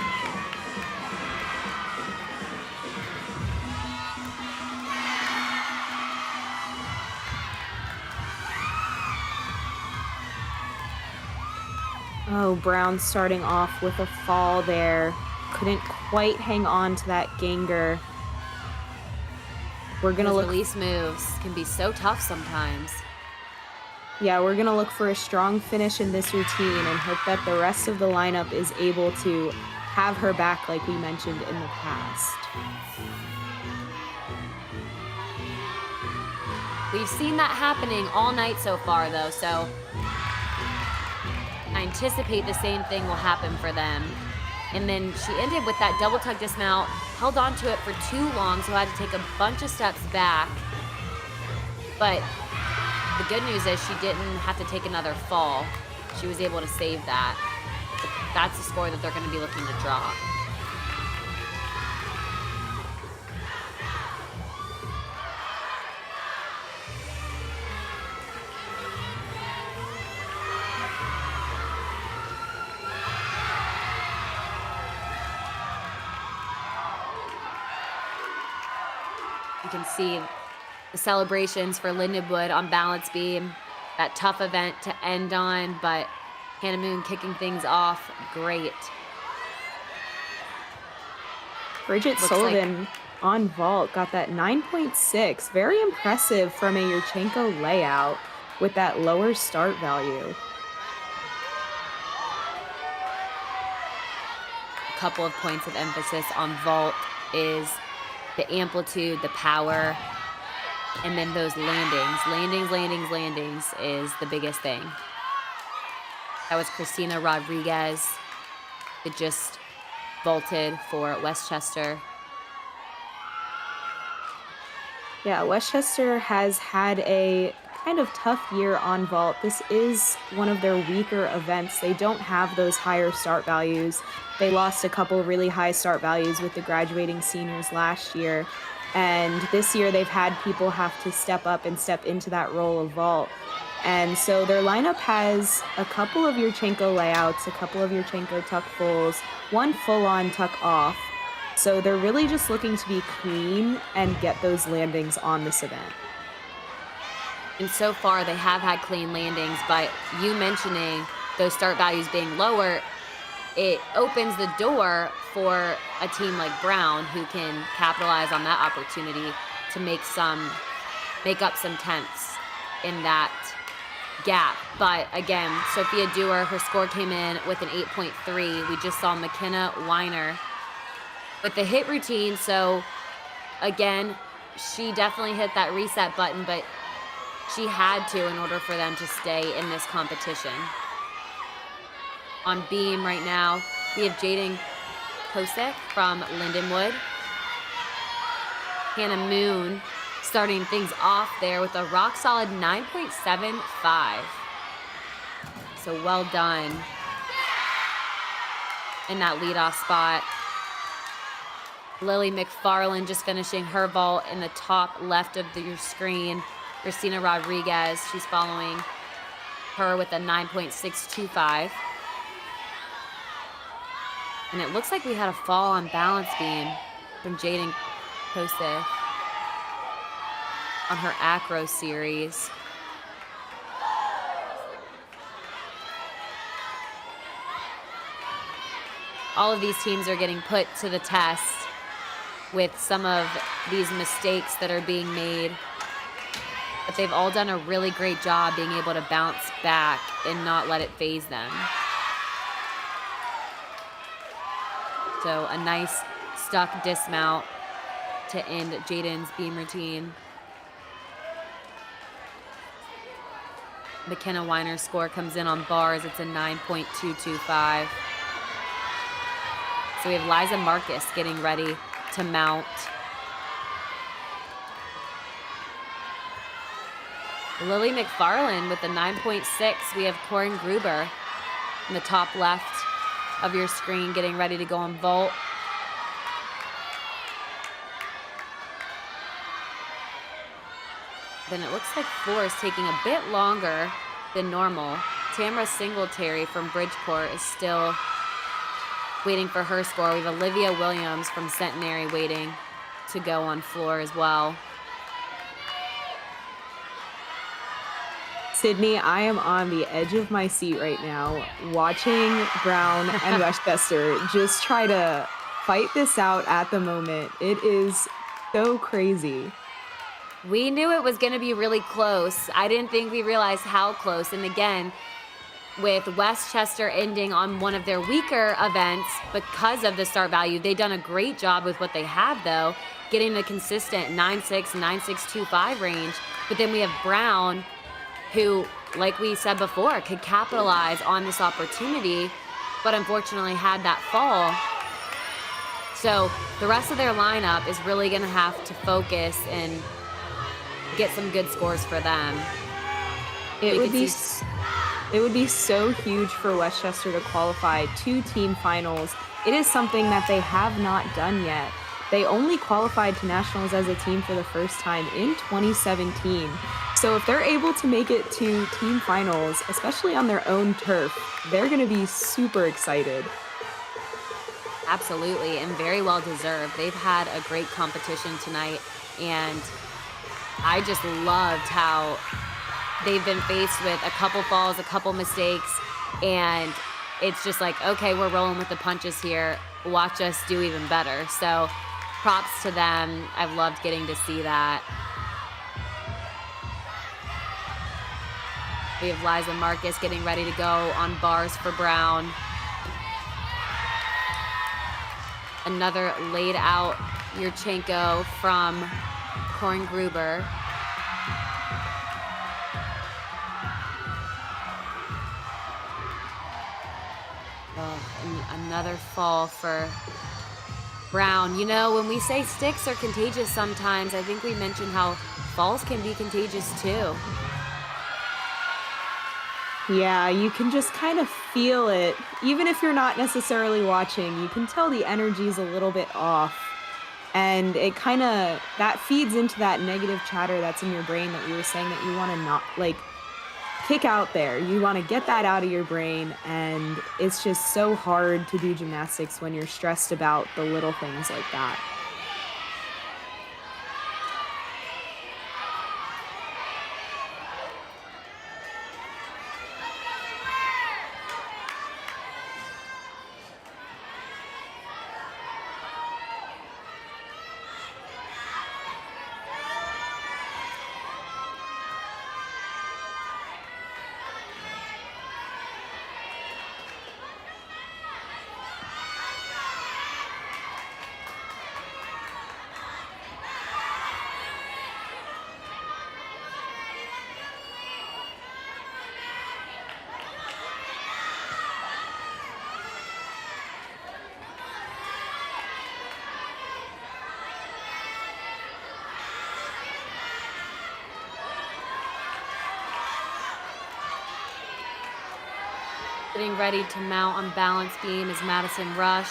Oh, Brown starting off with a fall there. Couldn't quite hang on to that ganger. We're going to look... Release moves can be so tough sometimes. Yeah, we're going to look for a strong finish in this routine and hope that the rest of the lineup is able to have her back like we mentioned in the past. We've seen that happening all night so far, though, so I anticipate the same thing will happen for them. And then she ended with that double tug dismount, held on to it for too long, so had to take a bunch of steps back. But the good news is she didn't have to take another fall. She was able to save that. That's the score that they're going to be looking to draw. You can see the celebrations for Lindenwood on balance beam, that tough event to end on, but Hannah Moon kicking things off great. Bridget Sullivan on vault got that 9.6. Very impressive from a Yurchenko layout with that lower start value. A couple of points of emphasis on vault is the amplitude, the power, and then those landings. Landings is the biggest thing. That was Christina Rodriguez that just vaulted for Westchester. Yeah, Westchester has had a kind of tough year on vault. This is one of their weaker events. They don't have those higher start values. They lost a couple really high start values with the graduating seniors last year. And this year they've had people have to step up and step into that role of vault. And so their lineup has a couple of Yurchenko layouts, a couple of Yurchenko tuck fulls, one full-on tuck off. So they're really just looking to be clean and get those landings on this event. And so far they have had clean landings, but you mentioning those start values being lower, it opens the door for a team like Brown who can capitalize on that opportunity to make up some tenths in that gap. But again, Sophia Dewar, her score came in with an 8.3. We just saw McKenna Weiner with the hit routine. So again, she definitely hit that reset button, but she had to in order for them to stay in this competition. On beam right now, we have Jaden Kosick from Lindenwood. Hannah Moon starting things off there with a rock-solid 9.75. So well done in that leadoff spot. Lily McFarland just finishing her vault in the top left of your screen. Christina Rodriguez, she's following her with a 9.625. And it looks like we had a fall on balance beam from Jaden Kosick on her acro series. All of these teams are getting put to the test with some of these mistakes that are being made. But they've all done a really great job being able to bounce back and not let it faze them. So a nice stuck dismount to end Jaden's beam routine. McKenna Weiner's score comes in on bars. It's a 9.225. So we have Liza Marcus getting ready to mount. Lily McFarland with a 9.6. We have Corin Gruber in the top left of your screen getting ready to go on vault. Then it looks like floor is taking a bit longer than normal. Tamara Singletary from Bridgeport is still waiting for her score. We have Olivia Williams from Centenary waiting to go on floor as well. Sydney, I am on the edge of my seat right now, watching Brown and Westchester just try to fight this out at the moment. It is so crazy. We knew it was going to be really close. I didn't think we realized how close. And again, with Westchester ending on one of their weaker events because of the start value, they've done a great job with what they have, though, getting the consistent 9.6, 9.625 range. But then we have Brown, who, like we said before, could capitalize on this opportunity, but unfortunately had that fall. So the rest of their lineup is really going to have to focus and get some good scores for them. It would be so huge for Westchester to qualify to team finals. It is something that they have not done yet. They only qualified to nationals as a team for the first time in 2017. So if they're able to make it to team finals, especially on their own turf, they're going to be super excited. Absolutely, and very well deserved. They've had a great competition tonight, and I just loved how they've been faced with a couple falls, a couple mistakes, and it's just like, okay, we're rolling with the punches here. Watch us do even better. So props to them. I've loved getting to see that. We have Liza Marcus getting ready to go on bars for Brown. Another laid out Yurchenko from Corin Gruber. And another fall for Brown. You know, when we say sticks are contagious sometimes, I think we mentioned how falls can be contagious too. Yeah, you can just kind of feel it. Even if you're not necessarily watching, you can tell the energy's a little bit off. And it kind of, that feeds into that negative chatter that's in your brain that you were saying that you want to not, like, kick out there. You want to get that out of your brain. And it's just so hard to do gymnastics when you're stressed about the little things like that. Getting ready to mount on balance beam is Madison Rush.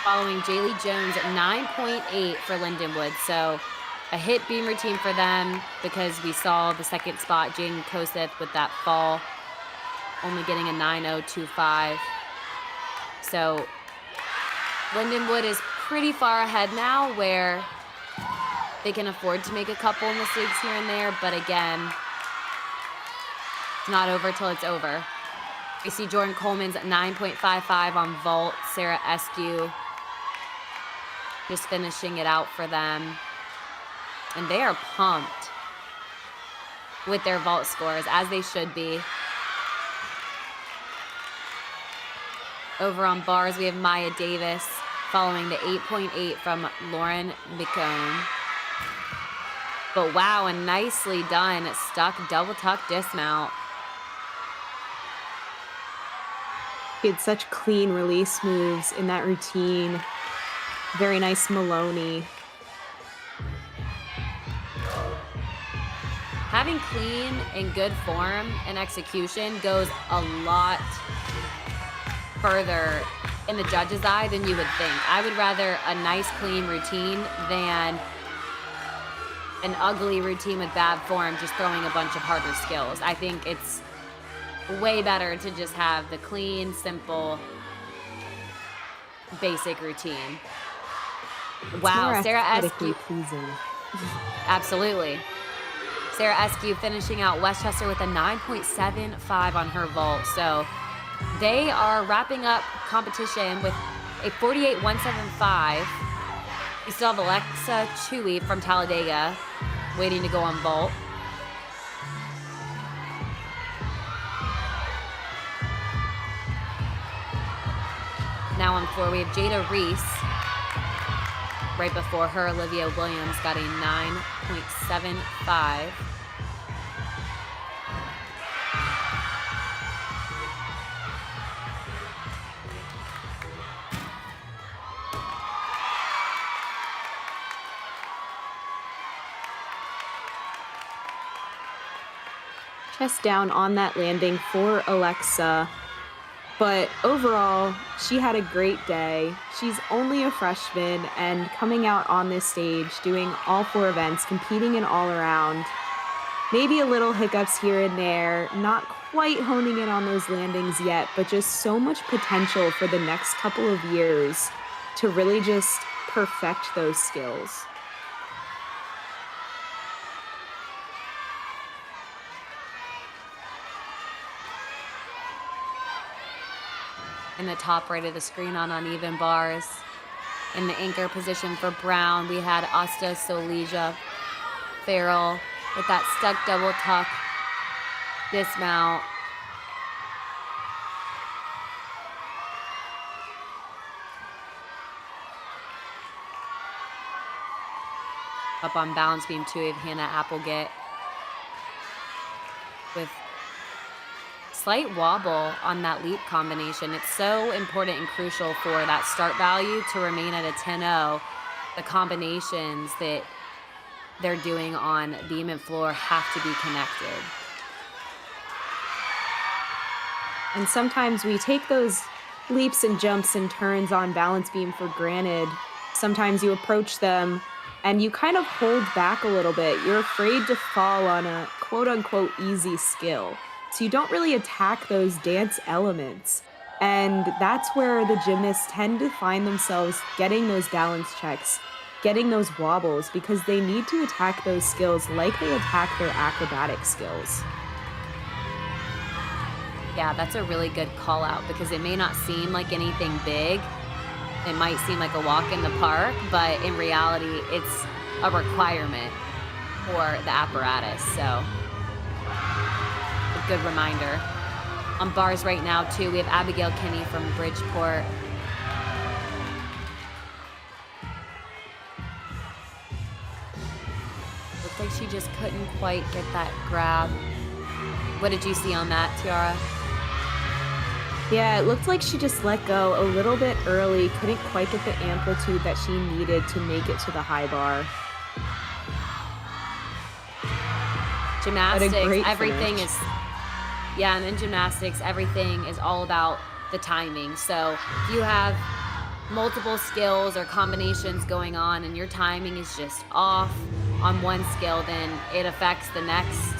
Following Jaylee Jones at 9.8 for Lindenwood. So a hit beam routine for them because we saw the second spot, Jaden Koseth, with that fall, only getting a 9.025. So Lindenwood is pretty far ahead now where they can afford to make a couple mistakes here and there, but again, it's not over till it's over. We see Jordan Coleman's at 9.55 on vault. Sarah Eskew just finishing it out for them. And they are pumped with their vault scores, as they should be. Over on bars, we have Maya Davis following the 8.8 from Lauren McCone. But wow, and nicely done. Stuck double tuck dismount. He had such clean release moves in that routine. Very nice Maloney. Having clean and good form and execution goes a lot further in the judge's eye than you would think. I would rather a nice clean routine than an ugly routine with bad form just throwing a bunch of harder skills. I think it's way better to just have the clean, simple, basic routine. Wow, Sarah Eskew. Absolutely. Sarah Eskew finishing out Westchester with a 9.75 on her vault. So they are wrapping up competition with a 48.175. We still have Alexa Chewy from Talladega waiting to go on vault. Now on floor, we have Jada Reese. Right before her, Olivia Williams got a 9.75. Chest down on that landing for Alexa. But overall, she had a great day. She's only a freshman and coming out on this stage, doing all 4 events, competing in all around. Maybe a little hiccups here and there, not quite honing in on those landings yet, but just so much potential for the next couple of years to really just perfect those skills. In the top right of the screen on uneven bars. In the anchor position for Brown, we had Asta Solija Farrell with that stuck double tuck dismount. Up on balance beam 2, we have Hannah Applegate with slight wobble on that leap combination. It's so important and crucial for that start value to remain at a 10-0. The combinations that they're doing on beam and floor have to be connected. And sometimes we take those leaps and jumps and turns on balance beam for granted. Sometimes you approach them and you kind of hold back a little bit. You're afraid to fall on a quote-unquote easy skill. So you don't really attack those dance elements. And that's where the gymnasts tend to find themselves getting those balance checks, getting those wobbles, because they need to attack those skills like they attack their acrobatic skills. Yeah, that's a really good call out because it may not seem like anything big. It might seem like a walk in the park, but in reality, it's a requirement for the apparatus. So good reminder. On bars right now, too, we have Abigail Kinney from Bridgeport. Looks like she just couldn't quite get that grab. What did you see on that, Tiara? Yeah, it looked like she just let go a little bit early, couldn't quite get the amplitude that she needed to make it to the high bar. Gymnastics, everything is Yeah, and in gymnastics, everything is all about the timing. So if you have multiple skills or combinations going on and your timing is just off on one skill, then it affects the next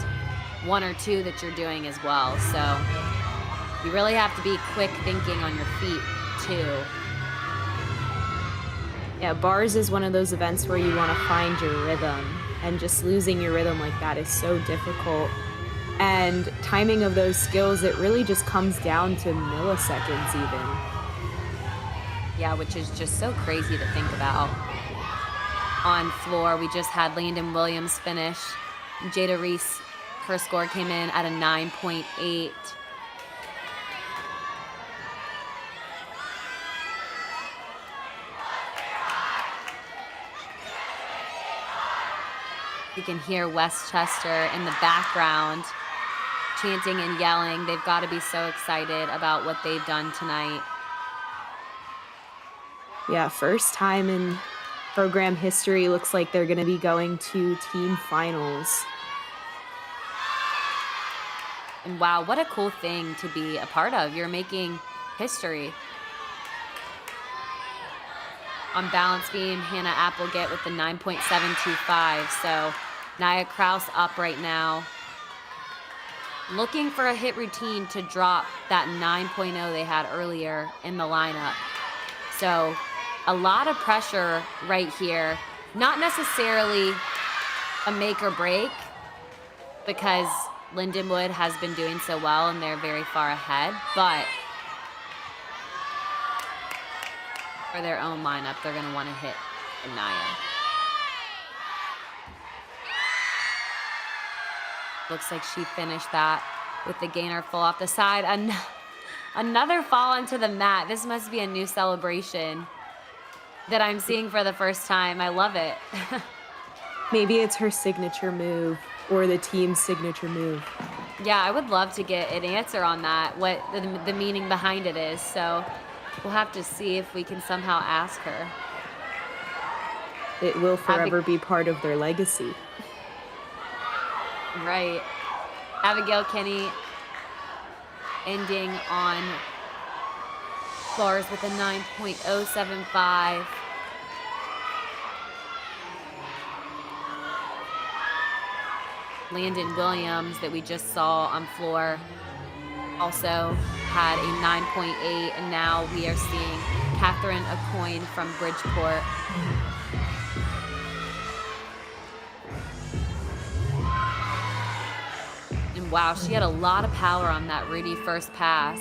one or two that you're doing as well. So you really have to be quick thinking on your feet too. Yeah, bars is one of those events where you want to find your rhythm, and just losing your rhythm like that is so difficult. And timing of those skills, it really just comes down to milliseconds even. Yeah, which is just so crazy to think about. On floor, we just had Landon Williams finish. Jada Reese, her score came in at a 9.8. You can hear Westchester in the background chanting and yelling. They've got to be so excited about what they've done tonight. Yeah, first time in program history. Looks like they're going to be going to team finals. And wow, what a cool thing to be a part of. You're making history. On balance beam, Hannah Applegate with the 9.725. So Nia Kraus up right now. Looking for a hit routine to drop that 9.0 they had earlier in the lineup. So a lot of pressure right here. Not necessarily a make or break, because Lindenwood has been doing so well and they're very far ahead, but for their own lineup, they're going to want to hit Naya. Looks like she finished that with the gainer full off the side. Another fall onto the mat. This must be a new celebration that I'm seeing for the first time. I love it. Maybe it's her signature move or the team's signature move. Yeah, I would love to get an answer on that, what the meaning behind it is. So we'll have to see if we can somehow ask her. It will forever be part of their legacy. Right. Abigail Kenny ending on bars with a 9.075. Landon Williams that we just saw on floor also had a 9.8, and now we are seeing Catherine Acoyne from Bridgeport. And wow, she had a lot of power on that Rudy first pass,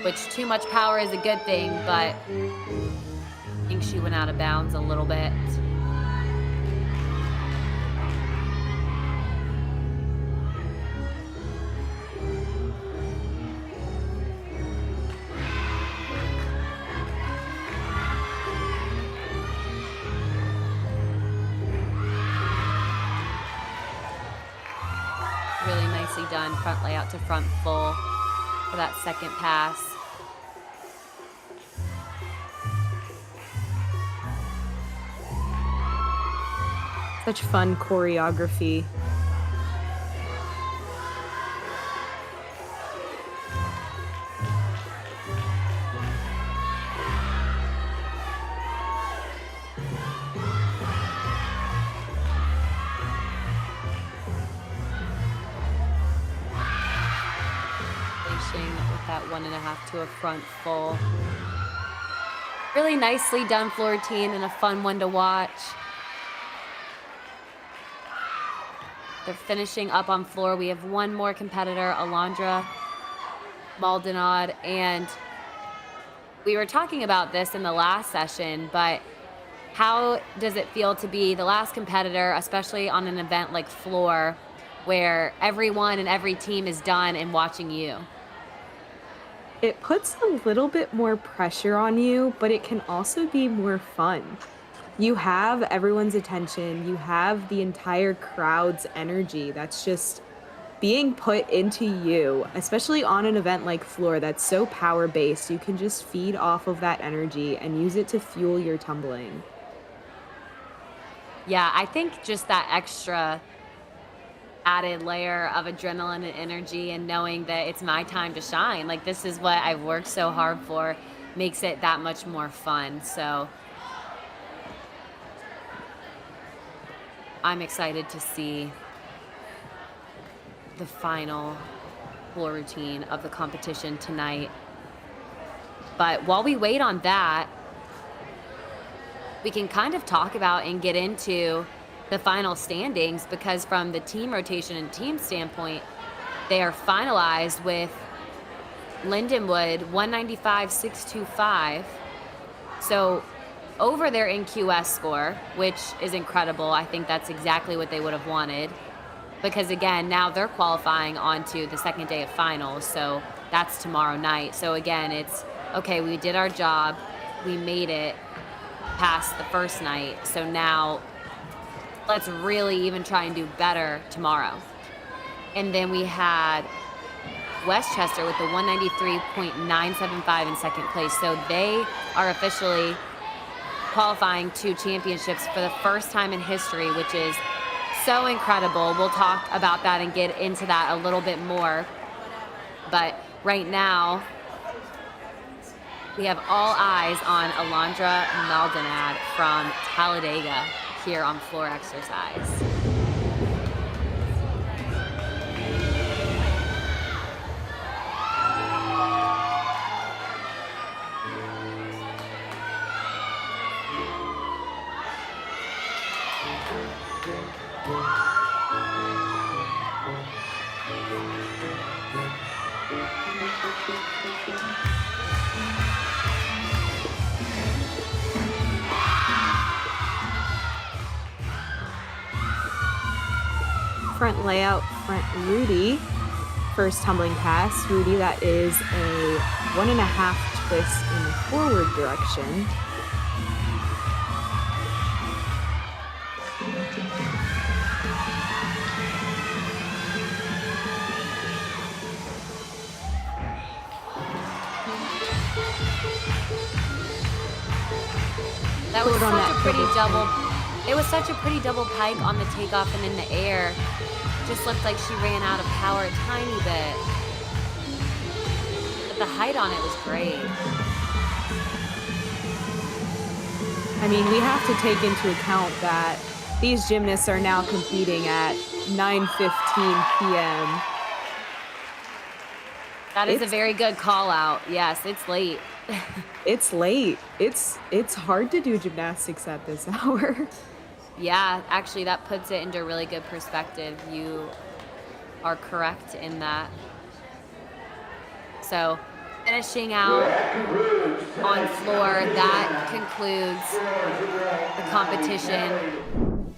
which too much power is a good thing, but I think she went out of bounds a little bit. Really nicely done, front layout to front full for that second pass. Such fun choreography. With that 1.5 to a front full. Really nicely done floor routine and a fun one to watch. They're finishing up on floor. We have one more competitor, Alondra Maldonado, and we were talking about this in the last session, but how does it feel to be the last competitor, especially on an event like floor, where everyone and every team is done and watching you? It puts a little bit more pressure on you, but it can also be more fun. You have everyone's attention, you have the entire crowd's energy that's just being put into you, especially on an event like floor that's so power-based. You can just feed off of that energy and use it to fuel your tumbling. Yeah, I think just that extra added layer of adrenaline and energy, and knowing that it's my time to shine. Like, this is what I've worked so hard for, makes it that much more fun. So I'm excited to see the final floor routine of the competition tonight. But while we wait on that, we can kind of talk about and get into the final standings, because from the team rotation and team standpoint, they are finalized with Lindenwood 195.625. So over their NQS score, which is incredible. I think that's exactly what they would have wanted, because again, now they're qualifying onto the second day of finals. So that's tomorrow night. So again, it's okay, we did our job. We made it past the first night. So now let's really even try and do better tomorrow. And then we had Westchester with the 193.975 in second place. So they are officially qualifying to championships for the first time in history, which is so incredible. We'll talk about that and get into that a little bit more. But right now, we have all eyes on Alondra Maldonad from Talladega here on floor exercise. Front layout, front Rudy. First tumbling pass, Rudy, that is a 1.5 twist in the forward direction. That was such a pretty double. It was such a pretty double pike on the takeoff and in the air. Just looked like she ran out of power a tiny bit. But the height on it was great. I mean, we have to take into account that these gymnasts are now competing at 9:15 p.m. That is a very good call out. Yes, it's late. It's late. It's hard to do gymnastics at this hour. Yeah, actually, that puts it into really good perspective. You are correct in that. So, finishing out on floor, that concludes the competition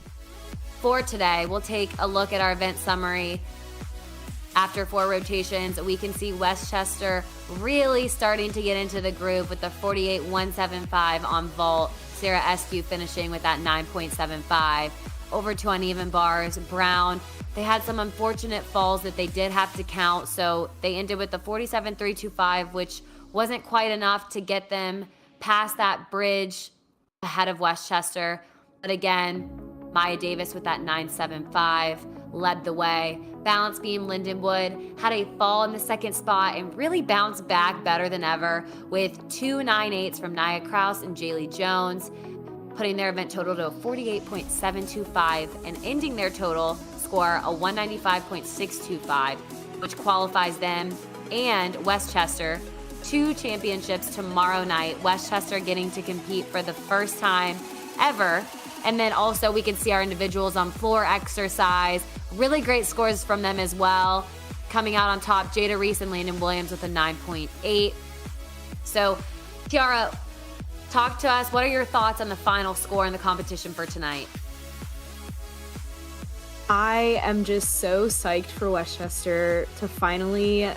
for today. We'll take a look at our event summary. After 4 rotations, we can see Westchester really starting to get into the groove with the 48.175 on vault. Sarah Eskew finishing with that 9.75. Over to uneven bars. Brown, they had some unfortunate falls that they did have to count, so they ended with the 47.325, which wasn't quite enough to get them past that bridge ahead of Westchester. But again, Maya Davis with that 9.75 led the way. Balance beam Lindenwood had a fall in the second spot and really bounced back better than ever with 2 9.8s from Nia Kraus and Jaylee Jones, putting their event total to a 48.725 and ending their total score a 195.625, which qualifies them and Westchester to championships tomorrow night. Westchester getting to compete for the first time ever. And then also we can see our individuals on floor exercise. Really great scores from them as well. Coming out on top, Jada Reese and Landon Williams with a 9.8. So, Tiara, talk to us. What are your thoughts on the final score in the competition for tonight? I am just so psyched for Westchester to finally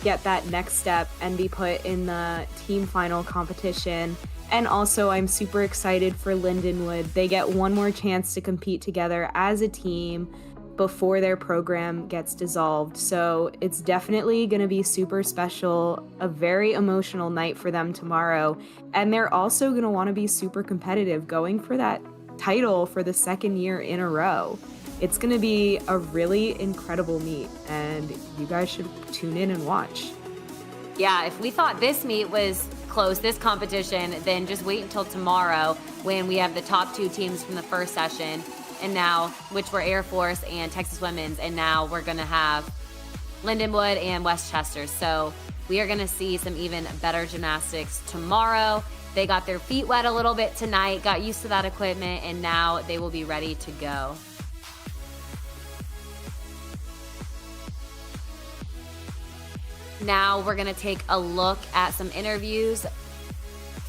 get that next step and be put in the team final competition. And also, I'm super excited for Lindenwood. They get one more chance to compete together as a team before their program gets dissolved. So it's definitely going to be super special, a very emotional night for them tomorrow. And they're also going to want to be super competitive, going for that title for the second year in a row. It's going to be a really incredible meet, and you guys should tune in and watch. Yeah, if we thought this meet was close, this competition, then just wait until tomorrow when we have the top 2 teams from the first session, and now, which were Air Force and Texas Women's, and now we're going to have Lindenwood and Westchester. So we are going to see some even better gymnastics tomorrow. They got their feet wet a little bit tonight, got used to that equipment, and now they will be ready to go. Now we're going to take a look at some interviews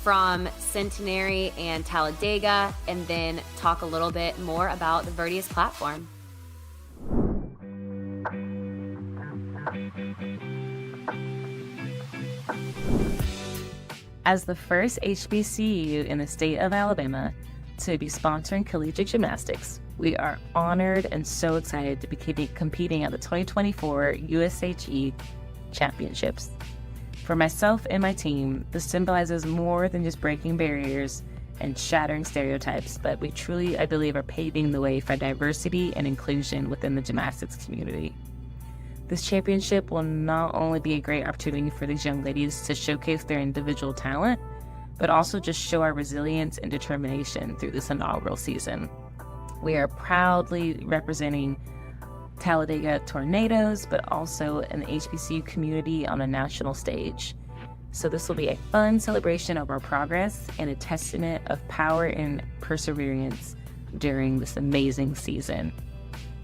from Centenary and Talladega, and then talk a little bit more about the Virtius platform. As the first HBCU in the state of Alabama to be sponsoring collegiate gymnastics, we are honored and so excited to be competing at the 2024 USAG Championships. For myself and my team, this symbolizes more than just breaking barriers and shattering stereotypes, but we truly, I believe, are paving the way for diversity and inclusion within the gymnastics community. This championship will not only be a great opportunity for these young ladies to showcase their individual talent, but also just show our resilience and determination through this inaugural season. We are proudly representing Talladega Tornadoes, but also an HBCU community on a national stage. So this will be a fun celebration of our progress and a testament of power and perseverance during this amazing season.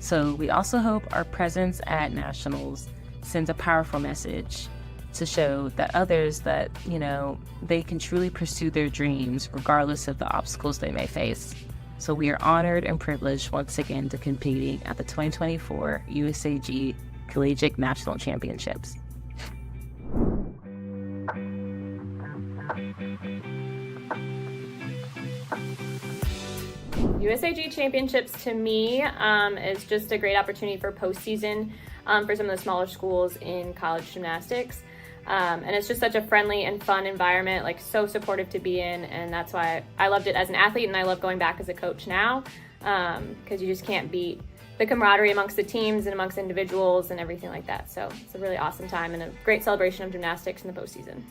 So we also hope our presence at Nationals sends a powerful message to show that others that, they can truly pursue their dreams regardless of the obstacles they may face. So we are honored and privileged once again to competing at the 2024 USAG Collegiate National Championships. USAG Championships to me is just a great opportunity for postseason for some of the smaller schools in college gymnastics. And it's just such a friendly and fun environment, so supportive to be in, and that's why I loved it as an athlete, and I love going back as a coach now, because you just can't beat the camaraderie amongst the teams and amongst individuals and everything like that. So it's a really awesome time and a great celebration of gymnastics in the postseason.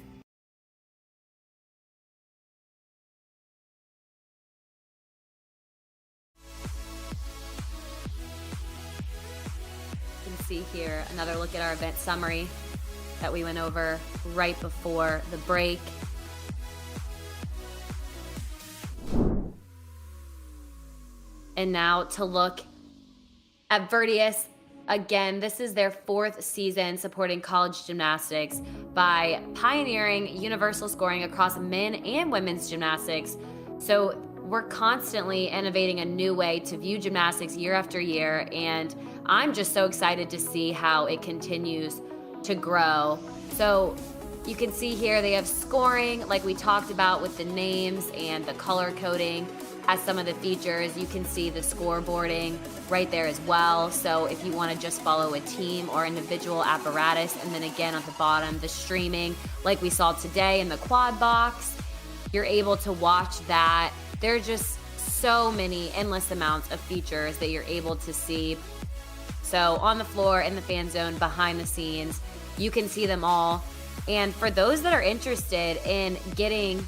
You can see here another look at our event summary that we went over right before the break. And now to look at Virtius. Again, this is their 4th season supporting college gymnastics by pioneering universal scoring across men and women's gymnastics. So we're constantly innovating a new way to view gymnastics year after year, and I'm just so excited to see how it continues to grow. So you can see here they have scoring, like we talked about with the names and the color coding as some of the features. You can see the scoreboarding right there as well. So if you want to just follow a team or individual apparatus, and then again at the bottom, the streaming like we saw today in the quad box, you're able to watch that. There are just so many endless amounts of features that you're able to see. So on the floor, in the fan zone, behind the scenes, you can see them all. And for those that are interested in getting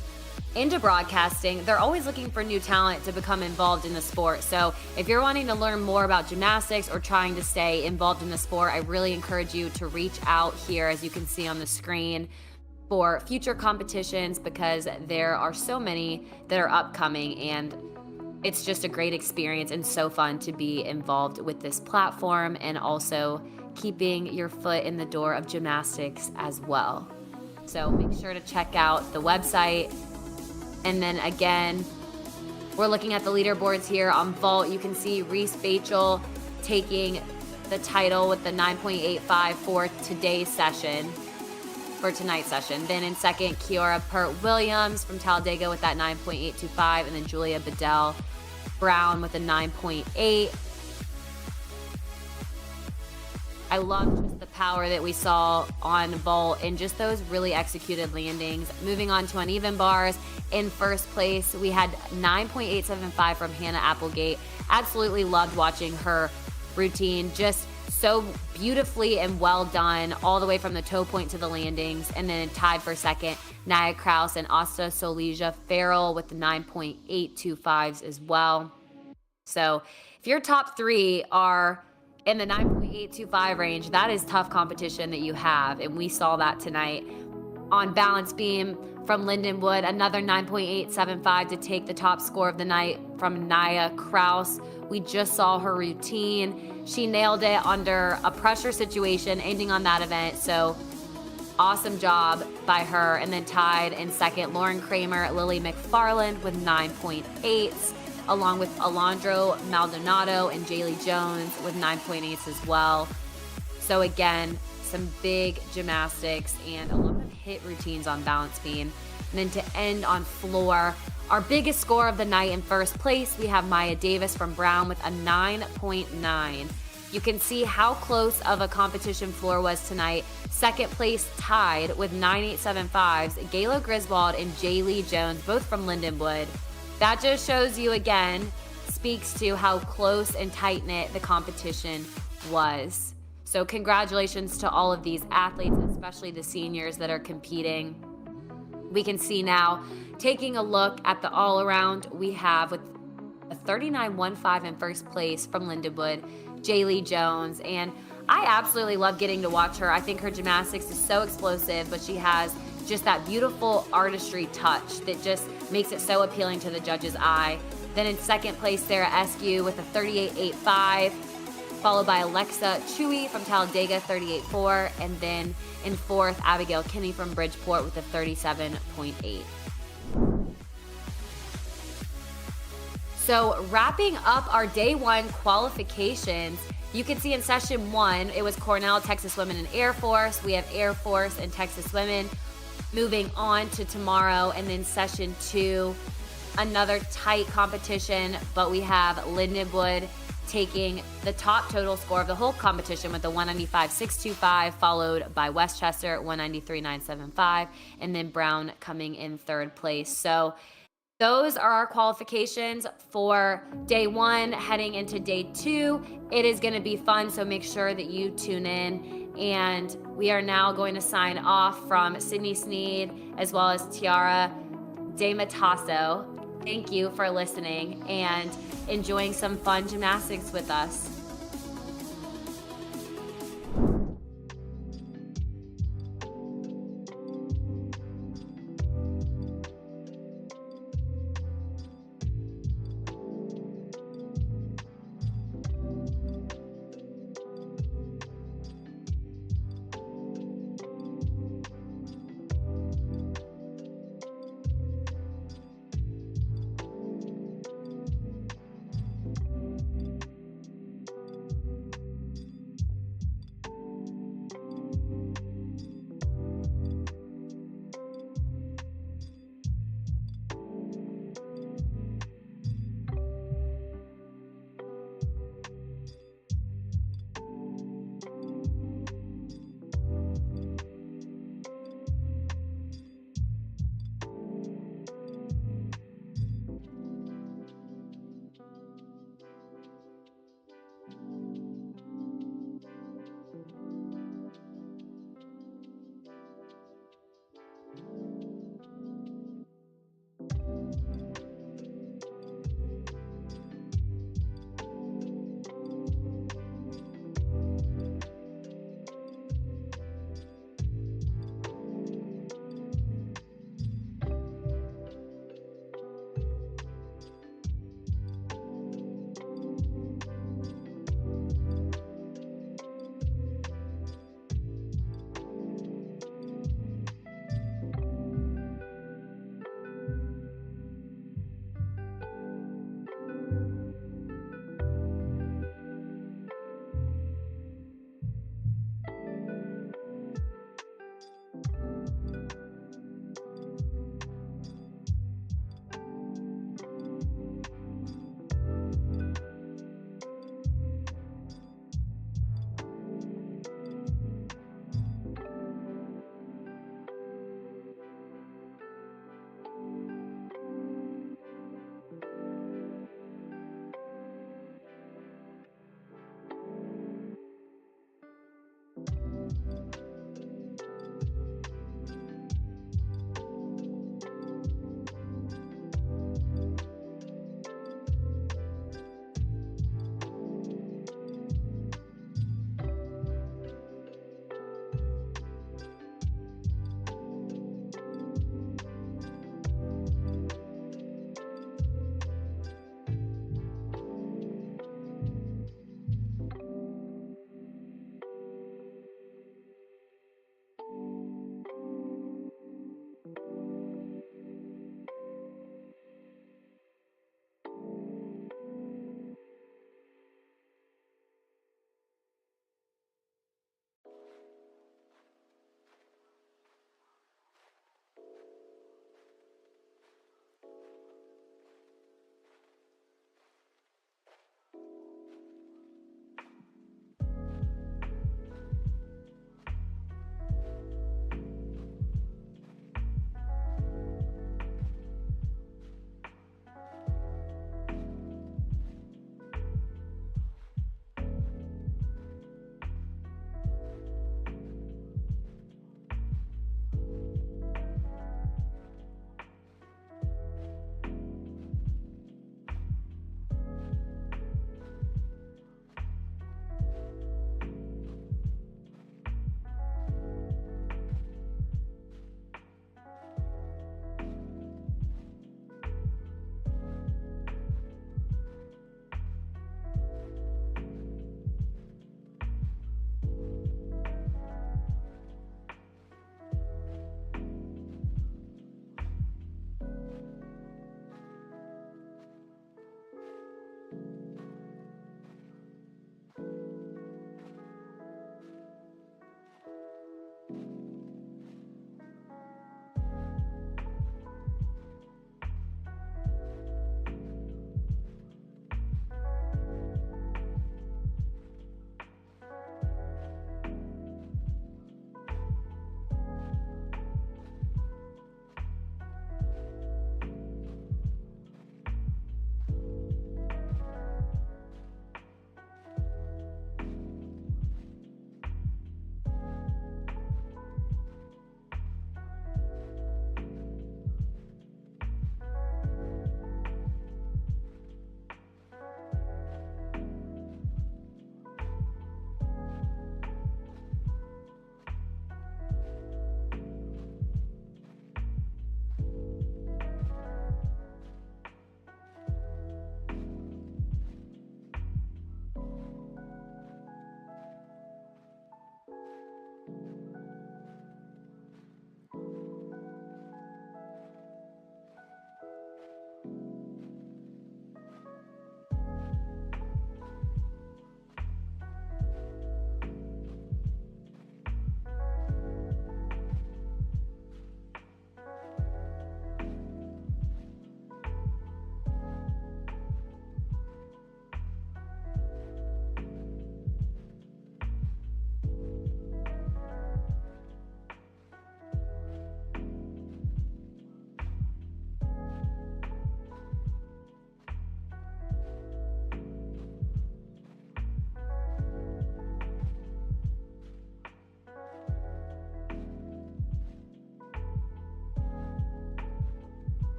into broadcasting, they're always looking for new talent to become involved in the sport. So if you're wanting to learn more about gymnastics or trying to stay involved in the sport, I really encourage you to reach out here, as you can see on the screen, for future competitions, because there are so many that are upcoming, and it's just a great experience and so fun to be involved with this platform, and also keeping your foot in the door of gymnastics as well. So make sure to check out the website. And then again, we're looking at the leaderboards here on vault. You can see Reese Bachel taking the title with the 9.85 for today's session, for tonight's session. Then in second, Kiara Pert-Williams from Talladega with that 9.825, and then Julia Bedell Brown with a 9.8. I love just the power that we saw on vault and just those really executed landings. Moving on to uneven bars, in first place, we had 9.875 from Hannah Applegate. Absolutely loved watching her routine, just so beautifully and well done all the way from the toe point to the landings. And then tied for second, Nia Kraus and Asta Solija Farrell with the 9.825s as well. So if your top three are in the 9.825 range, that is tough competition that you have, and we saw that tonight. On balance beam from Lindenwood, another 9.875 to take the top score of the night from Nia Kraus. We just saw her routine. She nailed it under a pressure situation, ending on that event, so awesome job by her. And then tied in second, Lauren Kramer, Lily McFarland with 9.8s. Along with Alondro Maldonado and Jaylee Jones with 9.8s as well. So again, some big gymnastics and a lot of hit routines on balance beam. And then to end on floor, our biggest score of the night in first place, we have Maya Davis from Brown with a 9.9. You can see how close of a competition floor was tonight. Second place tied with 9.875s, Gayla Griswold and Jaylee Jones, both from Lindenwood. That just shows you again, speaks to how close and tight-knit the competition was. So congratulations to all of these athletes, especially the seniors that are competing. We can see now, taking a look at the all-around, we have with a 39.15 in first place from Lindenwood, Jaylee Jones. And I absolutely love getting to watch her. I think her gymnastics is so explosive, but she has just that beautiful artistry touch that just makes it so appealing to the judge's eye. Then in second place, Sarah Eskew with a 38.85, followed by Alexa Chewy from Talladega, 38.4, and then in fourth, Abigail Kinney from Bridgeport with a 37.8. So wrapping up our day one qualifications, you can see in session one, it was Cornell, Texas Women, and Air Force. We have Air Force and Texas Women. Moving on to tomorrow, and then session two, another tight competition, but we have Lindenwood taking the top total score of the whole competition with a 195.625, followed by Westchester 193.975, and then Brown coming in third place. So those are our qualifications for day one. Heading into day two, it is going to be fun, so make sure that you tune in. And we are now going to sign off from Sydney SNEAD as well as TIARA DETOMMASO. Thank you for listening and enjoying some fun gymnastics with us.